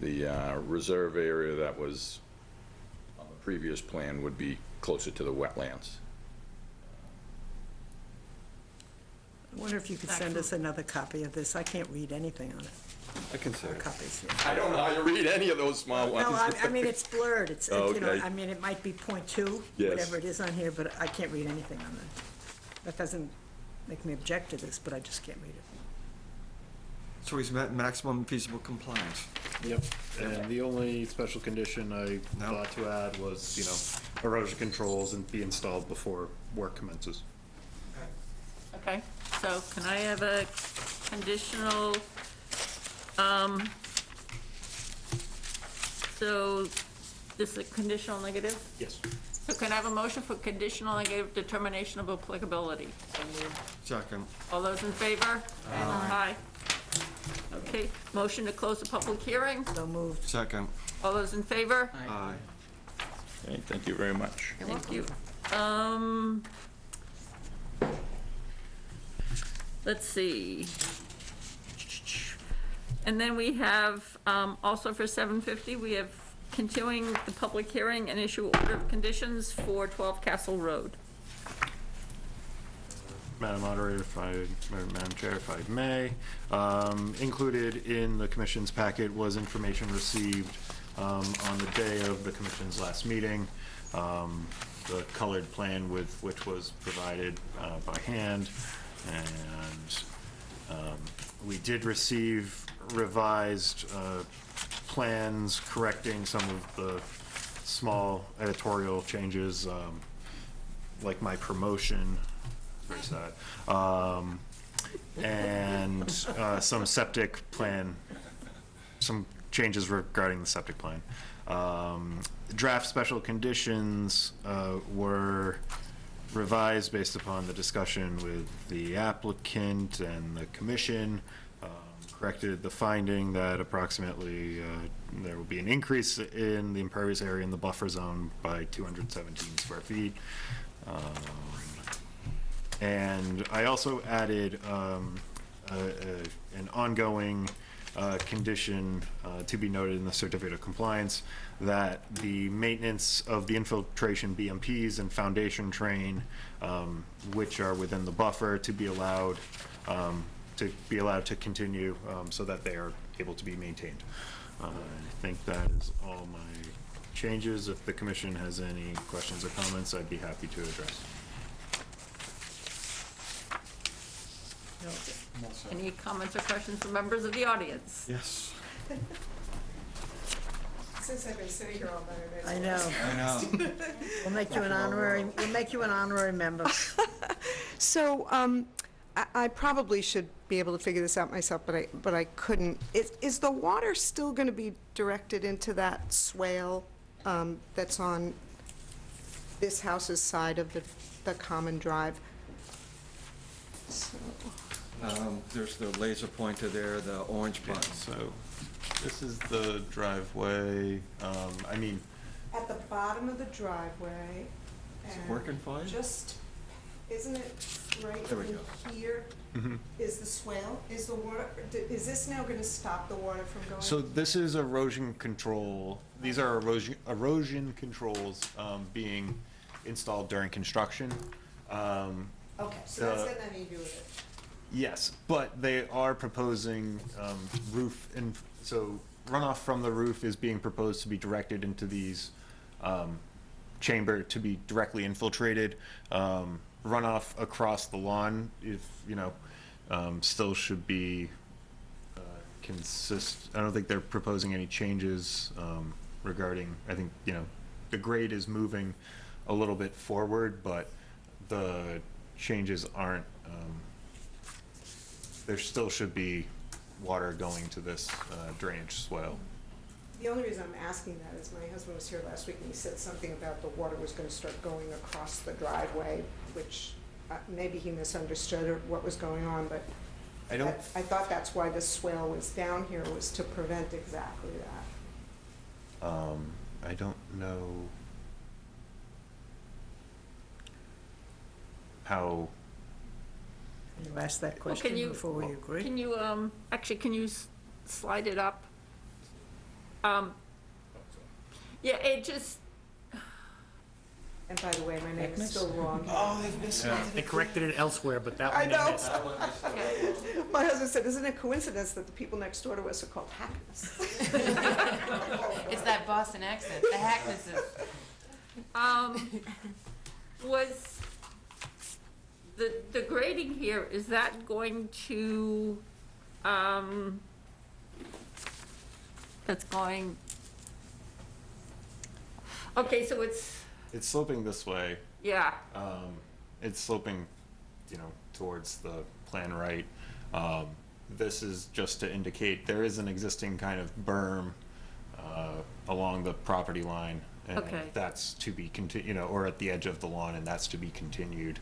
The reserve area that was on the previous plan would be closer to the wetlands. I wonder if you could send us another copy of this. I can't read anything on it. I can say. Copies, I don't know how you read any of those small ones. No, I mean, it's blurred. It's, you know, Okay. I mean, it might be .2, Yes. whatever it is on here, but I can't read anything on that. That doesn't make me object to this, but I just can't read it. So he's met maximum feasible compliance. Yep, and the only special condition I thought to add was, you know, erosion controls and be installed before work commences. Okay, so can I have a conditional, So this is a conditional negative? Yes. So can I have a motion for conditional negative determination of applicability? Second. All those in favor? Aye. Okay, motion to close the public hearing? So moved. Second. All those in favor? Aye. Okay, thank you very much. Thank you. Let's see. And then we have, also for 750, we have continuing the public hearing and issue order of conditions for 12 Castle Road. Madam Moderator, or Madam Chair, if I may, included in the commission's packet was information received on the day of the commission's last meeting, the colored plan with which was provided by hand, and we did receive revised plans correcting some of the small editorial changes, like my promotion. Very sad. And some septic plan, some changes regarding the septic plan. Draft special conditions were revised based upon the discussion with the applicant and the commission. Corrected the finding that approximately there will be an increase in the impervious area in the buffer zone by 217 square feet. And I also added an ongoing condition to be noted in the certificate of compliance that the maintenance of the infiltration BMPs and foundation train, which are within the buffer, to be allowed to continue so that they are able to be maintained. I think that is all my changes. If the commission has any questions or comments, I'd be happy to address. Any comments or questions from members of the audience? Yes. Since I've been sitting here all night, I know. I know. We'll make you an honorary member. So, I probably should be able to figure this out myself, but I couldn't. Is the water still going to be directed into that swale that's on this house's side of the common drive? So, There's the laser pointer there, the orange button. So this is the driveway. I mean, at the bottom of the driveway. Is it working fine? Just, isn't it right There we in go. here is the swale? Is the water, is this now going to stop the water from going? so this is erosion control. These are erosion controls being installed during construction. Okay, so that's got nothing to do with it. Yes, but they are proposing roof, and so runoff from the roof is being proposed to be directed into these chamber to be directly infiltrated. Runoff across the lawn, if still should be I don't think they're proposing any changes regarding. I think the grade is moving a little bit forward, but the changes aren't. There still should be water going to this drainage swale. The only reason I'm asking that is my husband was here last week and he said something about the water was going to start going across the driveway, which maybe he misunderstood or what was going on, but I thought that's why the swale was down here, was to prevent exactly that. I don't know how. You asked that Well, question before we agree. Can you, actually, can you slide it up? Yeah, it just, And by the way, my name is still wrong. Oh, they've missed They corrected it elsewhere, but that I one they know. missed. My husband said, isn't it a coincidence that the people next door to us are called Hackness? It's that Boston accent, the Hacknesses. was the grading here, is that going to, that's going, okay, so it's, sloping this way. yeah, It's sloping, towards the plan right. This is just to indicate there is an existing kind of berm along the property line. And Okay. that's to be or at the edge of the lawn, and that's to be continued.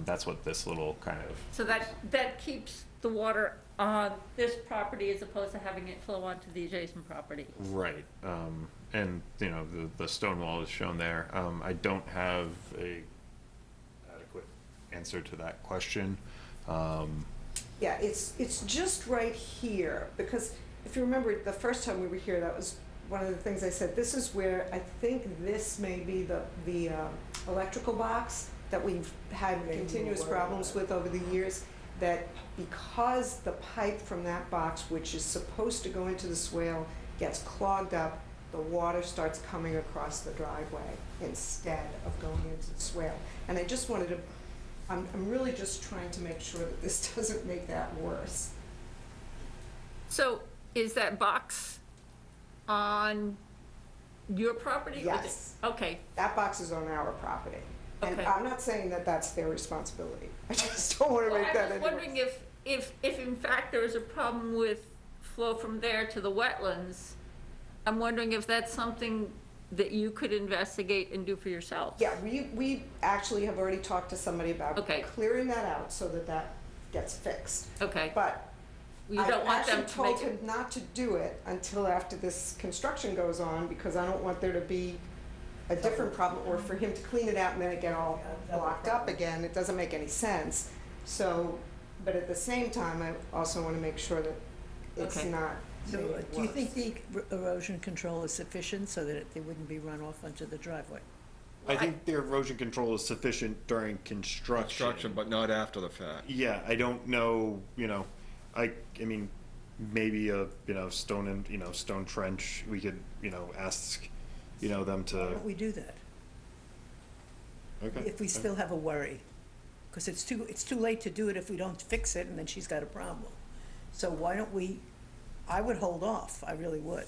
That's what this little kind of, So that keeps the water on this property as opposed to having it flow onto the adjacent property. right. And, the stone wall is shown there. I don't have a adequate answer to that question. Yeah, it's just right here, because if you remember, the first time we were here, that was one of the things I said, this is where I think this may be the electrical box that we've had continuous problems with over the years, that because the pipe from that box, which is supposed to go into the swale, gets clogged up, the water starts coming across the driveway instead of going into the swale. And I just wanted to, I'm really just trying to make sure that this doesn't make that worse. So is that box on your property? Yes. Okay, That box is on our property. And Okay. I'm not saying that that's their responsibility. I just don't want to well, make I that was any wondering worse. if in fact there is a problem with flow from there to the wetlands, I'm wondering if that's something that you could investigate and do for yourself. Yeah, we actually have already talked to somebody about Okay. clearing that out so that that gets fixed. Okay. But You I don't want them actually to told make him not to do it until after this construction goes on, because I don't want there to be a different problem, or for him to clean it out and then it get all blocked up again. It doesn't make any sense. So, but at the same time, I also want to make sure that it's Okay. not So made it do you think worse. the erosion control is sufficient so that there wouldn't be runoff onto the driveway? I think the erosion control is sufficient during construction. Construction, but not after the fact. Yeah, I don't know, I mean, maybe a, stone trench, we could, ask, them Why to, don't we do that? okay. If we still have a worry? Because it's too late to do it if we don't fix it, and then she's got a problem. So why don't we, I would hold off, I really would,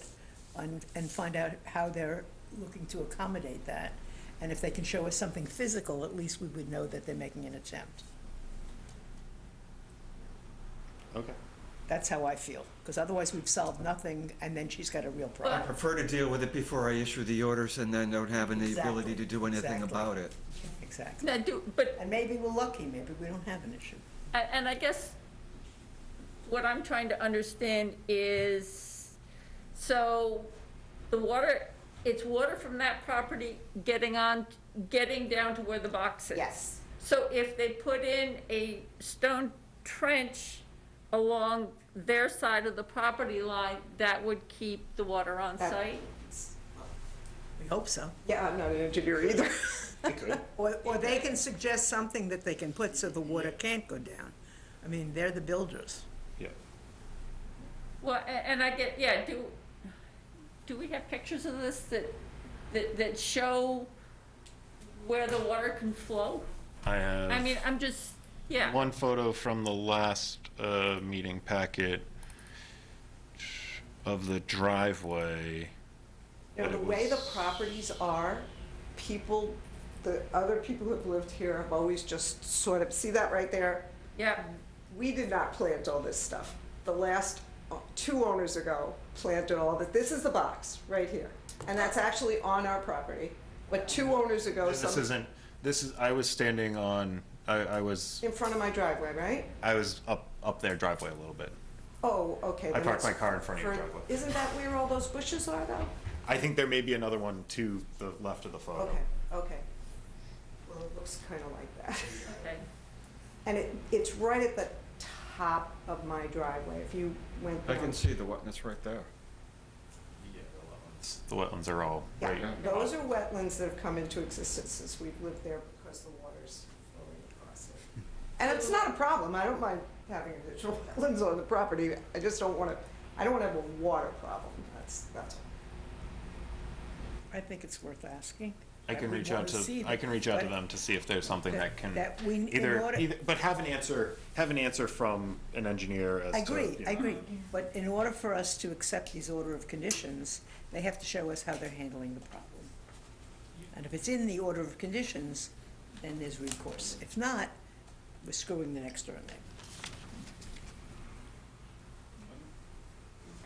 and find out how they're looking to accommodate that. And if they can show us something physical, at least we would know that they're making an attempt. Okay. That's how I feel, because otherwise we've solved nothing, and then she's got a real I problem. prefer to deal with it before I issue the orders and then don't have any ability to do anything Exactly. about it. Exactly. Now, but And maybe we're lucky, maybe we don't have an issue. And I guess what I'm trying to understand is, so the water, it's water from that property getting down to where the box is? Yes. So if they put in a stone trench along their side of the property line, that would keep the water on That- site? We hope so. Yeah, I'm not an engineer either. Or they can suggest something that they can put so the water can't go down. I mean, they're the builders. Yeah. Well, and I get, yeah, do we have pictures of this that show where the water can flow? I have. I mean, I'm just, yeah. One photo from the last meeting packet of the driveway. You know, that the it way the was- properties are, the other people who have lived here have always just sort of, see that right there? Yeah. We did not plant all this stuff. The last two owners ago planted all of it. This is the box, right here. And that's actually on our property. But 2 owners ago, I was standing on, I was in front of my driveway, right? up their driveway a little bit. Oh, okay. I then parked it's my car in front of your for- driveway. Isn't that where all those bushes are, though? I think there may be another one to the left of the photo. Okay. Well, it looks kind of like that. Okay. And it's right at the top of my driveway. If you went I down. can see the wetness right there. The wetlands are all Yeah, right. those are wetlands that have come into existence since we've lived there because the water's flowing across it. And it's not a problem. I don't mind having additional wetlands on the property. I just don't want to, I don't want to have a water problem. That's all. I think it's worth asking. I can would reach out wanna see to, I can reach out to but them to see if there's something that can that we- in either, order- but have an answer from an engineer as to. I agree, you I know. agree. But in order for us to accept these order of conditions, they have to show us how they're handling the problem. And if it's in the order of conditions, then there's recourse. If not, we're screwing the next door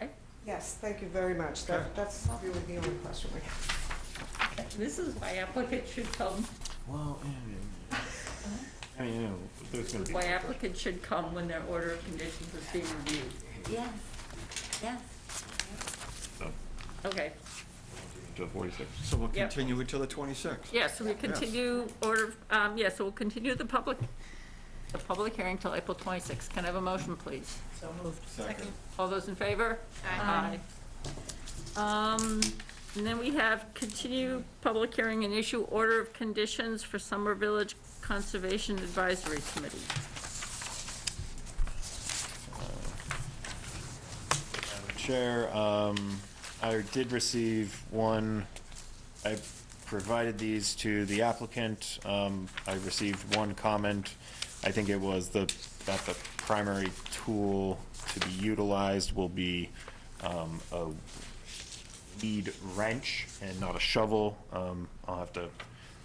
neighbor. Yes, thank you very much. That's really the only question we have. This is why applicants should come, Well, I mean, you know, there's gonna be. why applicants should come when their order of conditions is being reviewed. Yes, yes. Okay, To 46. So we'll Yep. continue it till the 26th. yeah, so we continue so we'll continue the public hearing till April 26th. Can I have a motion, please? So moved. Second. All those in favor? Aye. And then we have continue public hearing and issue order of conditions for Summer Village Conservation Advisory Committee. Madam Chair, I did receive one, I provided these to the applicant. I received one comment. I think it was that the primary tool to be utilized will be a lead wrench and not a shovel. I'll have to,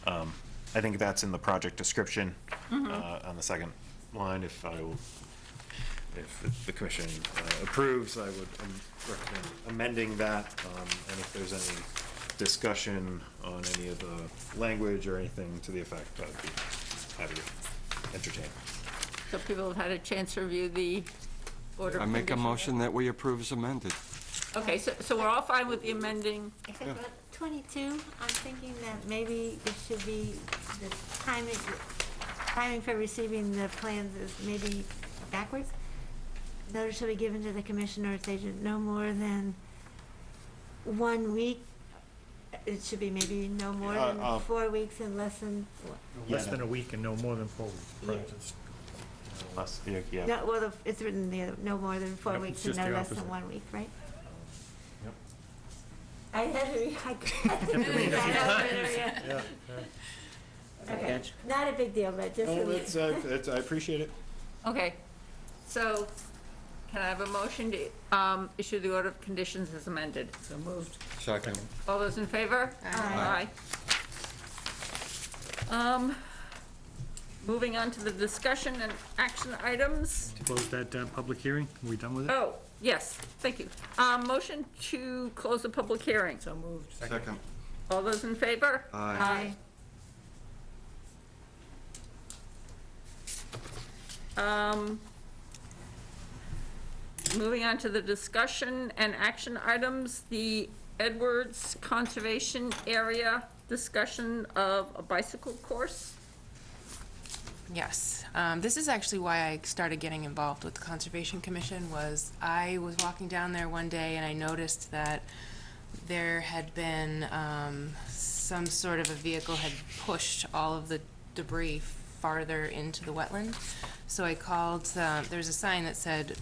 I think that's in the project description on the second line. If the commission approves, I would recommend amending that. And if there's any discussion on any of the language or anything to the effect, I'd be happy to entertain. So people have had a chance to review the order of I make a conditions? motion that we approve as amended. Okay, so we're all fine with the amending? Except for 22, I'm thinking that maybe it should be, the timing for receiving the plans is maybe backwards. Notice shall be given to the commissioner or its agent no more than 1 week. It should be maybe no more than 4 weeks and less than, Less than a week and no more than 4 weeks. Yeah. Right. Less, yeah. no, well, it's written there, no more than 4 Yep, weeks it's and just no the less than opposite. 1 week, right? Yep. I had to read, I had to read that over again. Okay, Catch. not a big deal, but just. Oh, it's, I appreciate it. Okay, so can I have a motion to issue the order of conditions as amended? So moved. Second. All those in favor? Aye. Moving on to the discussion and action items. Close that public hearing. Are we done with it? Oh, yes, thank you. Motion to close the public hearing. So moved. Second. All those in favor? Aye. Moving on to the discussion and action items, the Edwards Conservation Area discussion of a bicycle course. Yes, this is actually why I started getting involved with the Conservation Commission. Was I was walking down there one day and I noticed that there had been some sort of a vehicle had pushed all of the debris farther into the wetland. So I called, there's a sign that said,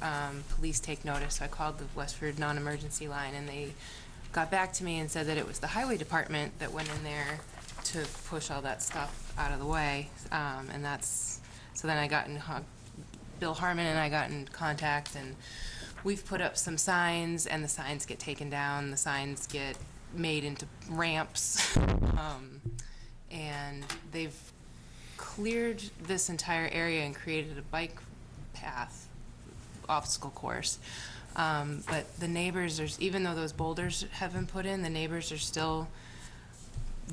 police take notice, so I called the Westford non-emergency line, and they got back to me and said that it was the highway department that went in there to push all that stuff out of the way, and that's, so then I got in, Bill Harmon and I got in contact, and we've put up some signs, and the signs get taken down, the signs get made into ramps, and they've cleared this entire area and created a bike path, obstacle course. But the neighbors, even though those boulders have been put in, the neighbors are still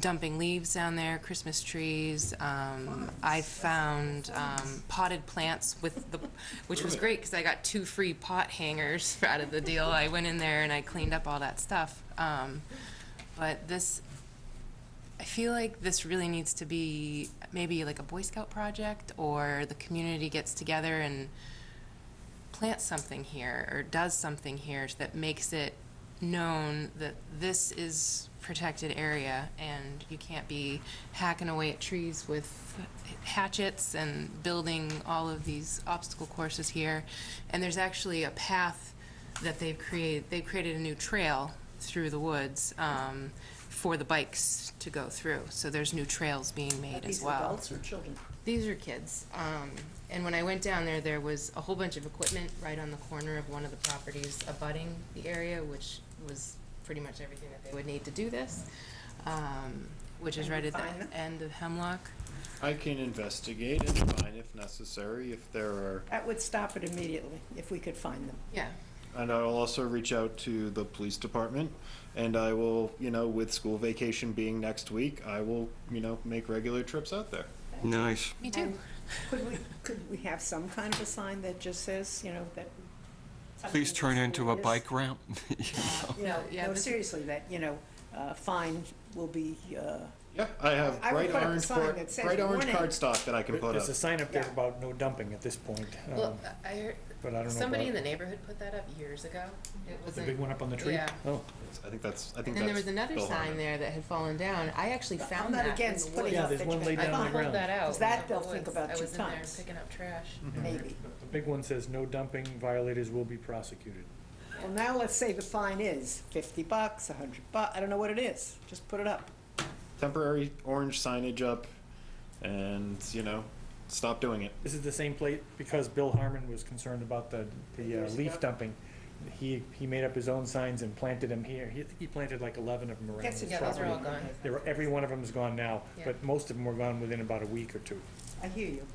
dumping leaves down there, Christmas trees. I found potted plants which was great because I got 2 free pot hangers out of the deal. I went in there and I cleaned up all that stuff. But this, I feel like this really needs to be maybe like a Boy Scout project, or the community gets together and plants something here or does something here that makes it known that this is protected area and you can't be hacking away at trees with hatchets and building all of these obstacle courses here. And there's actually a path that they've created. They've created a new trail through the woods for the bikes to go through. So there's new trails being made as well. These adults or children? These are kids. And when I went down there, there was a whole bunch of equipment right on the corner of one of the properties abutting the area, which was pretty much everything that they would need to do this, which is right at the end of Hemlock. I can investigate and find if necessary, if there are. That would stop it immediately, if we could find them. Yeah. and I'll also reach out to the police department, and I will, with school vacation being next week, I will, make regular trips out there. Nice. Me too. Could we have some kind of a sign that just says, that? Please turn into a bike ramp. Yeah, No, this- seriously, that, fine will be, Yeah, I have I would bright put up a orange, sign that says bright orange warning. cardstock that I can put There's up. a sign up there Yeah. about no dumping at this point. Well, I heard, But I don't know somebody in about- the neighborhood put that up years ago. It The wasn't. big one up on the tree? Yeah. Oh. I think that's And there was another Bill sign Harmon. there that had fallen down. I actually I'm found not that in against the putting woods. Yeah, up there's one that laid you down on I the pulled ground. that out. Because that in the they'll think woods. about I two was in there times. picking up trash. maybe. The big one says no dumping, violators will be prosecuted. Well, now let's say the fine is $50, $100, I don't know what it is, just put it up. Temporary orange signage up, and, stop doing it. This is the same plate because Bill Harmon was concerned about the leaf dumping. He made up his own signs and planted them here. He planted like 11 of them around Gets his it Yeah, those are all property. gone. Every one of them is gone now, Yeah. but most of them were gone within about a week or two. I hear you.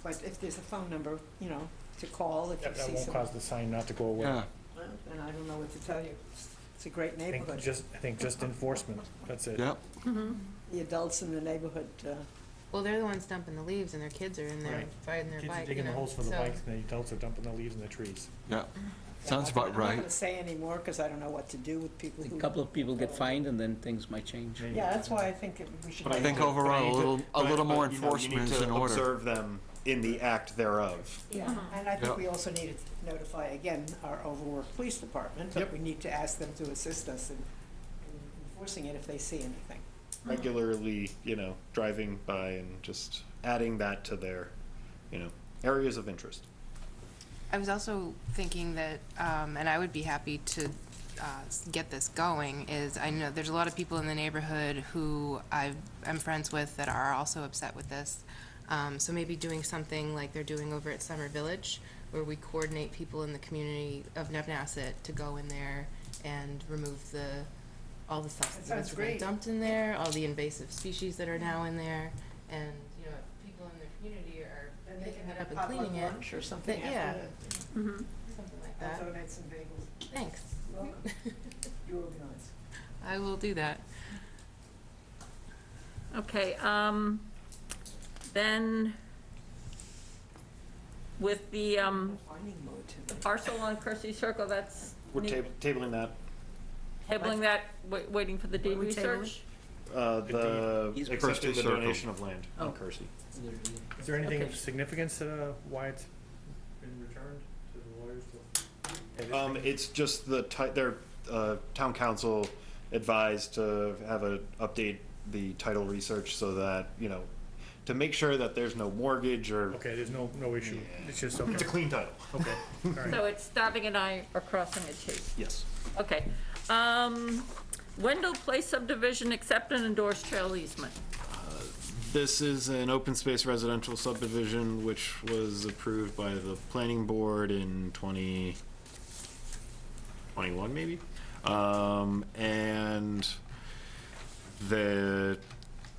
But if there's a phone number, to call if you That see won't someone. cause the sign not to go away. Yeah. Well, then I don't know what to tell you. It's a great I think neighborhood. just enforcement, that's it. Yep. The adults in the neighborhood, Well, they're the ones dumping the leaves and their kids are in there Right. riding their Kids bike, are digging the holes for the so- bikes, and the adults are dumping the leaves in the trees. Yep. Sounds about I'm not right. gonna say anymore, because I don't know what to do with people A who. couple of people get fined and then things might change. Yeah, that's why I think we should. I think But I overall, need a to- little but- more but, enforcement is You in need to order. observe them in the act thereof. Yeah, and I think Yep. we also need to notify, again, our overworked police department, but Yep. we need to ask them to assist us in enforcing it if they see anything. Regularly, driving by and just adding that to their, areas of interest. I was also thinking that, and I would be happy to get this going, is I know there's a lot of people in the neighborhood who I'm friends with that are also upset with this. So maybe doing something like they're doing over at Summer Village, where we coordinate people in the community of Nevnasset to go in there and remove all the stuff That that's sounds been great. dumped in there, all the invasive species that are now in there, and, people in the community are And they picking can it have up a and cleaning potluck it. lunch or something Yeah. after Something like that. that. I'll donate some bagels. Thanks. Welcome. You organize. I will do that. Okay, then with the Finding mode too. parcel on Kersey Circle, that's We're tabling that. tabling that, waiting for the deed What are we tabling? research? The East accepting Kersey the Circle. donation of land on Oh. Kersey. Is there anything Okay. of significance why it's been returned to the lawyers? It's just their town council advised to update the title research so that, to make sure that there's no mortgage or. Okay, there's no issue. It's just, okay. It's a clean title. Okay, all right. So it's Stabbing and I are crossing a T. Yes. Okay. Wendell Place subdivision, accept and endorse trail easement. This is an open space residential subdivision which was approved by the planning board in 2021 maybe. And the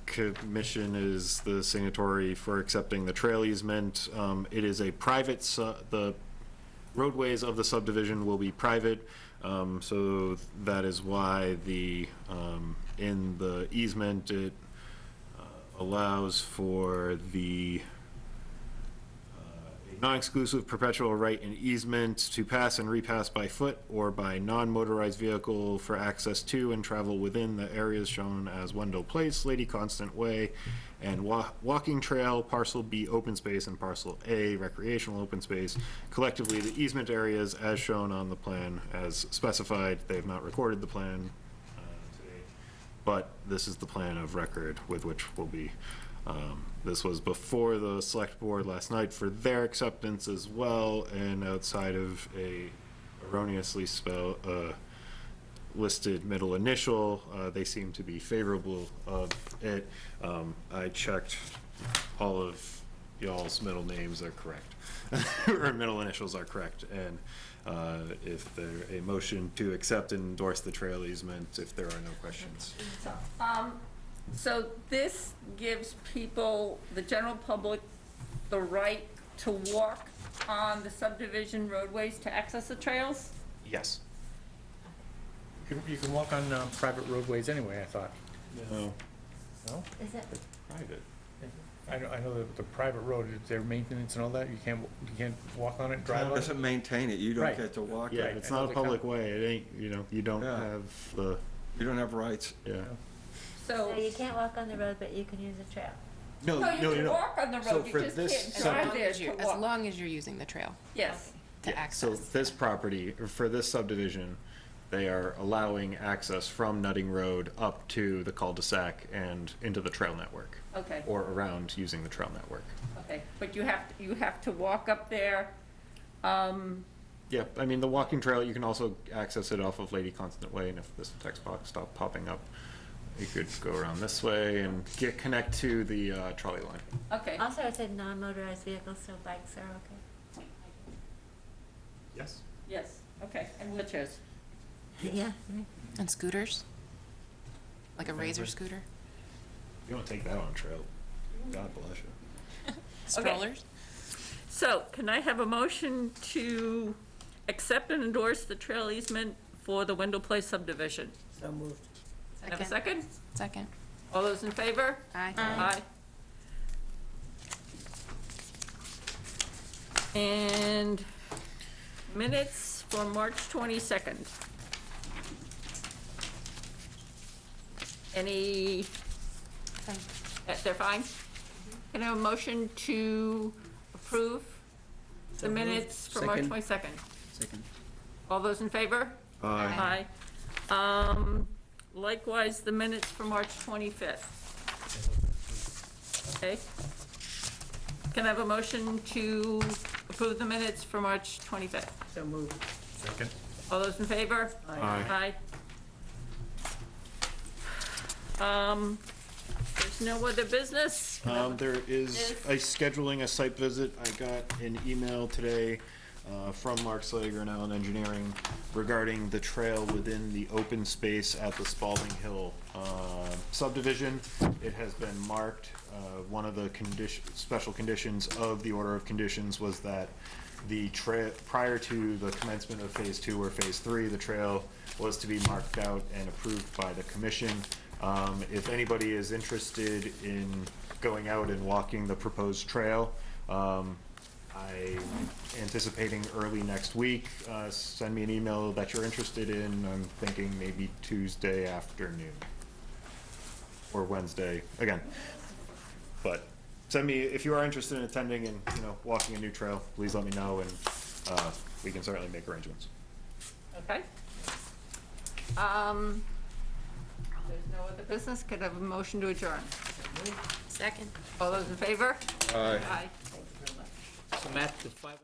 commission is the signatory for accepting the trail easement. It is a private, the roadways of the subdivision will be private. So that is why in the easement, it allows for the non-exclusive perpetual right and easement to pass and repass by foot or by non-motorized vehicle for access to and travel within the areas shown as Wendell Place, Lady Constant Way, and walking trail, parcel B open space, and parcel A recreational open space. Collectively, the easement areas as shown on the plan as specified. They have not recorded the plan today, but this is the plan of record with which will be. This was before the select board last night for their acceptance as well, and outside of a erroneously listed middle initial, they seem to be favorable of it. I checked all of y'all's middle names are correct, or middle initials are correct, and if there a motion to accept and endorse the trail easement, if there are no questions. So this gives people, the general public, the right to walk on the subdivision roadways to access the trails? Yes. You can walk on private roadways anyway, I thought. No. No? Is it? Private. I know the private road, is there maintenance and all that? You can't walk on it, drive Town on it? doesn't maintain it, you don't Right. get to walk Yeah, it. it's I know not a the public way. It ain't, you don't Yeah. have the, You don't have rights. yeah. So you can't walk on the road, but you can use a trail. No, No, you can walk on the So road, you for just this can't As drive long there as you're, to as walk. long as you're using the trail Yes. to Yeah, access. so this property, or for this subdivision, they are allowing access from Nutting Road up to the cul-de-sac and into the trail network, Okay, or around using the trail network. okay, but you have to walk up there, Yeah, I mean, the walking trail, you can also access it off of Lady Constant Way, and if this text box stopped popping up, you could go around this way and connect to the trolley line. okay. Also, it said non-motorized vehicles, so bikes are okay. Yes. Yes, okay, and wheelchairs. Yeah. And scooters? Like a razor scooter? You don't take that on a trail. God bless you. Strollers? So, can I have a motion to accept and endorse the trail easement for the Wendell Place subdivision? So moved. Have a second? Second. All those in favor? Aye. Aye. And minutes for March 22nd. Any, they're fine? Can I have a motion to approve the minutes for March Second. 22nd? Second. All those in favor? Aye. Aye. Likewise, the minutes for March 25th. Okay. Can I have a motion to approve the minutes for March 25th? So moved. Second. All those in favor? Aye. There's no other business? There is a scheduling a site visit. I got an email today from Mark Slager and Allen Engineering regarding the trail within the open space at the Spalding Hill subdivision. It has been marked. One of the special conditions of the order of conditions was that the trail, prior to the commencement of phase 2 or phase 3, the trail was to be marked out and approved by the commission. If anybody is interested in going out and walking the proposed trail, I'm anticipating early next week. Send me an email that you're interested in. I'm thinking maybe Tuesday afternoon or Wednesday, again. But send me, if you are interested in attending and, walking a new trail, please let me know, and we can certainly make arrangements. Okay. There's no other business. Could I have a motion to adjourn? Second. All those in favor? Aye. Aye. So Matt, the 5